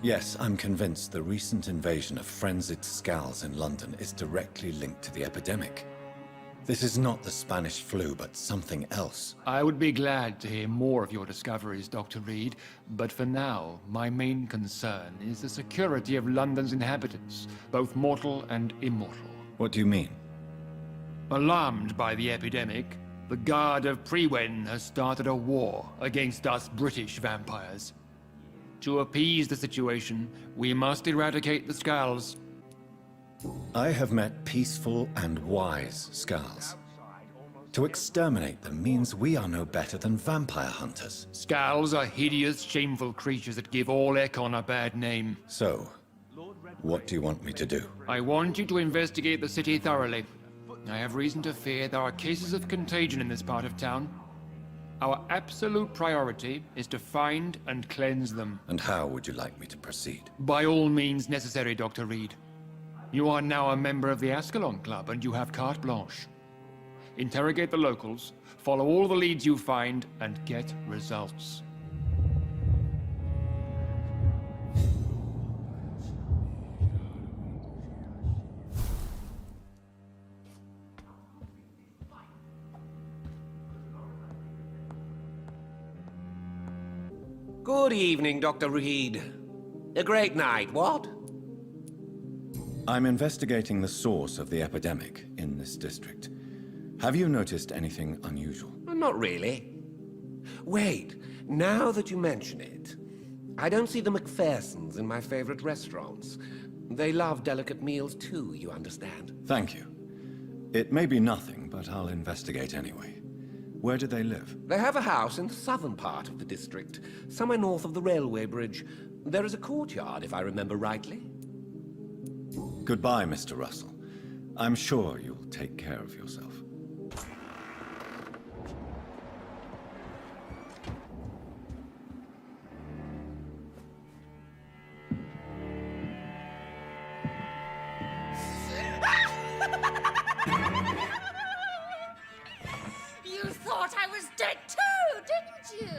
E: Yes, I'm convinced the recent invasion of frenzied Skulls in London is directly linked to the epidemic. This is not the Spanish flu, but something else.
V: I would be glad to hear more of your discoveries, Dr. Reed, but for now, my main concern is the security of London's inhabitants, both mortal and immortal.
E: What do you mean?
V: Alarmed by the epidemic, The Guard of Priwen has started a war against us British vampires. To appease the situation, we must eradicate the Skulls.
E: I have met peaceful and wise Skulls. To exterminate them means we are no better than vampire hunters.
V: Skulls are hideous, shameful creatures that give all Ekon a bad name.
E: So, what do you want me to do?
V: I want you to investigate the city thoroughly. I have reason to fear there are cases of contagion in this part of town. Our absolute priority is to find and cleanse them.
E: And how would you like me to proceed?
V: By all means necessary, Dr. Reed. You are now a member of the Ascalon Club and you have carte blanche. Interrogate the locals, follow all the leads you find, and get results.
K: Good evening, Dr. Reed. A great night, what?
E: I'm investigating the source of the epidemic in this district. Have you noticed anything unusual?
K: Not really. Wait, now that you mention it, I don't see the McPhersons in my favorite restaurants. They love delicate meals too, you understand.
E: Thank you. It may be nothing, but I'll investigate anyway. Where do they live?
K: They have a house in the southern part of the district, somewhere north of the railway bridge. There is a courtyard, if I remember rightly.
E: Goodbye, Mr. Russell. I'm sure you'll take care of yourself.
Q: You thought I was dead too, didn't you?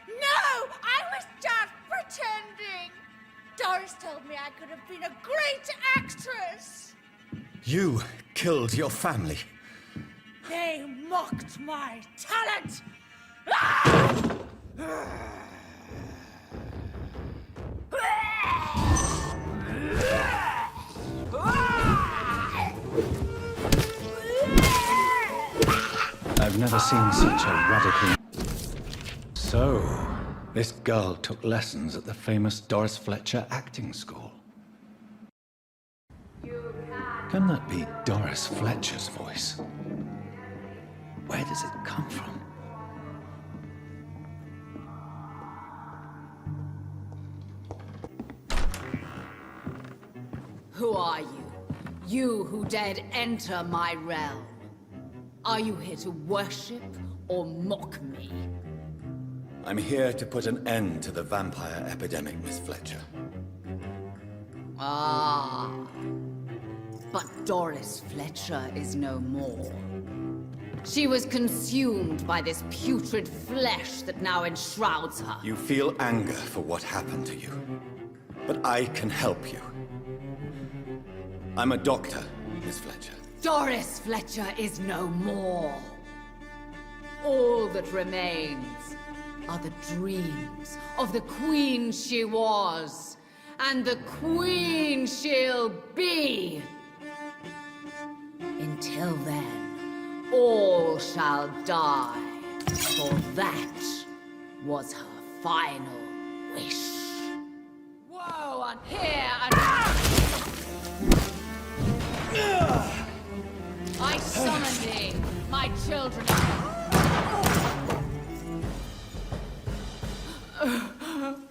Q: No, I was just pretending. Doris told me I could have been a great actress.
E: You killed your family.
Q: They mocked my talent.
E: I've never seen such a radical... So, this girl took lessons at the famous Doris Fletcher acting school. Can that be Doris Fletcher's voice? Where does it come from?
I: Who are you? You who dared enter my realm. Are you here to worship or mock me?
E: I'm here to put an end to the vampire epidemic, Miss Fletcher.
I: Ah. But Doris Fletcher is no more. She was consumed by this putrid flesh that now enshrouds her.
E: You feel anger for what happened to you. But I can help you. I'm a doctor, Miss Fletcher.
I: Doris Fletcher is no more. All that remains are the dreams of the queen she was, and the queen she'll be. Until then, all shall die, for that was her final wish. Woe and here and I summon thee, my children.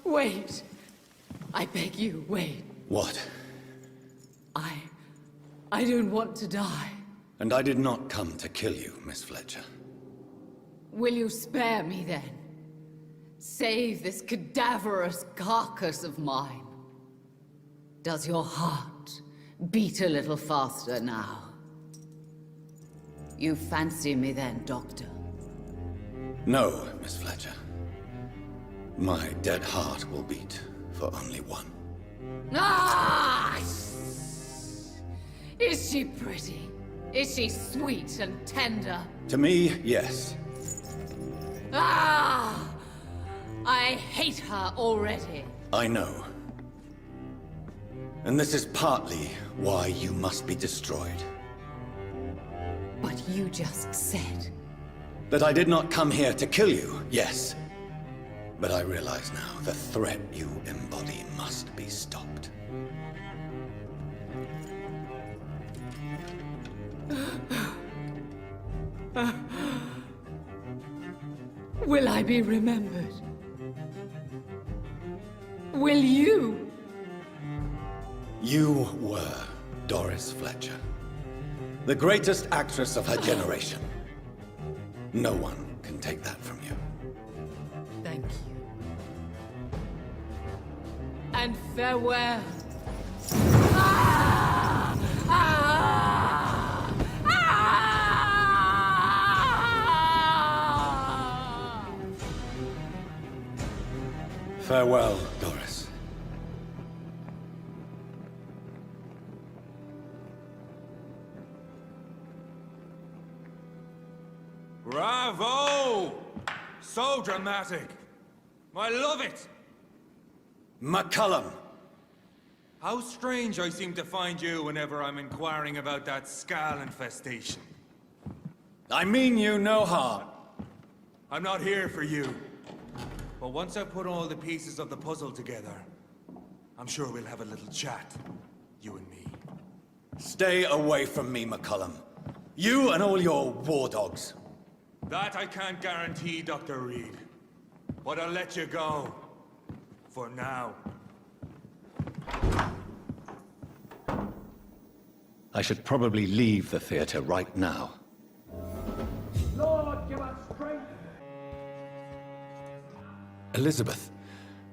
I: Wait. I beg you, wait.
E: What?
I: I don't want to die.
E: And I did not come to kill you, Miss Fletcher.
I: Will you spare me then? Save this cadaverous carcass of mine. Does your heart beat a little faster now? You fancy me then, Doctor?
E: No, Miss Fletcher. My dead heart will beat for only one.
I: Ah! Is she pretty? Is she sweet and tender?
E: To me, yes.
I: Ah! I hate her already.
E: I know. And this is partly why you must be destroyed.
I: But you just said
B: That I did not come here to kill you, yes. But I realize now the threat you embody must be stopped.
I: Will I be remembered? Will you?
B: You were Doris Fletcher, the greatest actress of her generation. No one can take that from you.
I: Thank you. And farewell. Ah! Ah! Ah!
B: Farewell, Doris.
A: Bravo! So dramatic. I love it.
B: McCullum.
A: How strange I seem to find you whenever I'm inquiring about that Skal infestation.
B: I mean you no harm.
A: I'm not here for you. But once I put all the pieces of the puzzle together, I'm sure we'll have a little chat, you and me.
B: Stay away from me, McCullum. You and all your war dogs.
A: That I can't guarantee, Dr. Reed. But I'll let you go. For now.
E: I should probably leave the theater right now.
H: Lord, give us strength.
B: Elizabeth,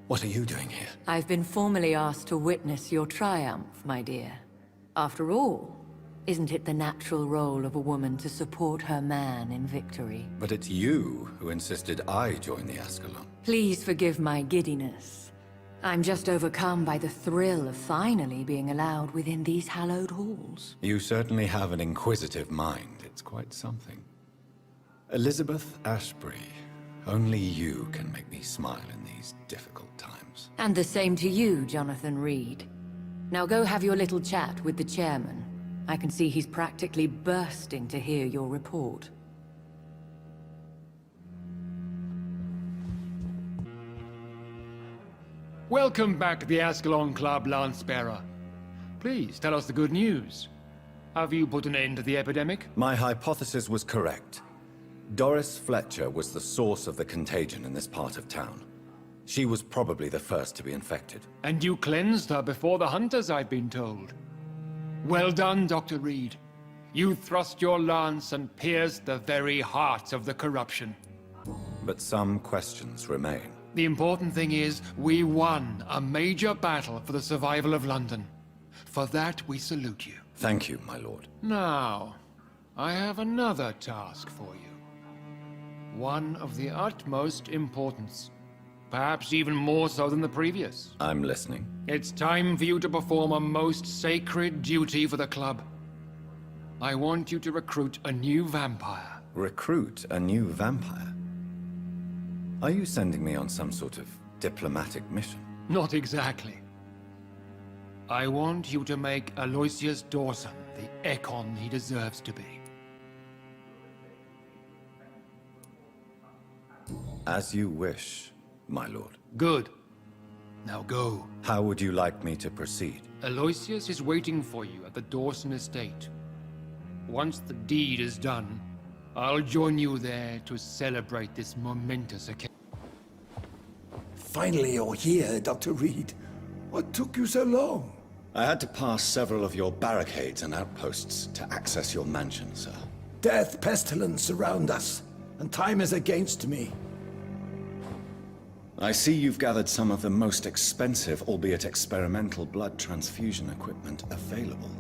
B: what are you doing here?
N: I've been formally asked to witness your triumph, my dear. After all, isn't it the natural role of a woman to support her man in victory?
E: But it's you who insisted I join the Ascalon.
N: Please forgive my giddiness. I'm just overcome by the thrill of finally being allowed within these hallowed halls.
E: You certainly have an inquisitive mind. It's quite something. Elizabeth Ashbury, only you can make me smile in these difficult times.
N: And the same to you, Jonathan Reed. Now go have your little chat with the chairman. I can see he's practically bursting to hear your report.
V: Welcome back to the Ascalon Club, Lance-Bearer. Please, tell us the good news. Have you put an end to the epidemic?
E: My hypothesis was correct. Doris Fletcher was the source of the contagion in this part of town. She was probably the first to be infected.
V: And you cleansed her before the hunters, I've been told. Well done, Dr. Reed. You thrust your lance and pierced the very heart of the corruption.
E: But some questions remain.
V: The important thing is, we won a major battle for the survival of London. For that, we salute you.
E: Thank you, my lord.
V: Now, I have another task for you. One of the utmost importance. Perhaps even more so than the previous.
E: I'm listening.
V: It's time for you to perform a most sacred duty for the club. I want you to recruit a new vampire.
E: Recruit a new vampire? Are you sending me on some sort of diplomatic mission?
V: Not exactly. I want you to make Aloysius Dawson the Ekon he deserves to be.
E: As you wish, my lord.
V: Good. Now go.
E: How would you like me to proceed?
V: Aloysius is waiting for you at the Dawson estate. Once the deed is done, I'll join you there to celebrate this momentous occasion.
S: Finally, you're here, Dr. Reed. What took you so long?
E: I had to pass several of your barricades and outposts to access your mansion, sir.
S: Death, pestilence surround us, and time is against me.
E: I see you've gathered some of the most expensive, albeit experimental, blood transfusion equipment available.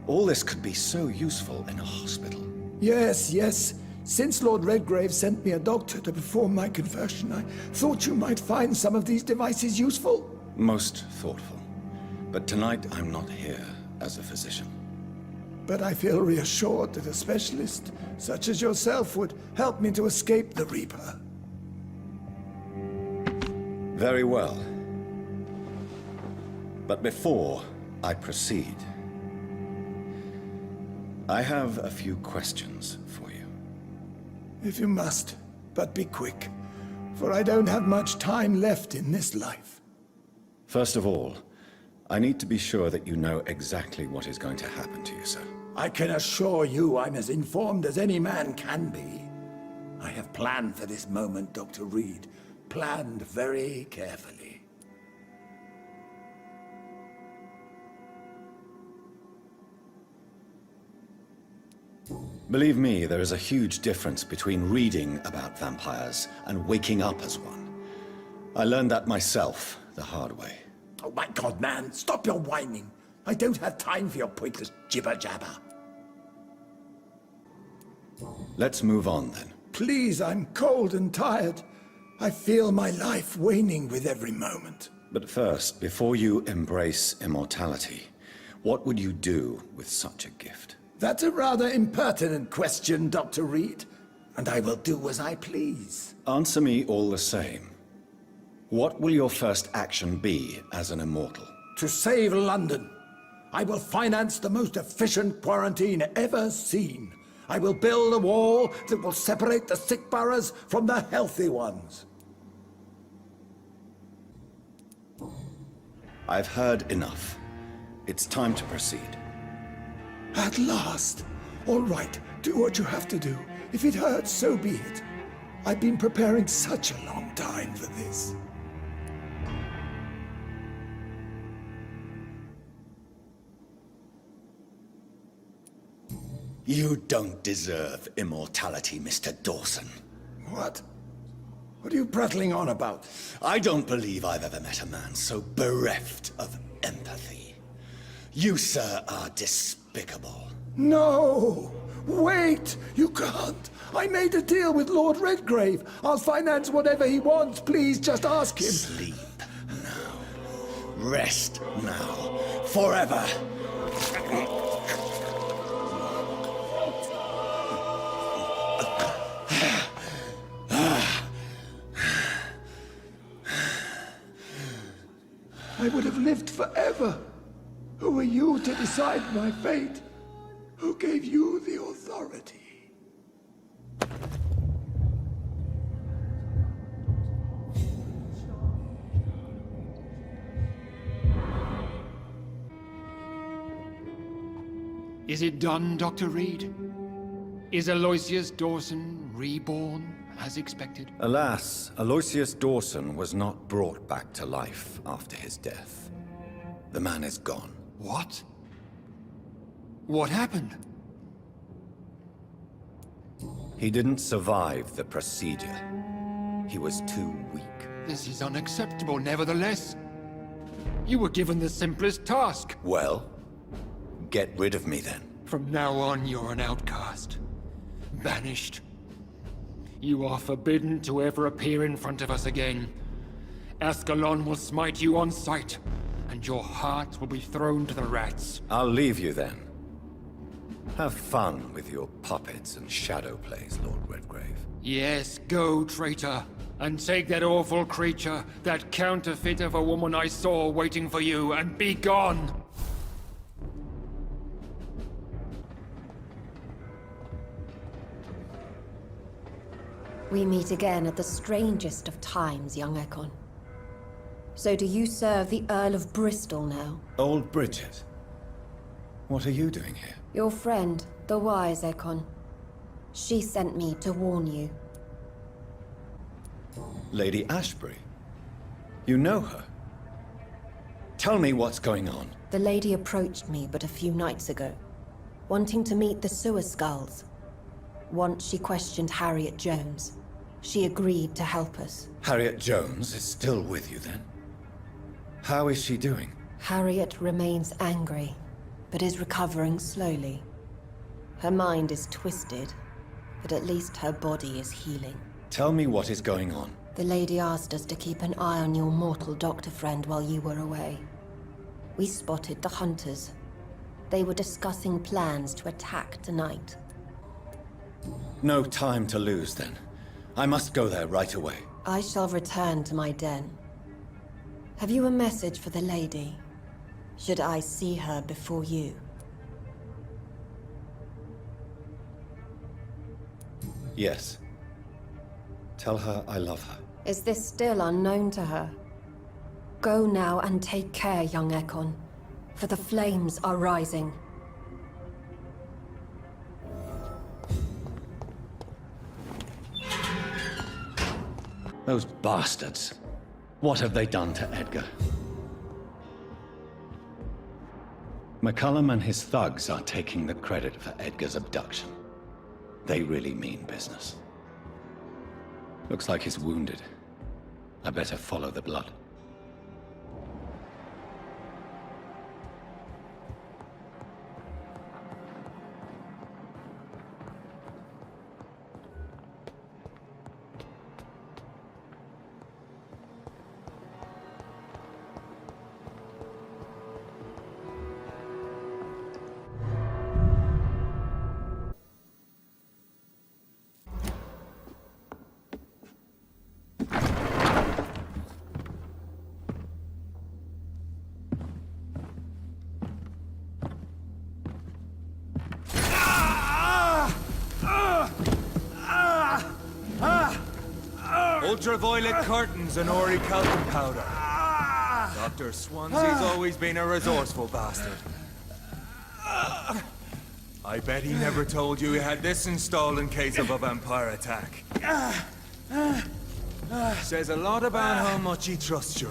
E: All this could be so useful in a hospital.
S: Yes. Since Lord Redgrave sent me a doctor to perform my conversion, I thought you might find some of these devices useful.
E: Most thoughtful. But tonight I'm not here as a physician.
S: But I feel reassured that a specialist such as yourself would help me to escape the Reaper.
E: Very well. But before I proceed, I have a few questions for you.
S: If you must, but be quick, for I don't have much time left in this life.
E: First of all, I need to be sure that you know exactly what is going to happen to you, sir.
S: I can assure you I'm as informed as any man can be. I have planned for this moment, Dr. Reed. Planned very carefully.
E: Believe me, there is a huge difference between reading about vampires and waking up as one. I learned that myself the hard way.
S: Oh my God, man, stop your whining. I don't have time for your pointless jibber-jabber.
E: Let's move on then.
S: Please, I'm cold and tired. I feel my life waning with every moment.
E: But first, before you embrace immortality, what would you do with such a gift?
S: That's a rather impertinent question, Dr. Reed, and I will do as I please.
E: Answer me all the same. What will your first action be as an immortal?
S: To save London, I will finance the most efficient quarantine ever seen. I will build a wall that will separate the sick boroughs from the healthy ones.
E: I've heard enough. It's time to proceed.
S: At last! All right, do what you have to do. If it hurts, so be it. I've been preparing such a long time for this.
E: You don't deserve immortality, Mr. Dawson.
S: What? What are you prattling on about?
E: I don't believe I've ever met a man so bereft of empathy. You, sir, are despicable.
S: No! Wait! You can't! I made a deal with Lord Redgrave. I'll finance whatever he wants. Please, just ask him.
E: Sleep now. Rest now. Forever.
S: I would have lived forever. Who are you to decide my fate? Who gave you the authority?
V: Is it done, Dr. Reed? Is Aloysius Dawson reborn, as expected?
E: Alas, Aloysius Dawson was not brought back to life after his death. The man is gone.
V: What? What happened?
E: He didn't survive the procedure. He was too weak.
V: This is unacceptable, nevertheless. You were given the simplest task.
E: Well, get rid of me then.
V: From now on, you're an outcast. Banished. You are forbidden to ever appear in front of us again. Ascalon will smite you on sight, and your heart will be thrown to the rats.
E: I'll leave you then. Have fun with your puppets and shadow plays, Lord Redgrave.
V: Yes, go, traitor, and take that awful creature, that counterfeit of a woman I saw waiting for you, and be gone!
U: We meet again at the strangest of times, young Ekon. So do you serve the Earl of Bristol now?
E: Old Bridget. What are you doing here?
U: Your friend, the wise Ekon. She sent me to warn you.
E: Lady Ashbury? You know her? Tell me what's going on.
U: The lady approached me but a few nights ago, wanting to meet the sewer skulls. Once she questioned Harriet Jones. She agreed to help us.
E: Harriet Jones is still with you then? How is she doing?
U: Harriet remains angry, but is recovering slowly. Her mind is twisted, but at least her body is healing.
E: Tell me what is going on.
U: The lady asked us to keep an eye on your mortal doctor friend while you were away. We spotted the hunters. They were discussing plans to attack tonight.
E: No time to lose then. I must go there right away.
U: I shall return to my den. Have you a message for the lady? Should I see her before you?
E: Yes. Tell her I love her.
U: Is this still unknown to her? Go now and take care, young Ekon, for the flames are rising.
E: Those bastards. What have they done to Edgar? McCullum and his thugs are taking the credit for Edgar's abduction. They really mean business. Looks like he's wounded. I better follow the blood.
A: Ultraviolet curtains and orichalcum powder. Dr. Swansea's always been a resourceful bastard. I bet he never told you he had this installed in case of a vampire attack. Says a lot about how much he trusts you.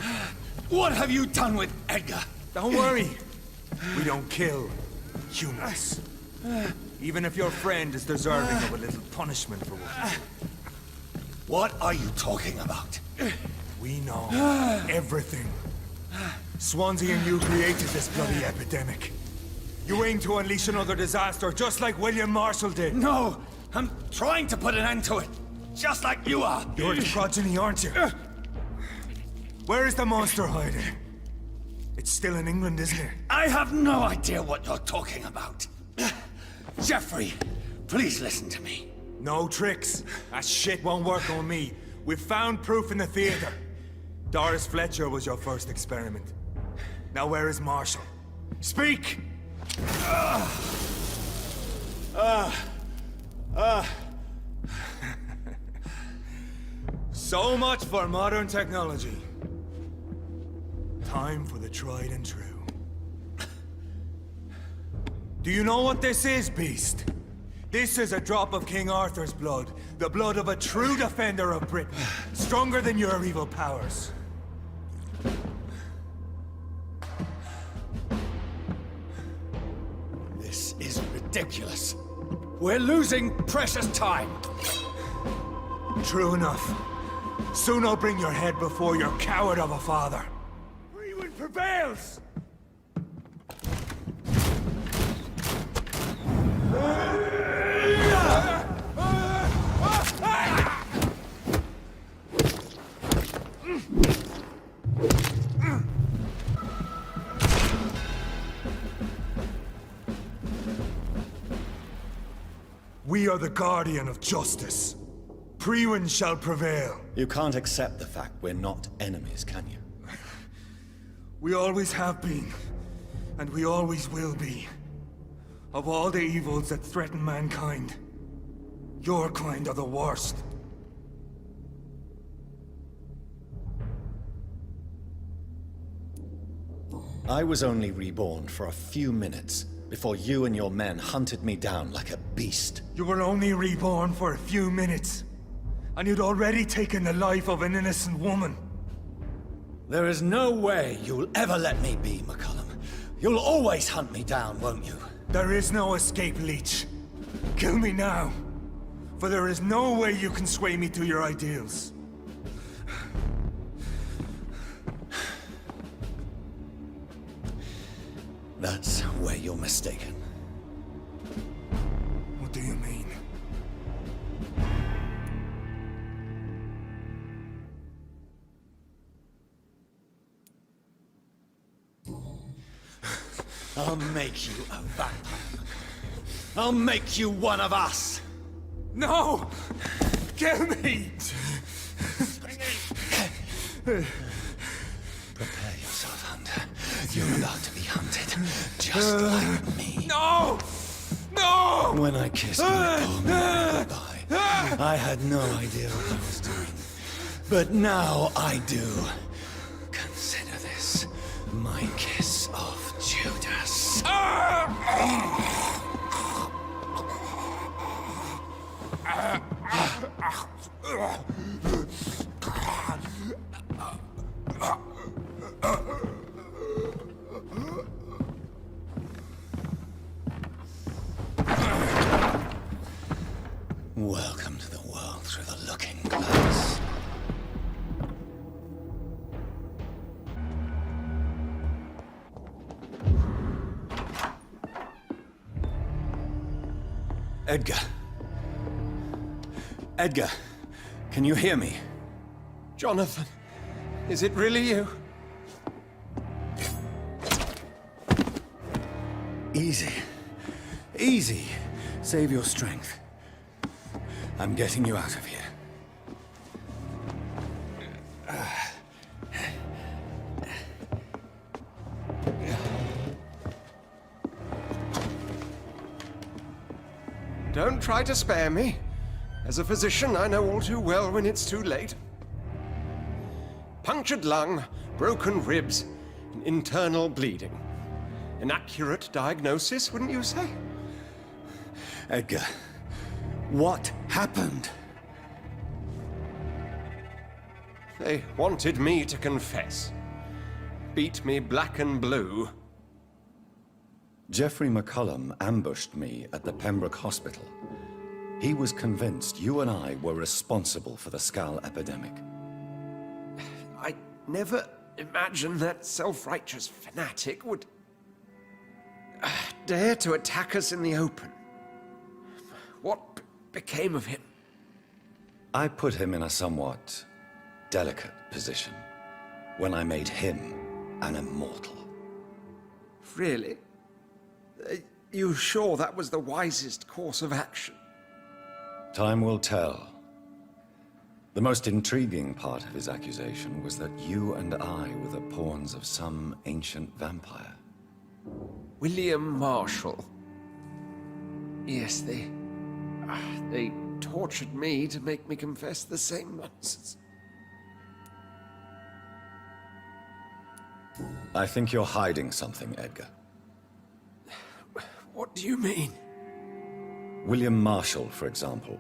B: What have you done with Edgar?
A: Don't worry. We don't kill humans. Even if your friend is deserving of a little punishment for what he did.
B: What are you talking about?
A: We know everything. Swansea and you created this bloody epidemic. You aim to unleash another disaster, just like William Marshall did.
B: No! I'm trying to put an end to it, just like you are!
A: You're its progeny, aren't you? Where is the monster hiding? It's still in England, isn't it?
B: I have no idea what you're talking about. Jeffrey, please listen to me.
A: No tricks. That shit won't work on me. We've found proof in the theater. Doris Fletcher was your first experiment. Now where is Marshall? Speak! So much for modern technology. Time for the tried and true. Do you know what this is, Beast? This is a drop of King Arthur's blood. The blood of a true defender of Britain. Stronger than your evil powers.
B: This is ridiculous. We're losing precious time.
A: True enough. Soon I'll bring your head before your coward of a father. Freewind prevails! We are the guardian of justice. Priwen shall prevail.
E: You can't accept the fact we're not enemies, can you?
A: We always have been, and we always will be. Of all the evils that threaten mankind, your kind are the worst.
E: I was only reborn for a few minutes before you and your men hunted me down like a beast.
A: You were only reborn for a few minutes, and you'd already taken the life of an innocent woman.
B: There is no way you'll ever let me be, McCullum. You'll always hunt me down, won't you?
A: There is no escape, Leech. Kill me now, for there is no way you can sway me to your ideals.
B: That's where you're mistaken.
A: What do you mean?
B: I'll make you a vampire. I'll make you one of us.
A: No! Kill me!
B: Prepare yourself, Hunter. You're about to be hunted, just like me.
A: No! No!
B: When I kissed my poor man goodbye, I had no idea what I was doing. But now I do. Consider this my kiss of Judas. Welcome to the world through the looking glass. Edgar. Edgar, can you hear me?
K: Jonathan, is it really you?
B: Easy. Easy. Save your strength. I'm getting you out of here.
K: Don't try to spare me. As a physician, I know all too well when it's too late. Punctured lung, broken ribs, and internal bleeding. An accurate diagnosis, wouldn't you say?
B: Edgar, what happened?
K: They wanted me to confess. Beat me black and blue.
E: Jeffrey McCullum ambushed me at the Pembroke Hospital. He was convinced you and I were responsible for the Skal epidemic.
K: I never imagined that self-righteous fanatic would dare to attack us in the open. What became of him?
E: I put him in a somewhat delicate position when I made him an immortal.
K: Really? You sure that was the wisest course of action?
E: Time will tell. The most intriguing part of his accusation was that you and I were the pawns of some ancient vampire.
K: William Marshall. Yes, they tortured me to make me confess the same nonsense.
E: I think you're hiding something, Edgar.
K: What do you mean?
E: William Marshall, for example.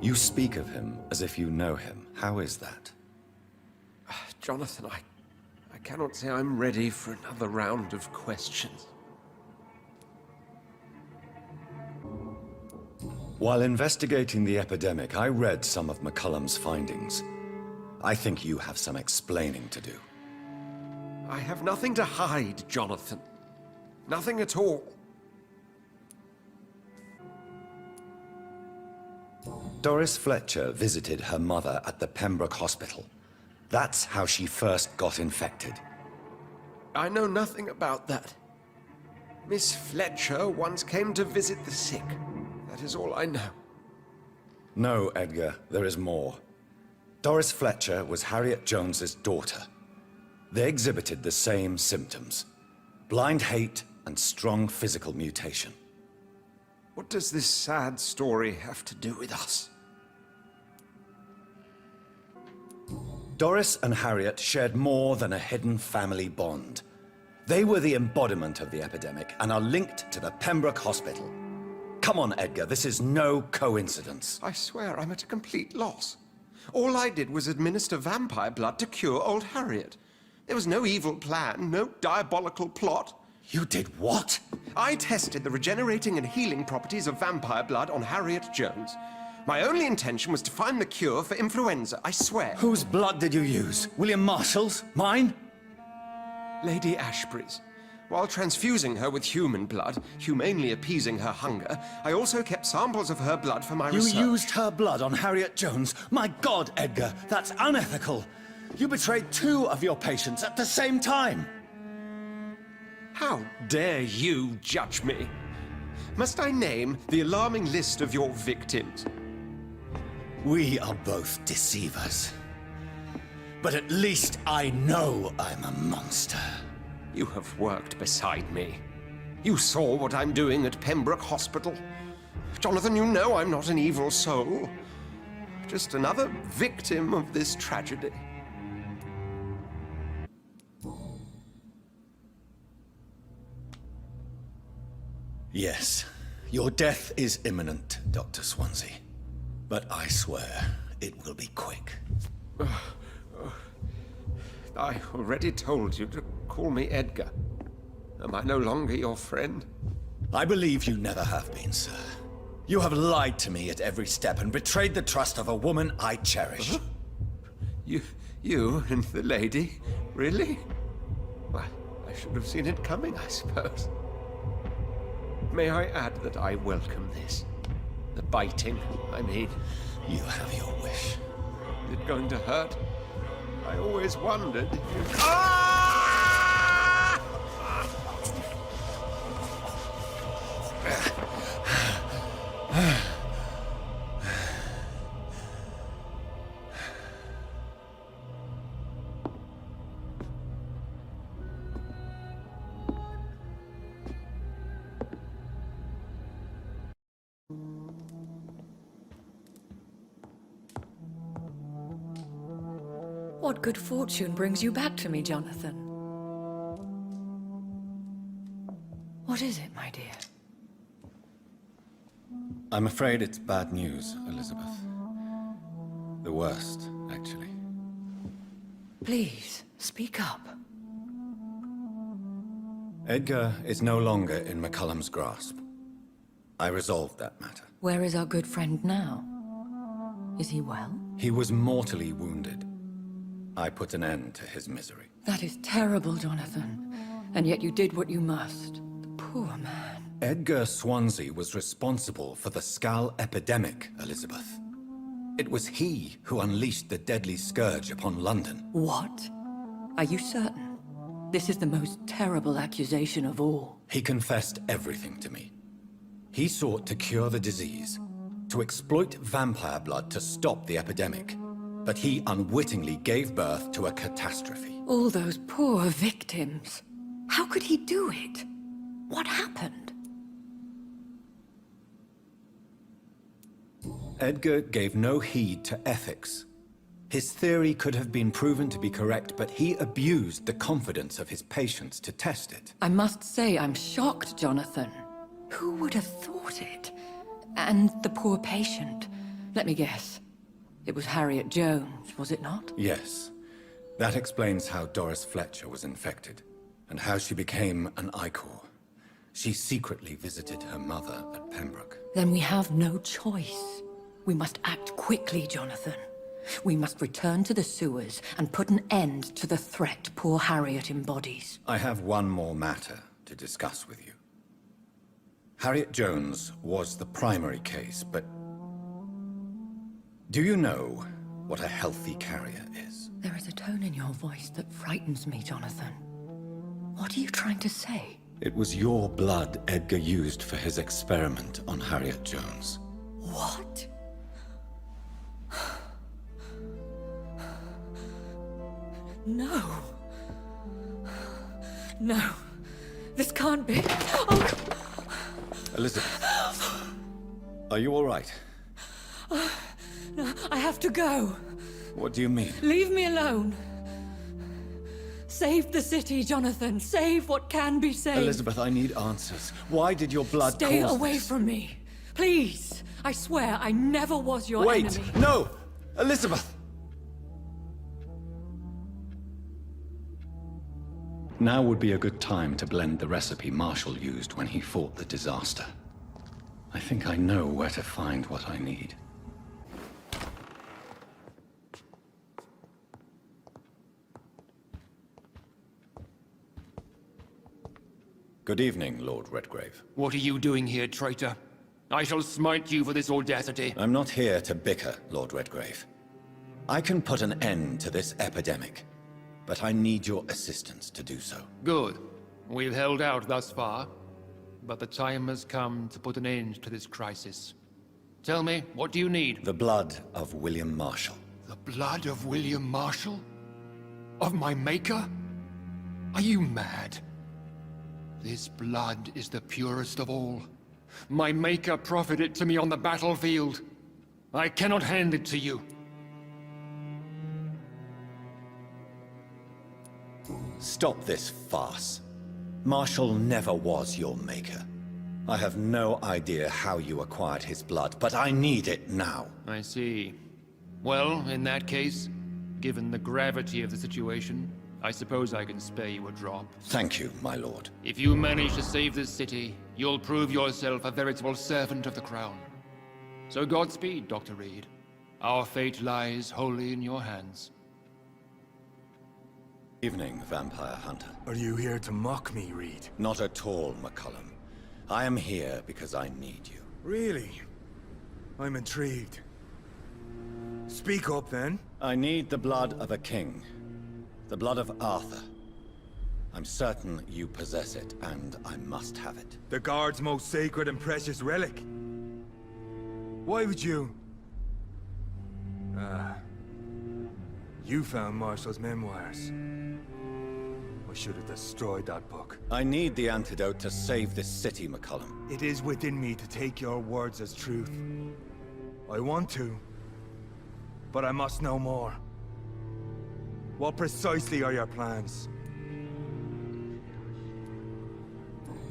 E: You speak of him as if you know him. How is that?
K: Jonathan, I cannot say I'm ready for another round of questions.
E: While investigating the epidemic, I read some of McCullum's findings. I think you have some explaining to do.
K: I have nothing to hide, Jonathan. Nothing at all.
E: Doris Fletcher visited her mother at the Pembroke Hospital. That's how she first got infected.
K: I know nothing about that. Miss Fletcher once came to visit the sick. That is all I know.
E: No, Edgar, there is more. Doris Fletcher was Harriet Jones's daughter. They exhibited the same symptoms: blind hate and strong physical mutation.
K: What does this sad story have to do with us?
E: Doris and Harriet shared more than a hidden family bond. They were the embodiment of the epidemic and are linked to the Pembroke Hospital. Come on, Edgar, this is no coincidence.
K: I swear I'm at a complete loss. All I did was administer vampire blood to cure old Harriet. There was no evil plan, no diabolical plot.
E: You did what?
K: I tested the regenerating and healing properties of vampire blood on Harriet Jones. My only intention was to find the cure for influenza, I swear.
E: Whose blood did you use? William Marshall's? Mine?
K: Lady Ashbury's. While transfusing her with human blood, humanely appeasing her hunger, I also kept samples of her blood for my research.
E: You used her blood on Harriet Jones? My God, Edgar, that's unethical. You betrayed 2 of your patients at the same time.
K: How dare you judge me? Must I name the alarming list of your victims?
B: We are both deceivers. But at least I know I'm a monster.
K: You have worked beside me. You saw what I'm doing at Pembroke Hospital. Jonathan, you know I'm not an evil soul. Just another victim of this tragedy.
B: Yes, your death is imminent, Dr. Swansea. But I swear, it will be quick.
K: I already told you to call me Edgar. Am I no longer your friend?
B: I believe you never have been, sir. You have lied to me at every step and betrayed the trust of a woman I cherish.
K: You and the lady? Really? Well, I should have seen it coming, I suppose. May I add that I welcome this? The biting, I mean.
B: You have your wish.
K: Is it going to hurt? I always wondered if you...
N: What good fortune brings you back to me, Jonathan? What is it, my dear?
E: I'm afraid it's bad news, Elizabeth. The worst, actually.
N: Please, speak up.
E: Edgar is no longer in McCullum's grasp. I resolved that matter.
N: Where is our good friend now? Is he well?
E: He was mortally wounded. I put an end to his misery.
N: That is terrible, Jonathan. And yet you did what you must. The poor man.
E: Edgar Swansea was responsible for the Skull epidemic, Elizabeth. It was he who unleashed the deadly scourge upon London.
N: What? Are you certain? This is the most terrible accusation of all.
E: He confessed everything to me. He sought to cure the disease, to exploit vampire blood to stop the epidemic. But he unwittingly gave birth to a catastrophe.
N: All those poor victims. How could he do it? What happened?
E: Edgar gave no heed to ethics. His theory could have been proven to be correct, but he abused the confidence of his patients to test it.
N: I must say I'm shocked, Jonathan. Who would have thought it? And the poor patient. Let me guess. It was Harriet Jones, was it not?
E: Yes. That explains how Doris Fletcher was infected, and how she became an Icor. She secretly visited her mother at Pembroke.
N: Then we have no choice. We must act quickly, Jonathan. We must return to the sewers and put an end to the threat poor Harriet embodies.
E: I have one more matter to discuss with you. Harriet Jones was the primary case, but do you know what a healthy carrier is?
N: There is a tone in your voice that frightens me, Jonathan. What are you trying to say?
E: It was your blood Edgar used for his experiment on Harriet Jones.
N: What? No. No. This can't be. Oh.
E: Elizabeth, are you all right?
N: No, I have to go.
E: What do you mean?
N: Leave me alone. Save the city, Jonathan. Save what can be saved.
E: Elizabeth, I need answers. Why did your blood
N: Stay
E: cause
N: away
E: this?
N: from me. Please. I swear I never was your enemy.
E: Wait! No! Elizabeth! Now would be a good time to blend the recipe Marshall used when he fought the disaster. I think I know where to find what I need. Good evening, Lord Redgrave.
V: What are you doing here, traitor? I shall smite you for this audacity.
E: I'm not here to bicker, Lord Redgrave. I can put an end to this epidemic, but I need your assistance to do so.
V: Good. We've held out thus far, but the time has come to put an end to this crisis. Tell me, what do you need?
E: The blood of William Marshall.
V: The blood of William Marshall? Of my maker? Are you mad? This blood is the purest of all. My maker proffered it to me on the battlefield. I cannot hand it to you.
E: Stop this farce. Marshall never was your maker. I have no idea how you acquired his blood, but I need it now.
V: I see. Well, in that case, given the gravity of the situation, I suppose I can spare you a drop.
E: Thank you, my lord.
V: If you manage to save this city, you'll prove yourself a veritable servant of the crown. So Godspeed, Dr. Reed. Our fate lies wholly in your hands.
E: Evening, Vampire Hunter.
A: Are you here to mock me, Reed?
E: Not at all, McCullum. I am here because I need you.
A: Really? I'm intrigued. Speak up, then.
E: I need the blood of a king. The blood of Arthur. I'm certain you possess it, and I must have it.
A: The Guard's most sacred and precious relic. Why would you? You found Marshall's memoirs. I should have destroyed that book.
E: I need the antidote to save this city, McCullum.
A: It is within me to take your words as truth. I want to, but I must know more. What precisely are your plans?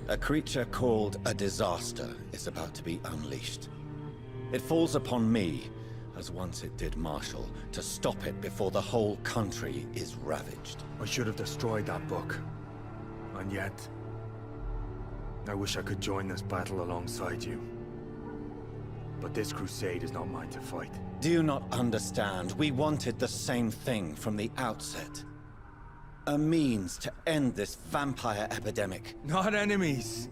E: A creature called a disaster is about to be unleashed. It falls upon me, as once it did Marshall, to stop it before the whole country is ravaged.
A: I should have destroyed that book. And yet, I wish I could join this battle alongside you. But this crusade is not mine to fight.
E: Do you not understand? We wanted the same thing from the outset. A means to end this vampire epidemic.
A: Not enemies.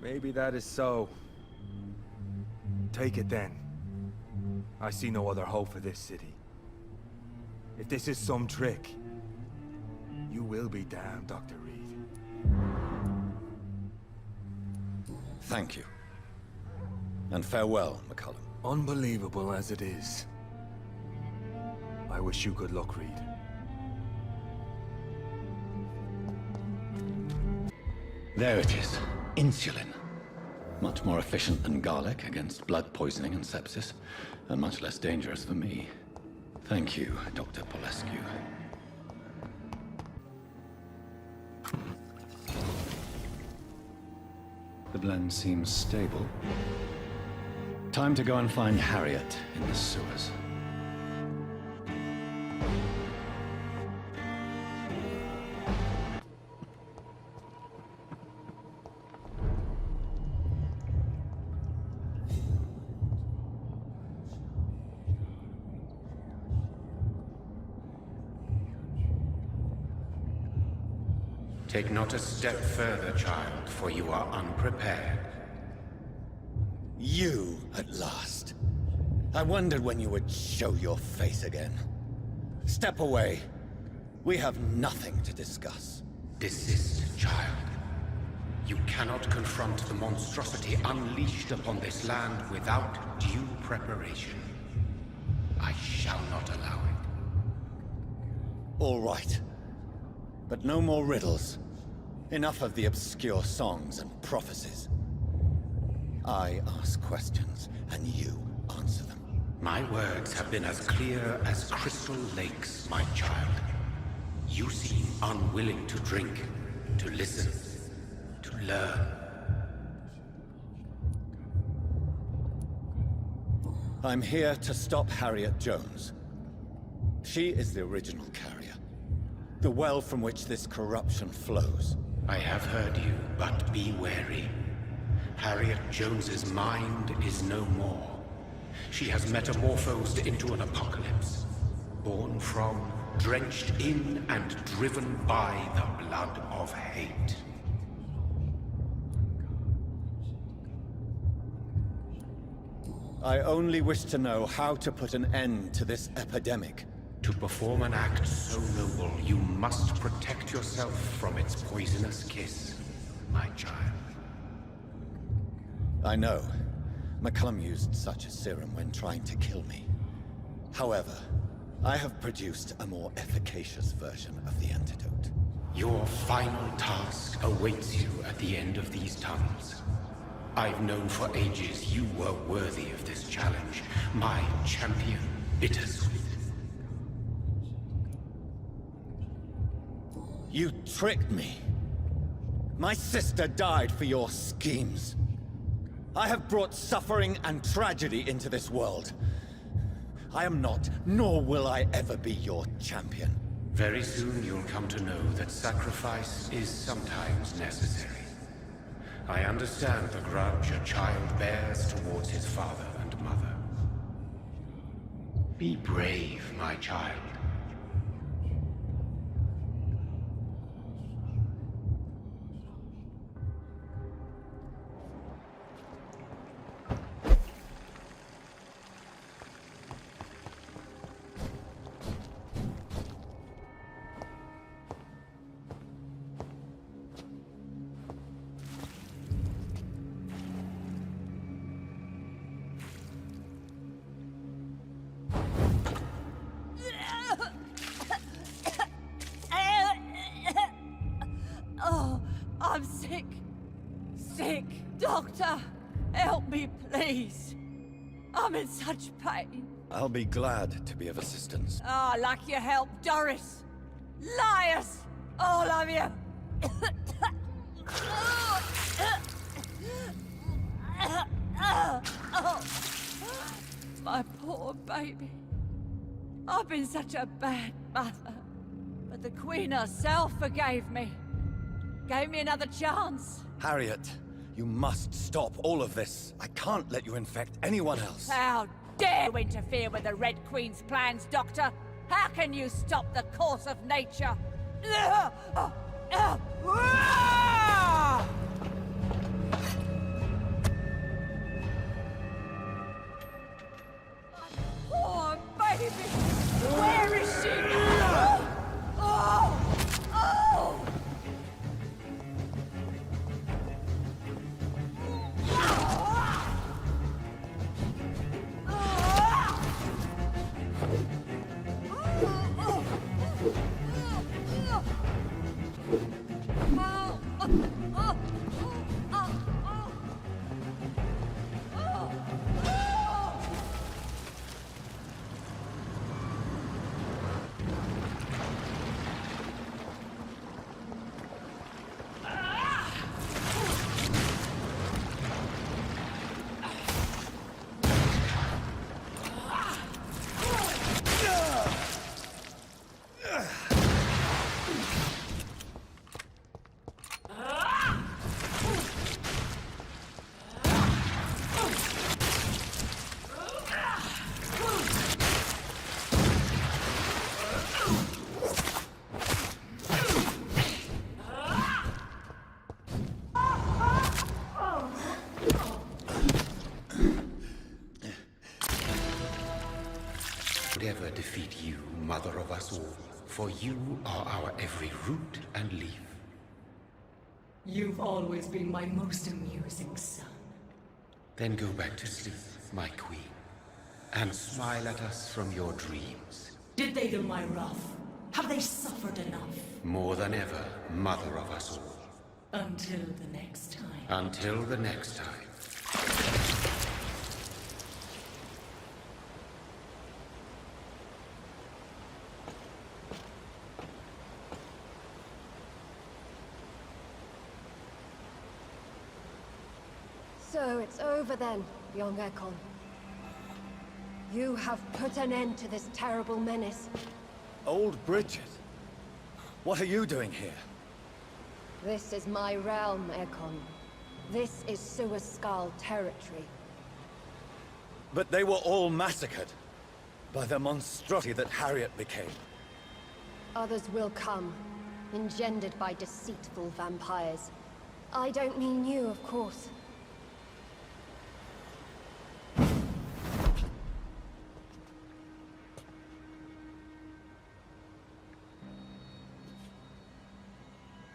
A: Maybe that is so. Take it then. I see no other hope for this city. If this is some trick, you will be damned, Dr. Reed.
E: Thank you. And farewell, McCullum.
A: Unbelievable as it is, I wish you good luck, Reed.
E: There it is. Insulin. Much more efficient than garlic against blood poisoning and sepsis, and much less dangerous for me. Thank you, Dr. Polescu. The blend seems stable. Time to go and find Harriet in the sewers.
C: Take not a step further, child, for you are unprepared.
E: You, at last. I wondered when you would show your face again. Step away. We have nothing to discuss.
C: Desist, child. You cannot confront the monstrosity unleashed upon this land without due preparation. I shall not allow it.
E: All right. But no more riddles. Enough of the obscure songs and prophecies. I ask questions, and you answer them.
C: My words have been as clear as crystal lakes, my child. You seem unwilling to drink, to listen, to learn.
E: I'm here to stop Harriet Jones. She is the original carrier. The well from which this corruption flows.
C: I have heard you, but be wary. Harriet Jones's mind is no more. She has metamorphosed into an apocalypse. Born from, drenched in, and driven by the blood of hate.
E: I only wish to know how to put an end to this epidemic.
C: To perform an act so noble, you must protect yourself from its poisonous kiss, my child.
E: I know. McCullum used such a serum when trying to kill me. However, I have produced a more efficacious version of the antidote.
C: Your final task awaits you at the end of these tunnels. I've known for ages you were worthy of this challenge. My champion, Bittersweet.
B: You tricked me. My sister died for your schemes. I have brought suffering and tragedy into this world. I am not, nor will I ever be your champion.
C: Very soon you'll come to know that sacrifice is sometimes necessary. I understand the grudge a child bears towards his father and mother. Be brave, my child.
T: Oh, I'm sick. Sick. Doctor, help me, please. I'm in such pain.
B: I'll be glad to be of assistance.
T: Ah, like your help, Doris. Liars! All of you! My poor baby. I've been such a bad mother. But the Queen herself forgave me. Gave me another chance.
B: Harriet, you must stop all of this. I can't let you infect anyone else.
T: How dare you interfere with the Red Queen's plans, Doctor? How can you stop the course of nature? Poor baby! Where is she now? Oh! Oh!
C: Would ever defeat you, mother of us all, for you are our every root and leaf.
N: You've always been my most amusing son.
C: Then go back to sleep, my queen, and smile at us from your dreams.
N: Did they do my wrath? Have they suffered enough?
C: More than ever, mother of us all.
N: Until the next time.
C: Until the next time.
G: So it's over then, young Ekon. You have put an end to this terrible menace.
B: Old Bridget? What are you doing here?
G: This is my realm, Ekon. This is Suaskal territory.
B: But they were all massacred by the monstrosity that Harriet became.
G: Others will come, engendered by deceitful vampires. I don't mean you, of course.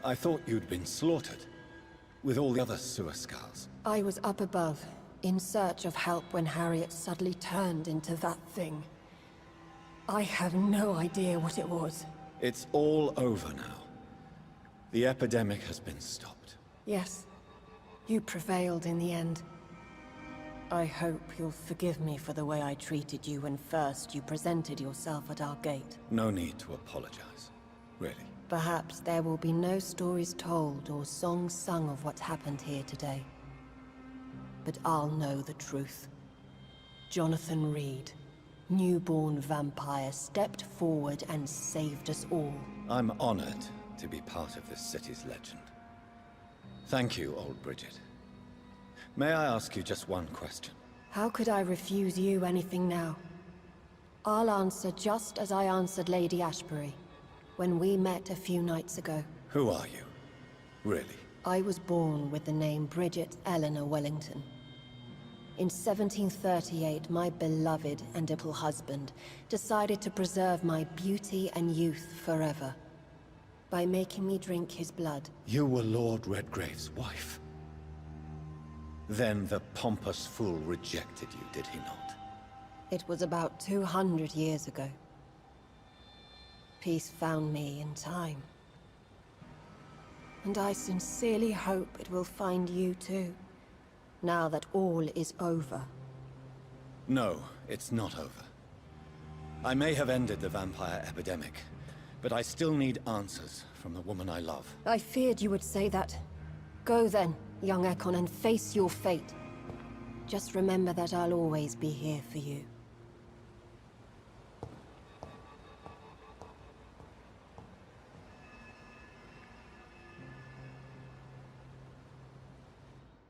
B: I thought you'd been slaughtered, with all the other Suaskals.
U: I was up above, in search of help when Harriet suddenly turned into that thing. I have no idea what it was.
B: It's all over now. The epidemic has been stopped.
U: Yes,
L: You prevailed in the end. I hope you'll forgive me for the way I treated you when first you presented yourself at our gate.
E: No need to apologize. Really.
L: Perhaps there will be no stories told or songs sung of what happened here today. But I'll know the truth. Jonathan Reed, newborn vampire, stepped forward and saved us all.
E: I'm honored to be part of this city's legend. Thank you, old Bridget. May I ask you just one question?
L: How could I refuse you anything now? I'll answer just as I answered Lady Ashbury when we met a few nights ago.
E: Who are you? Really?
L: I was born with the name Bridget Eleanor Wellington. In 1738, my beloved and little husband decided to preserve my beauty and youth forever by making me drink his blood.
E: You were Lord Redgrave's wife. Then the pompous fool rejected you, did he not?
L: It was about 200 years ago. Peace found me in time. And I sincerely hope it will find you too, now that all is over.
E: No, it's not over. I may have ended the vampire epidemic, but I still need answers from the woman I love.
L: I feared you would say that. Go then, young Ekon, and face your fate. Just remember that I'll always be here for you.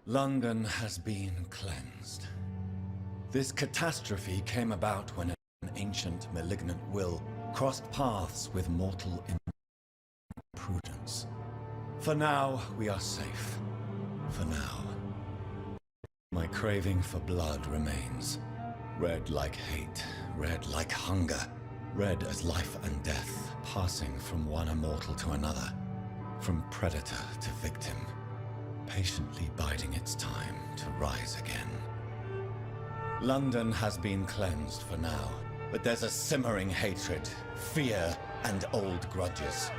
E: London has been cleansed. This catastrophe came about when an ancient malignant will crossed paths with mortal imprudence. For now, we are safe. For now. My craving for blood remains. Red like hate, red like hunger. Red as life and death, passing from one immortal to another. From predator to victim. Patiently biding its time to rise again. London has been cleansed for now, but there's a simmering hatred, fear, and old grudges.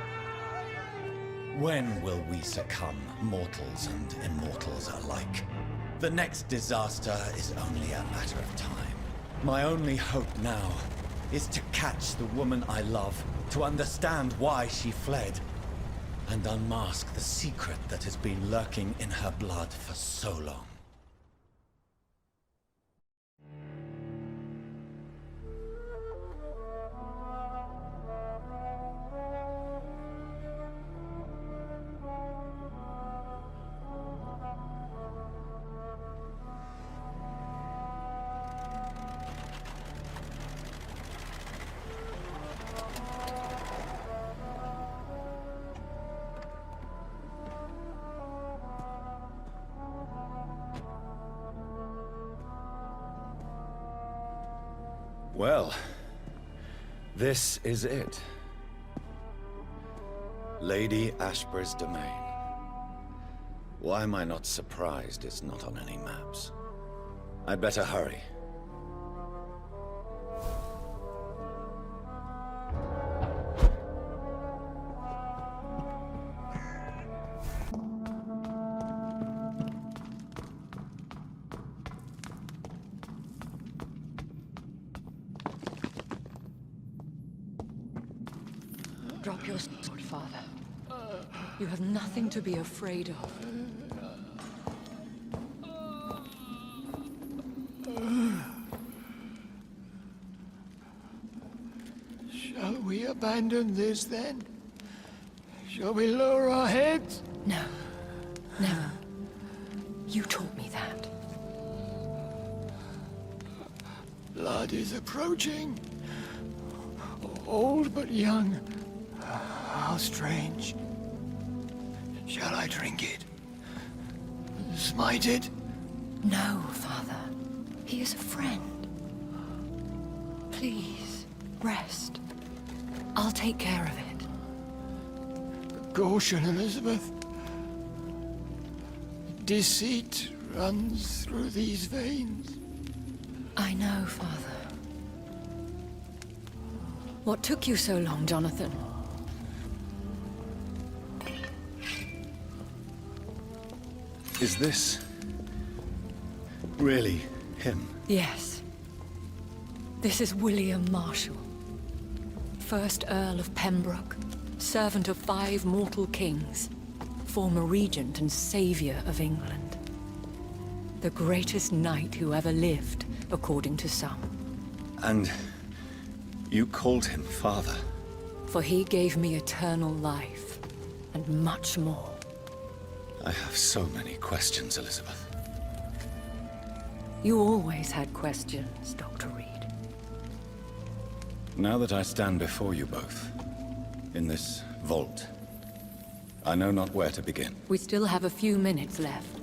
E: When will we succumb, mortals and immortals alike? The next disaster is only a matter of time. My only hope now is to catch the woman I love, to understand why she fled, and unmask the secret that has been lurking in her blood for so long. Well, this is it. Lady Ashbury's domain. Why am I not surprised it's not on any maps? I'd better hurry.
N: Drop your sword, Father. You have nothing to be afraid of.
D: Shall we abandon this then? Shall we lower our heads?
N: No. Never. You taught me that.
D: Blood is approaching. Old but young. How strange. Shall I drink it? Smite it?
N: No, Father. He is a friend. Please, rest. I'll take care of it.
D: Caution, Elizabeth. Deceit runs through these veins.
N: I know, Father. What took you so long, Jonathan?
E: Is this really him?
N: Yes. This is William Marshall, 1st Earl of Pembroke, servant of 5 mortal kings, former regent and savior of England. The greatest knight who ever lived, according to some.
E: And you called him father?
N: For he gave me eternal life, and much more.
E: I have so many questions, Elizabeth.
N: You always had questions, Dr. Reed.
E: Now that I stand before you both, in this vault, I know not where to begin.
N: We still have a few minutes left.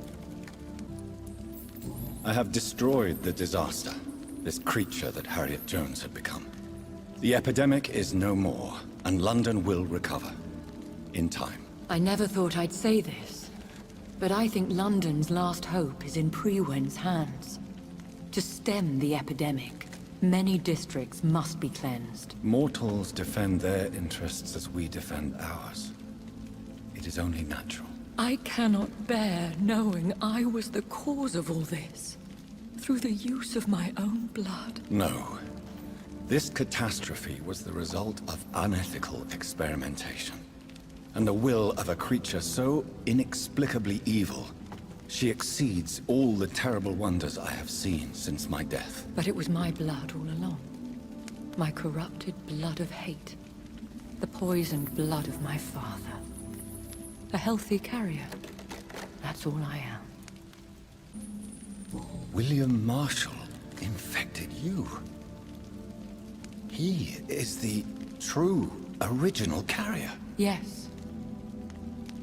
E: I have destroyed the disaster, this creature that Harriet Jones had become. The epidemic is no more, and London will recover. In time.
N: I never thought I'd say this, but I think London's last hope is in Prewen's hands. To stem the epidemic, many districts must be cleansed.
E: Mortals defend their interests as we defend ours. It is only natural.
N: I cannot bear knowing I was the cause of all this, through the use of my own blood.
E: No. This catastrophe was the result of unethical experimentation, and the will of a creature so inexplicably evil. She exceeds all the terrible wonders I have seen since my death.
N: But it was my blood all along. My corrupted blood of hate. The poisoned blood of my father. A healthy carrier. That's all I am.
E: William Marshall infected you. He is the true, original carrier.
N: Yes.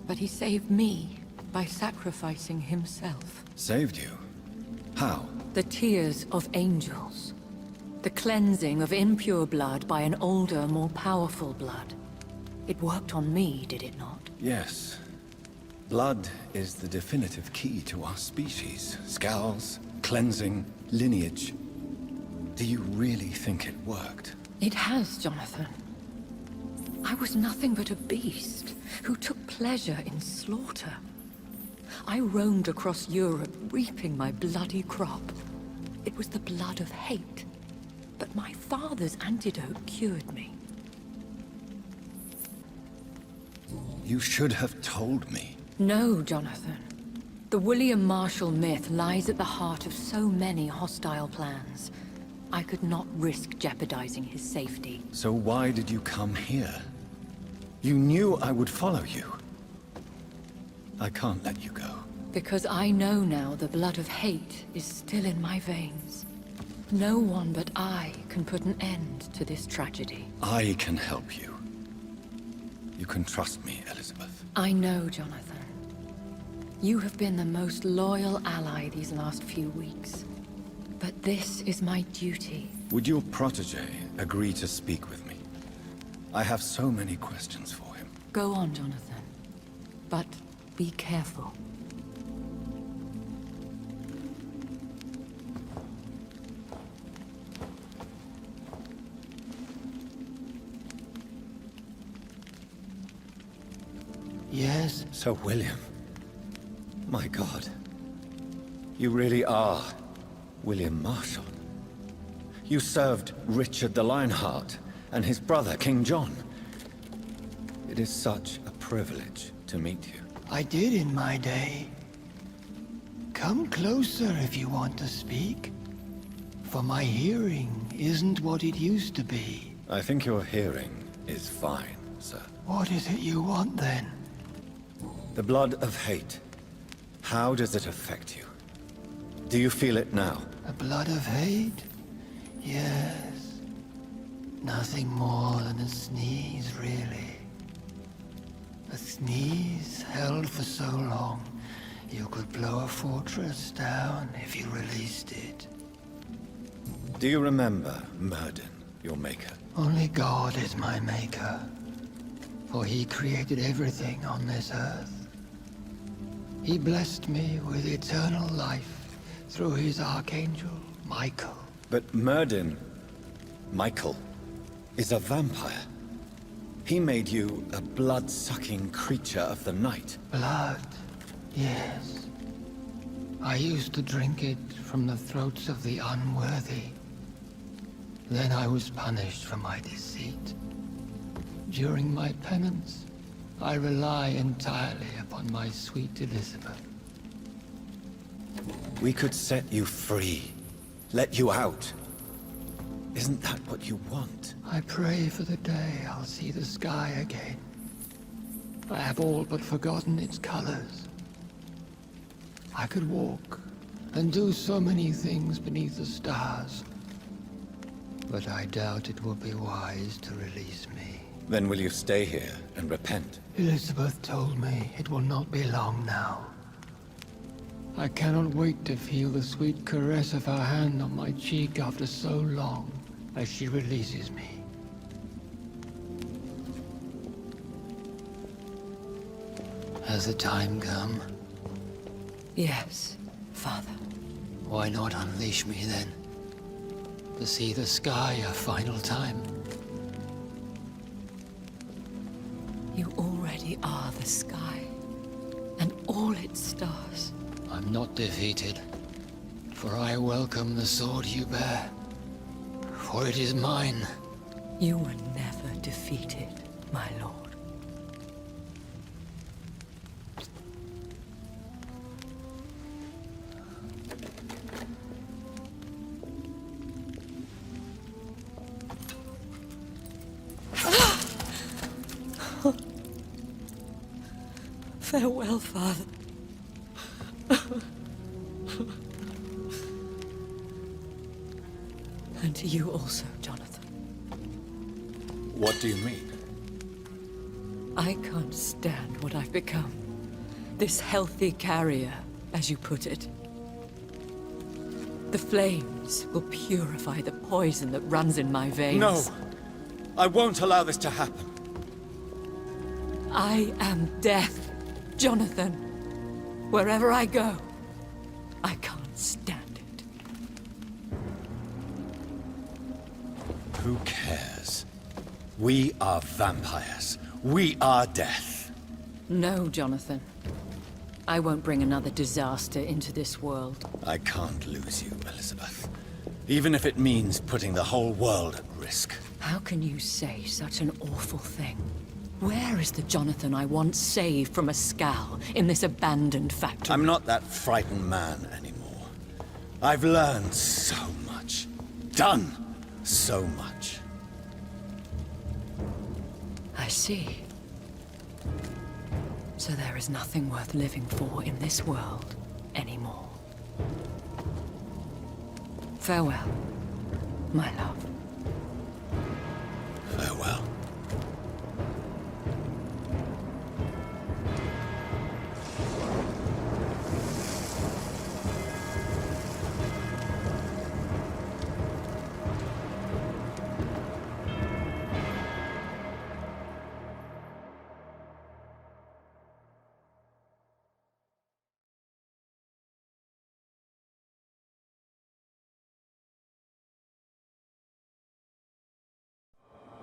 N: But he saved me by sacrificing himself.
E: Saved you? How?
N: The tears of angels. The cleansing of impure blood by an older, more powerful blood. It worked on me, did it not?
E: Yes. Blood is the definitive key to our species. Scowls, cleansing, lineage. Do you really think it worked?
N: It has, Jonathan. I was nothing but a beast who took pleasure in slaughter. I roamed across Europe, reaping my bloody crop. It was the blood of hate. But my father's antidote cured me.
E: You should have told me.
N: No, Jonathan. The William Marshall myth lies at the heart of so many hostile plans. I could not risk jeopardizing his safety.
E: So why did you come here? You knew I would follow you. I can't let you go.
N: Because I know now the blood of hate is still in my veins. No one but I can put an end to this tragedy.
E: I can help you. You can trust me, Elizabeth.
N: I know, Jonathan. You have been the most loyal ally these last few weeks. But this is my duty.
E: Would your protege agree to speak with me? I have so many questions for him.
N: Go on, Jonathan. But be careful.
D: Yes?
E: Sir William. My God. You really are William Marshall. You served Richard the Lionheart and his brother, King John. It is such a privilege to meet you.
D: I did in my day. Come closer if you want to speak. For my hearing isn't what it used to be.
E: I think your hearing is fine, sir.
D: What is it you want then?
E: The blood of hate. How does it affect you? Do you feel it now?
D: The blood of hate? Yes. Nothing more than a sneeze, really. A sneeze held for so long, you could blow a fortress down if you released it.
E: Do you remember Murden, your maker?
D: Only God is my maker, for he created everything on this earth. He blessed me with eternal life through his archangel, Michael.
E: But Murden, Michael, is a vampire. He made you a blood-sucking creature of the night.
D: Blood, yes. I used to drink it from the throats of the unworthy. Then I was punished for my deceit. During my penance, I rely entirely upon my sweet Elizabeth.
B: We could set you free. Let you out. Isn't that what you want?
D: I pray for the day I'll see the sky again. I have all but forgotten its colors. I could walk and do so many things beneath the stars. But I doubt it will be wise to release me.
B: Then will you stay here and repent?
D: Elizabeth told me it will not be long now. I cannot wait to feel the sweet caress of her hand on my cheek after so long as she releases me. Has the time come?
N: Yes, Father.
D: Why not unleash me then? To see the sky a final time.
N: You already are the sky, and all its stars.
D: I'm not defeated, for I welcome the sword you bear, for it is mine.
N: You were never defeated, my lord. Farewell, Father. And to you also, Jonathan.
B: What do you mean?
N: I can't stand what I've become. This healthy carrier, as you put it. The flames will purify the poison that runs in my veins.
B: No! I won't allow this to happen.
N: I am death, Jonathan. Wherever I go, I can't stand it.
B: Who cares? We are vampires. We are death.
N: No, Jonathan. I won't bring another disaster into this world.
B: I can't lose you, Elizabeth. Even if it means putting the whole world at risk.
N: How can you say such an awful thing? Where is the Jonathan I once saved from a scowl in this abandoned factory?
B: I'm not that frightened man anymore. I've learned so much. Done so much.
N: I see. So there is nothing worth living for in this world anymore. Farewell, my love.
B: Farewell.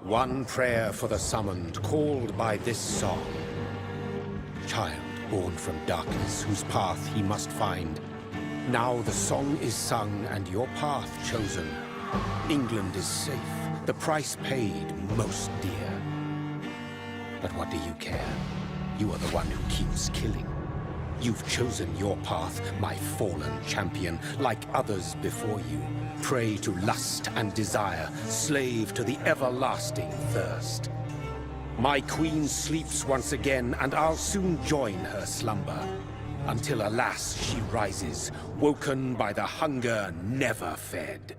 C: One prayer for the summoned, called by this song. Child born from darkness, whose path he must find. Now the song is sung and your path chosen. England is safe, the price paid most dear. But what do you care? You are the one who keeps killing. You've chosen your path, my fallen champion, like others before you. Prey to lust and desire, slave to the everlasting thirst. My queen sleeps once again, and I'll soon join her slumber. Until, alas, she rises, woken by the hunger never fed.